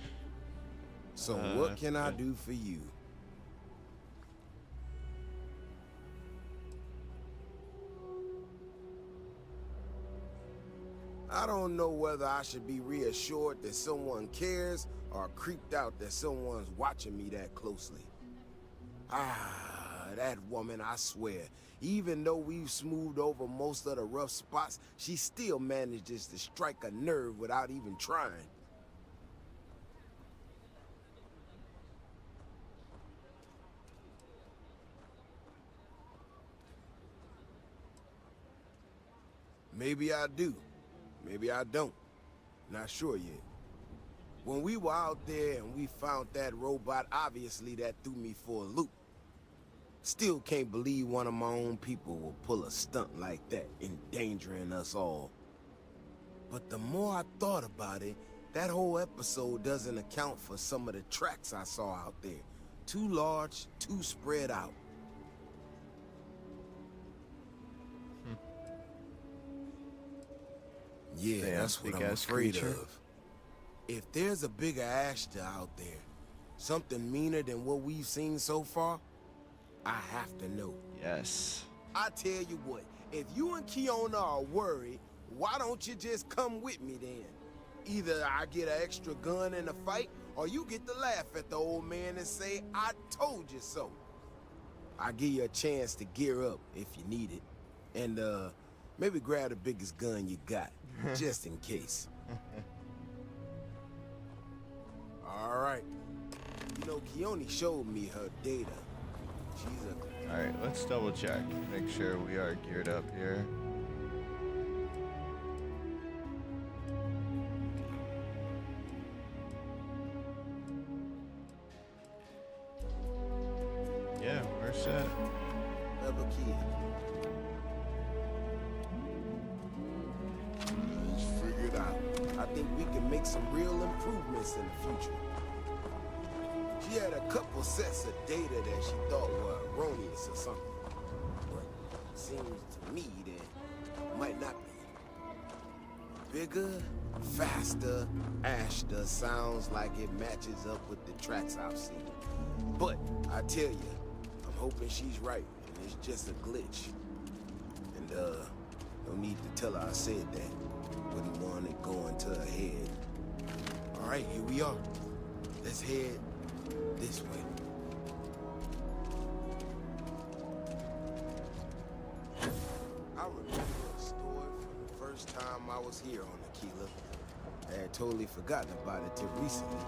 So what can I do for you? I don't know whether I should be reassured that someone cares or creeped out that someone's watching me that closely. Ah, that woman, I swear, even though we've smoothed over most of the rough spots, she still manages to strike a nerve without even trying. Maybe I do. Maybe I don't. Not sure yet. When we were out there and we found that robot, obviously that threw me for a loop. Still can't believe one of my own people will pull a stunt like that, endangering us all. But the more I thought about it, that whole episode doesn't account for some of the tracks I saw out there. Too large, too spread out. Yeah, Damn, that's what I'm big-ass afraid creature. of. If there's a bigger Ashta out there, something meaner than what we've seen so far, I have to know. Yes. I tell you what, if you and Kiona are worried, why don't you just come with me then? Either I get an extra gun in the fight, or you get to laugh at the old man and say, I told you so. I'll give you a chance to gear up if you need it. And, maybe grab the biggest gun you got, just in case. All right. You know, Keone showed me her data. She's a... All right, let's double check. Make sure we are geared up here. Yeah, we're set. Level key. Just figured out. I think we can make some real improvements in the future. She had a couple sets of data that she thought were erroneous or something. But it seems to me that it might not be. Bigger, faster, Ashta sounds like it matches up with the tracks I've seen. But I tell you, I'm hoping she's right, and it's just a glitch. And, no need to tell her I said that. Wouldn't want it going to her head. All right, here we are. Let's head this way. I remember a story from the first time I was here on Aquila. I had totally forgotten about it till recently.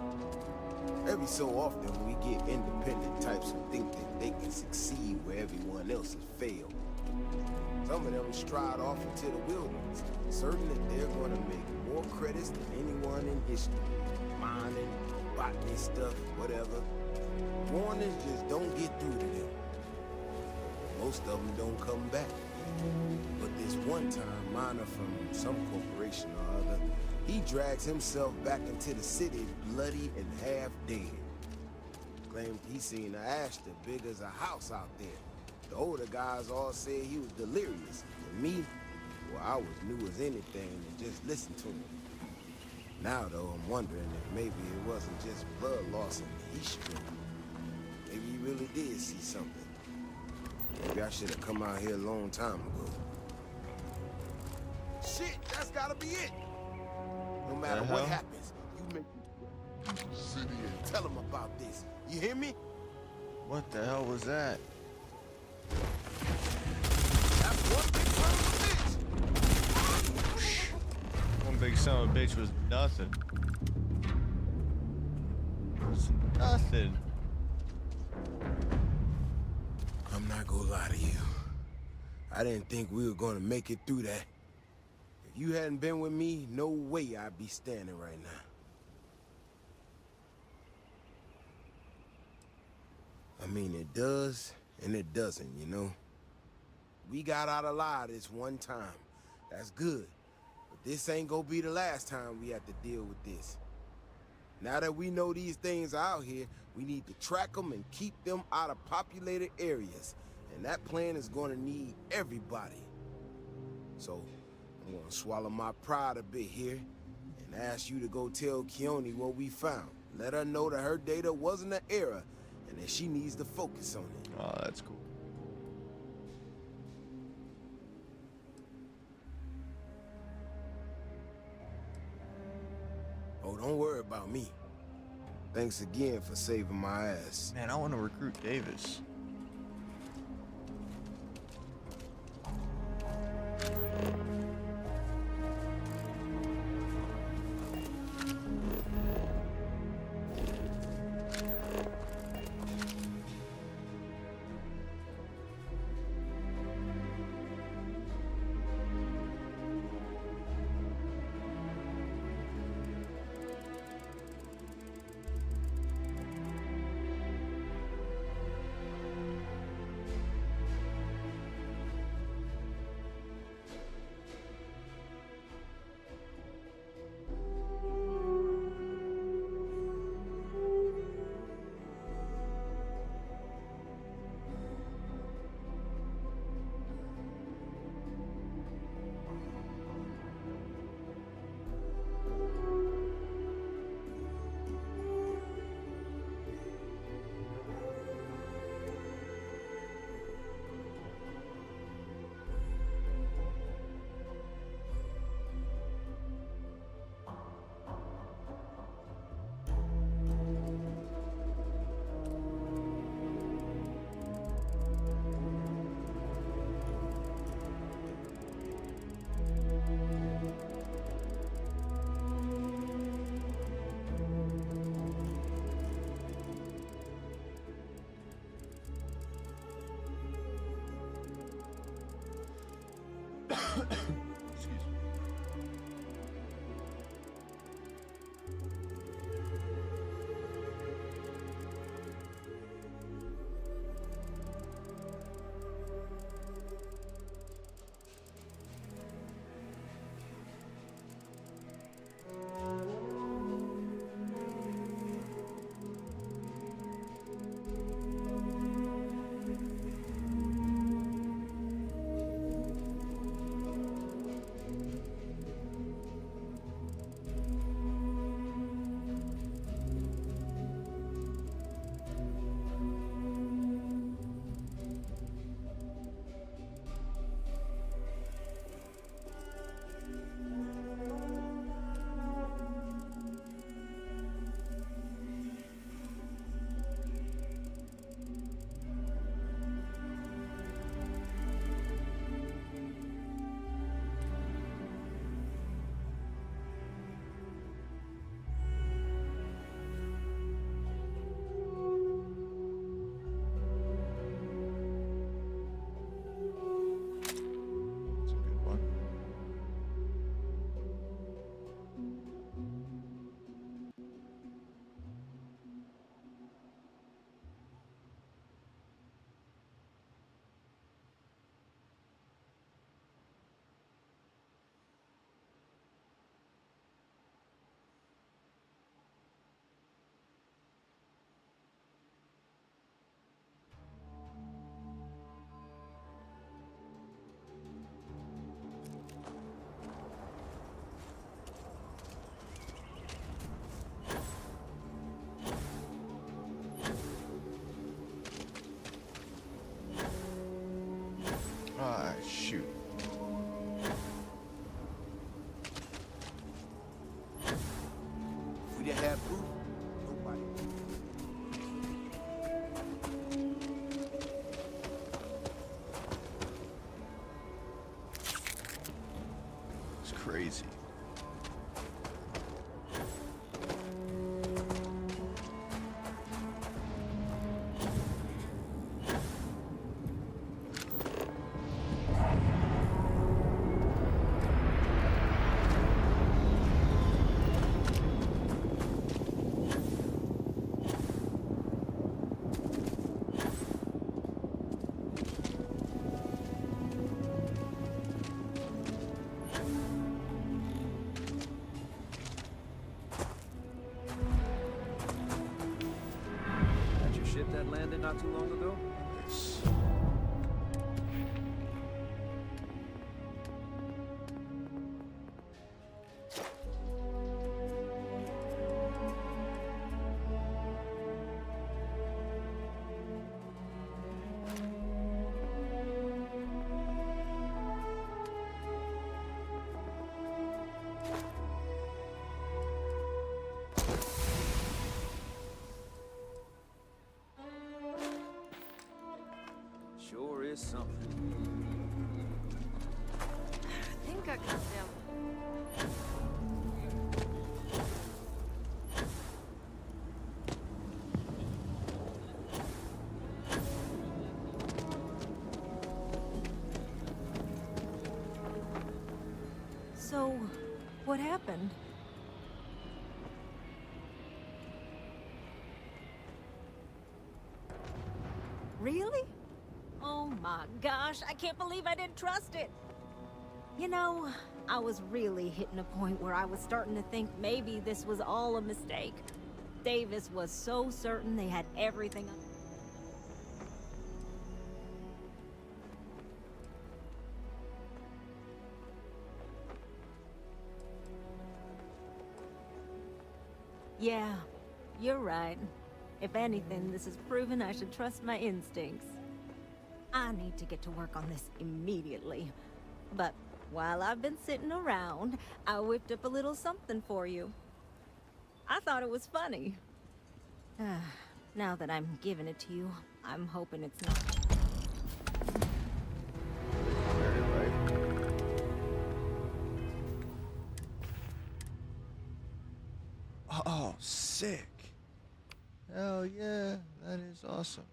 Every so often we get independent types who think that they can succeed where everyone else has failed. Some of them stride off into the wilderness, certain that they're going to make more credits than anyone in history. Mining, botany stuff, whatever. Warnings just don't get through to them. Most of them don't come back. But this one time, miner from some corporation or other, he drags himself back into the city bloody and half dead. Claimed he seen an Ashta big as a house out there. The older guys all said he was delirious. And me, well, I was new as anything and just listened to him. Now, though, I'm wondering if maybe it wasn't just blood loss in the heat strip. Maybe he really did see something. Maybe I should have come out here a long time ago. Shit, that's gotta be it! No matter what happens, you make the city and tell them about this. You hear me? What the hell was that? That's one big son of a bitch! One big son of a bitch was nothing. It's nothing. I'm not gonna lie to you. I didn't think we were gonna make it through that. If you hadn't been with me, no way I'd be standing right now. I mean, it does, and it doesn't, you know? We got out alive this one time. That's good. But this ain't gonna be the last time we have to deal with this. Now that we know these things are out here, we need to track them and keep them out of populated areas. And that plan is gonna need everybody. So, I'm gonna swallow my pride a bit here and ask you to go tell Keone what we found. Let her know that her data wasn't an error and that she needs to focus on it. Oh, that's cool. Oh, don't worry about me. Thanks again for saving my ass. Man, I want to recruit Davis. Excuse me. Ah, shoot. If we didn't have proof, nobody. It's crazy. That landed not too long ago? Yes. Sure is something. I think I can tell. So, what happened? Really? Oh my gosh, I can't believe I didn't trust it. You know, I was really hitting a point where I was starting to think maybe this was all a mistake. Davis was so certain they had everything. Yeah, you're right. If anything, this has proven I should trust my instincts. I need to get to work on this immediately. But while I've been sitting around, I whipped up a little something for you. I thought it was funny. Now that I'm giving it to you, I'm hoping it's not. Very right. Oh, sick. Hell yeah, that is awesome.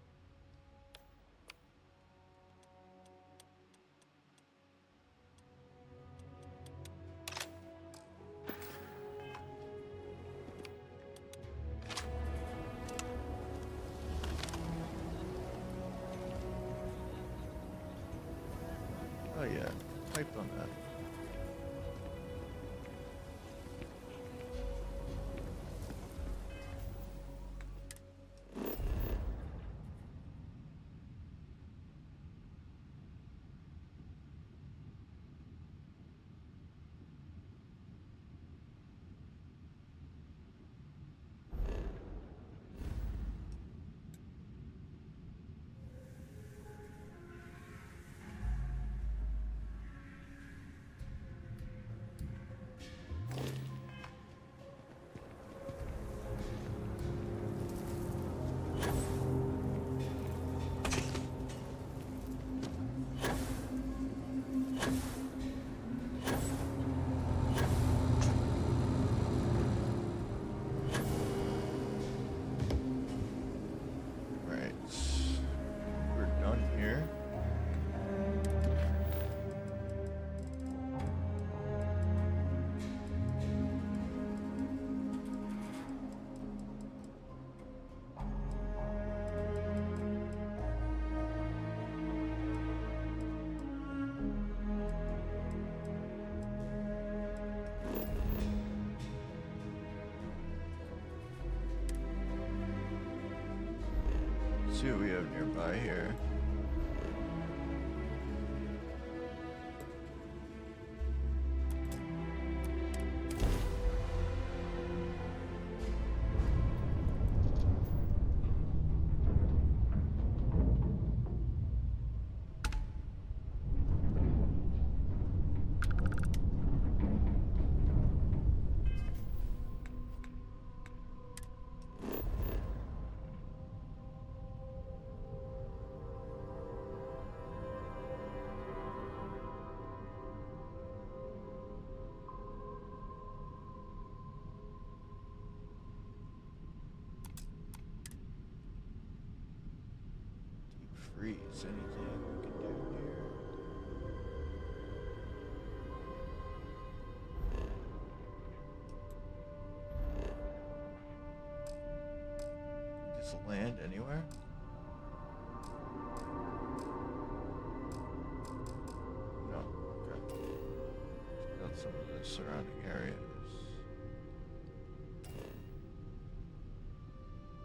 yeah. Hyped on that. See what we have nearby here. Freeze, anything we can do here? Does it land anywhere? No, okay. Check out some of the surrounding areas.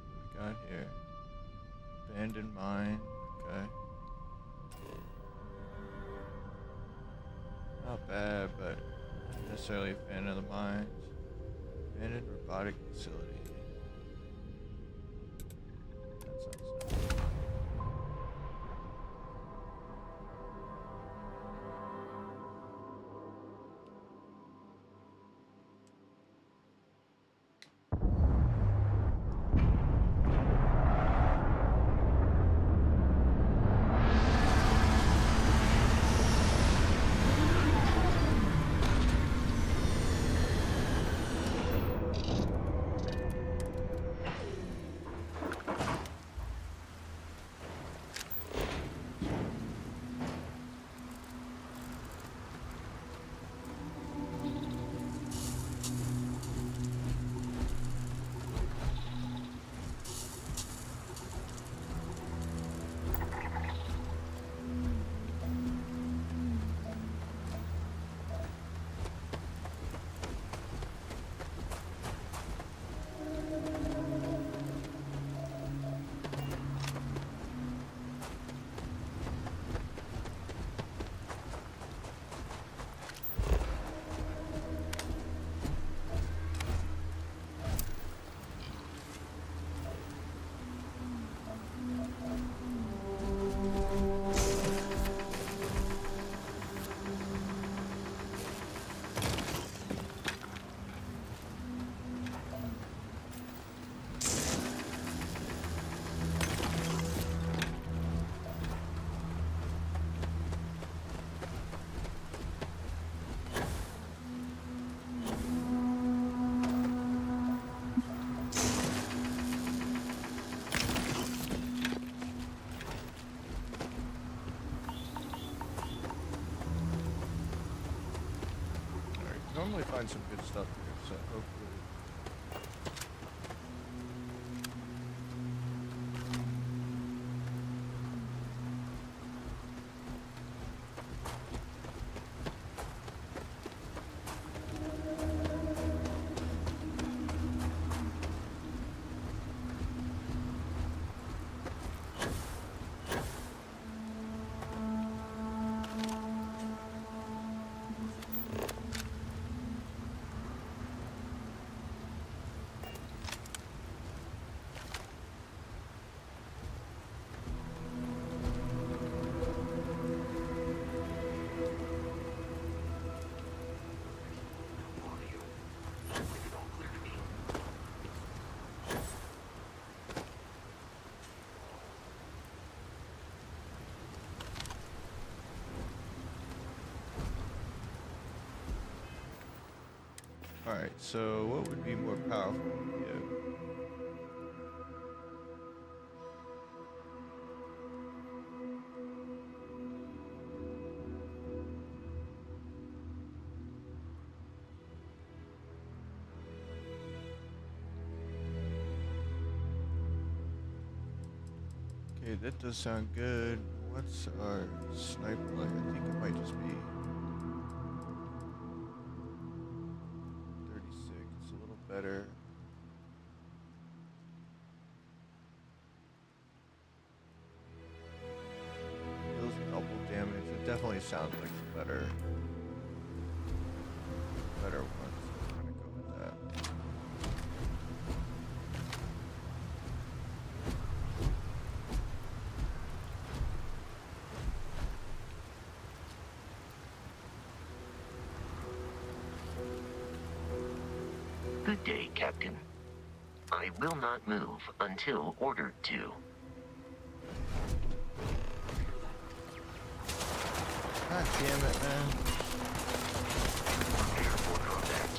What we got here? Abandoned mine. Okay. Not bad, but not necessarily a fan of the mines. Abandoned robotic facility. That sounds nice. Normally find some good stuff here, so hopefully. Alright, so what would be more powerful? Yeah. Okay, that does sound good. What's our sniper like? I think it might just be 36. It's a little better. Deals double damage. It definitely sounds like a better one. So I'm gonna go with that. Good day, Captain. I will not move until ordered to. God damn it, man. Prepare for combat.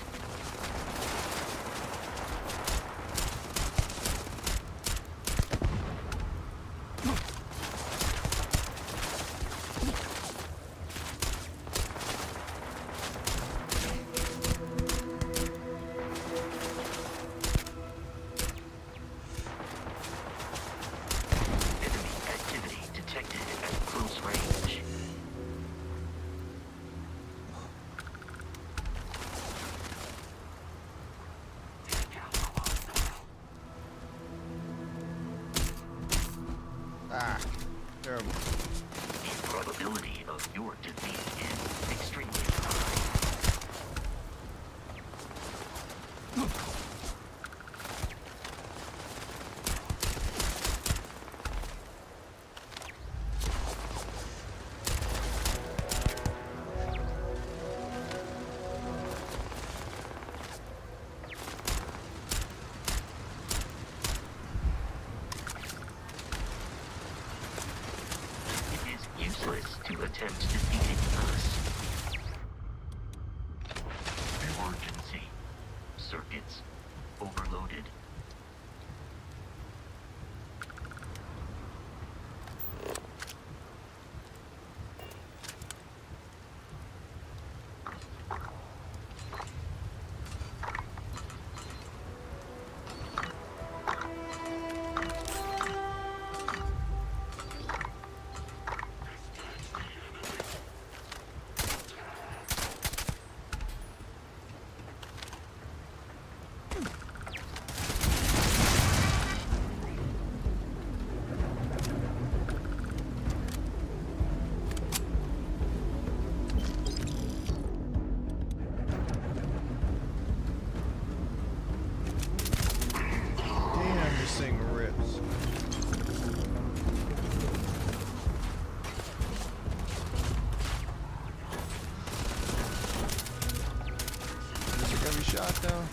Enemy activity detected at close range. Ah, terrible. The probability of your defeat is extremely high. It is useless to attempt defeating us. Emergency. Circuits overloaded. Damn, this thing rips. This is every shot though.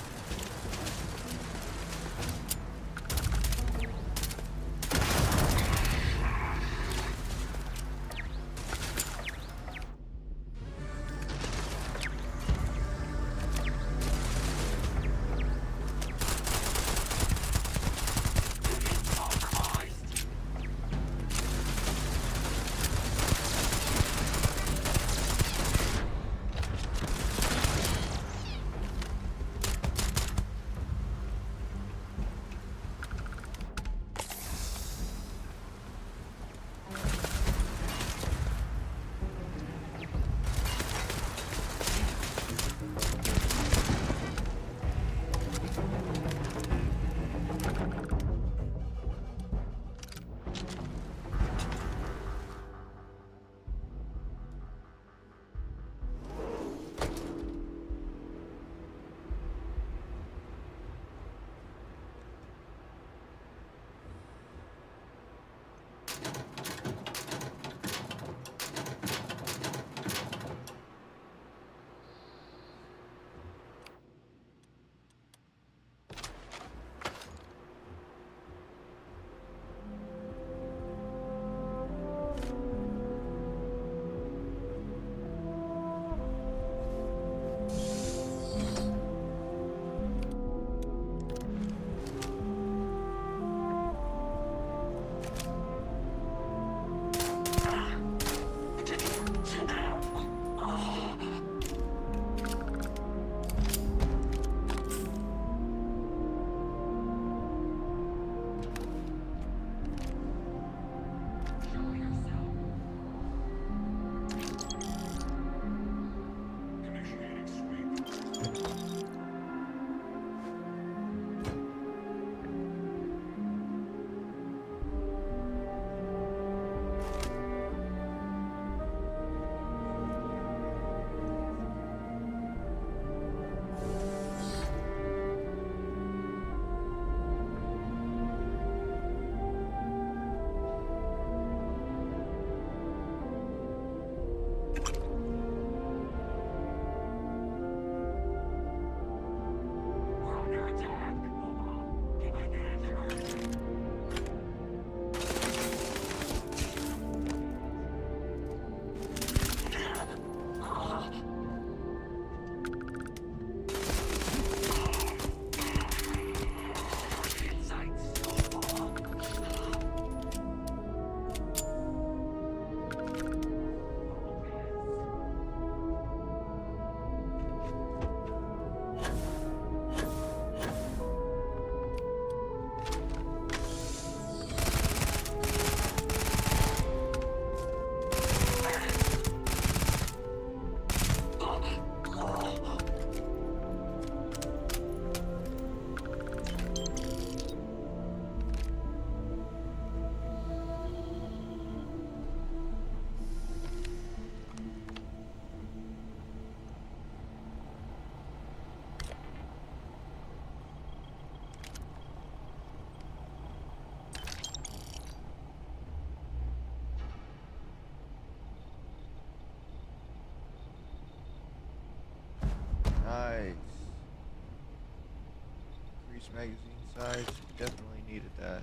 magazine size. Definitely needed that.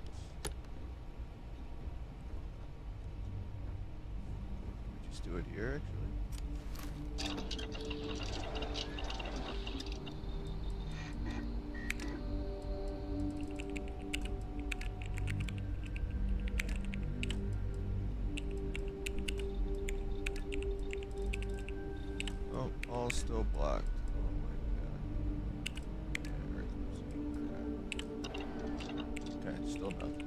We just do it here, actually. Oh, all still blocked. Oh my god. Okay, still nothing.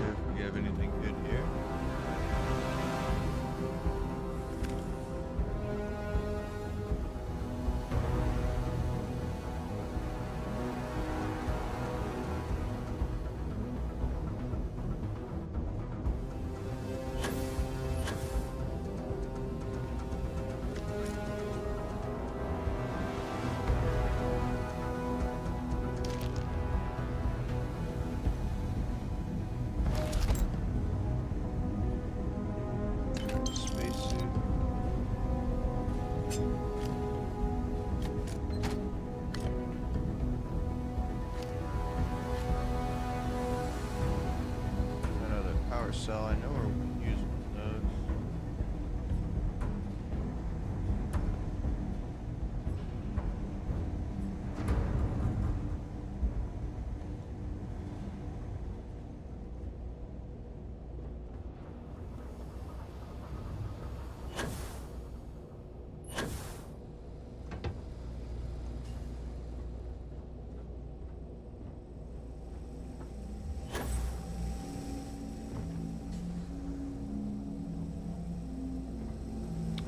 If we have anything good here. Spacesuit. Another power cell. I know we're using those.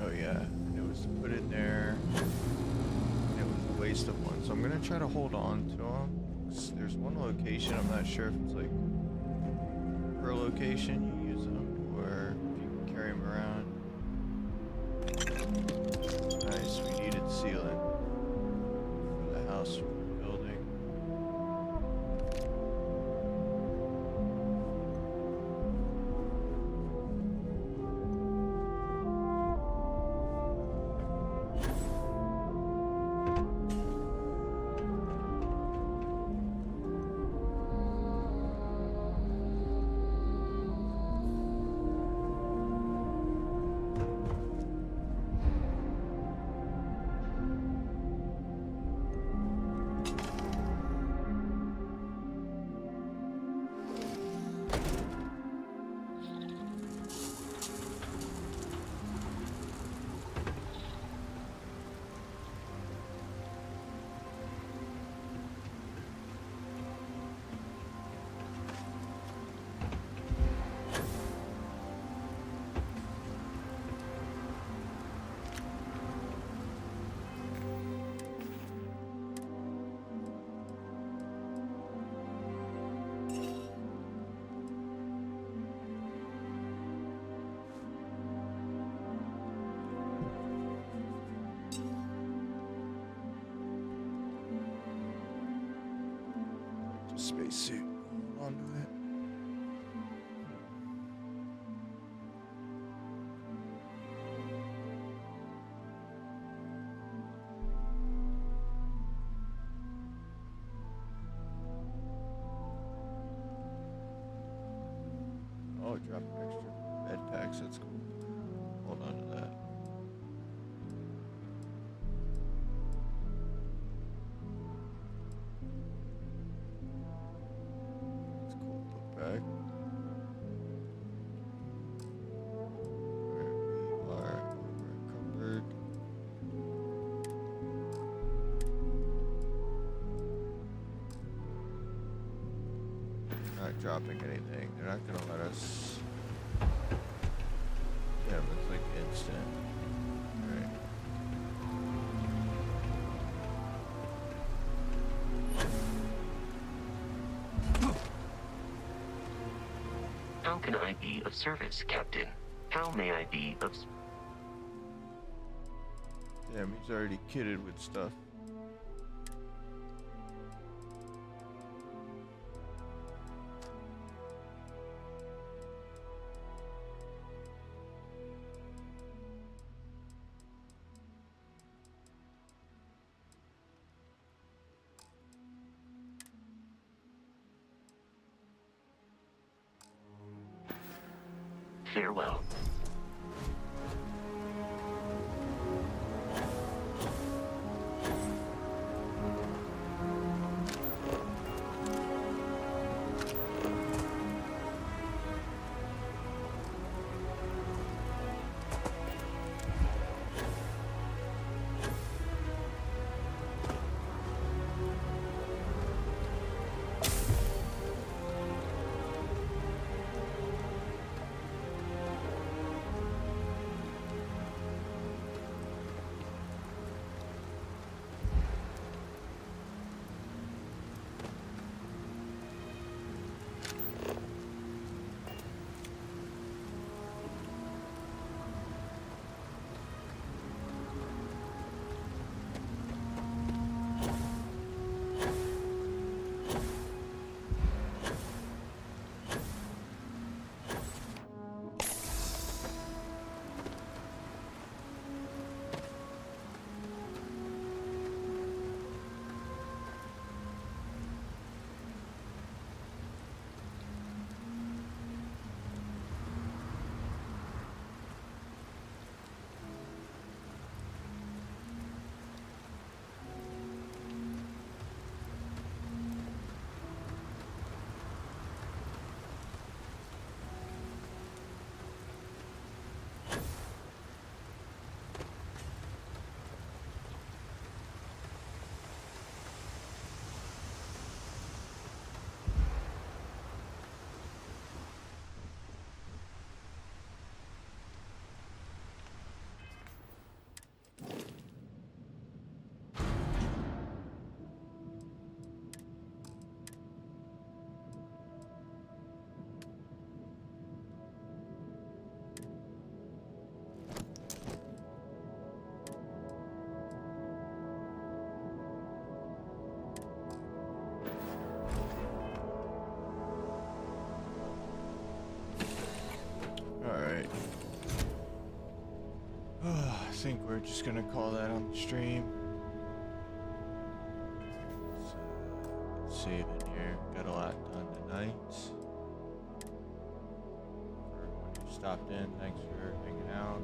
Oh yeah, and it was put in there, and it was a waste of one. So I'm gonna try to hold on to them. There's one location, I'm not sure if it's like per location you use them, or if you can carry them around. Nice, we needed sealant for the house we're building. spacesuit onto it. Oh, drop extra bed packs. That's cool. Hold on to that. That's cool. Put back. Where we are covered. Not dropping anything. They're not gonna let us. Yeah, but it's like instant. Right. How can I be of service, Captain? How may I be of... Damn, he's already kitted with stuff. Farewell. Alright. I think we're just gonna call that on the stream. Let's save in here. Got a lot done tonight. For everyone who stopped in, thanks for hanging out.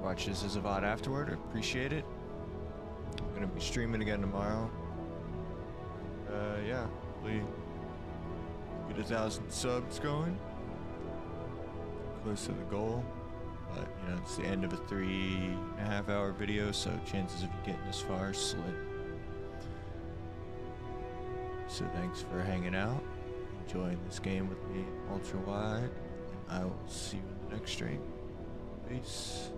Watch this as a VOD afterward. I appreciate it. I'm gonna be streaming again tomorrow. Yeah, hopefully get 1,000 subs going. Close to the goal, but you know it's the end of a 3.5 hour video, so chances of you getting this far are slim. So thanks for hanging out, enjoying this game with me, Ultrawide, and I will see you in the next stream. Peace.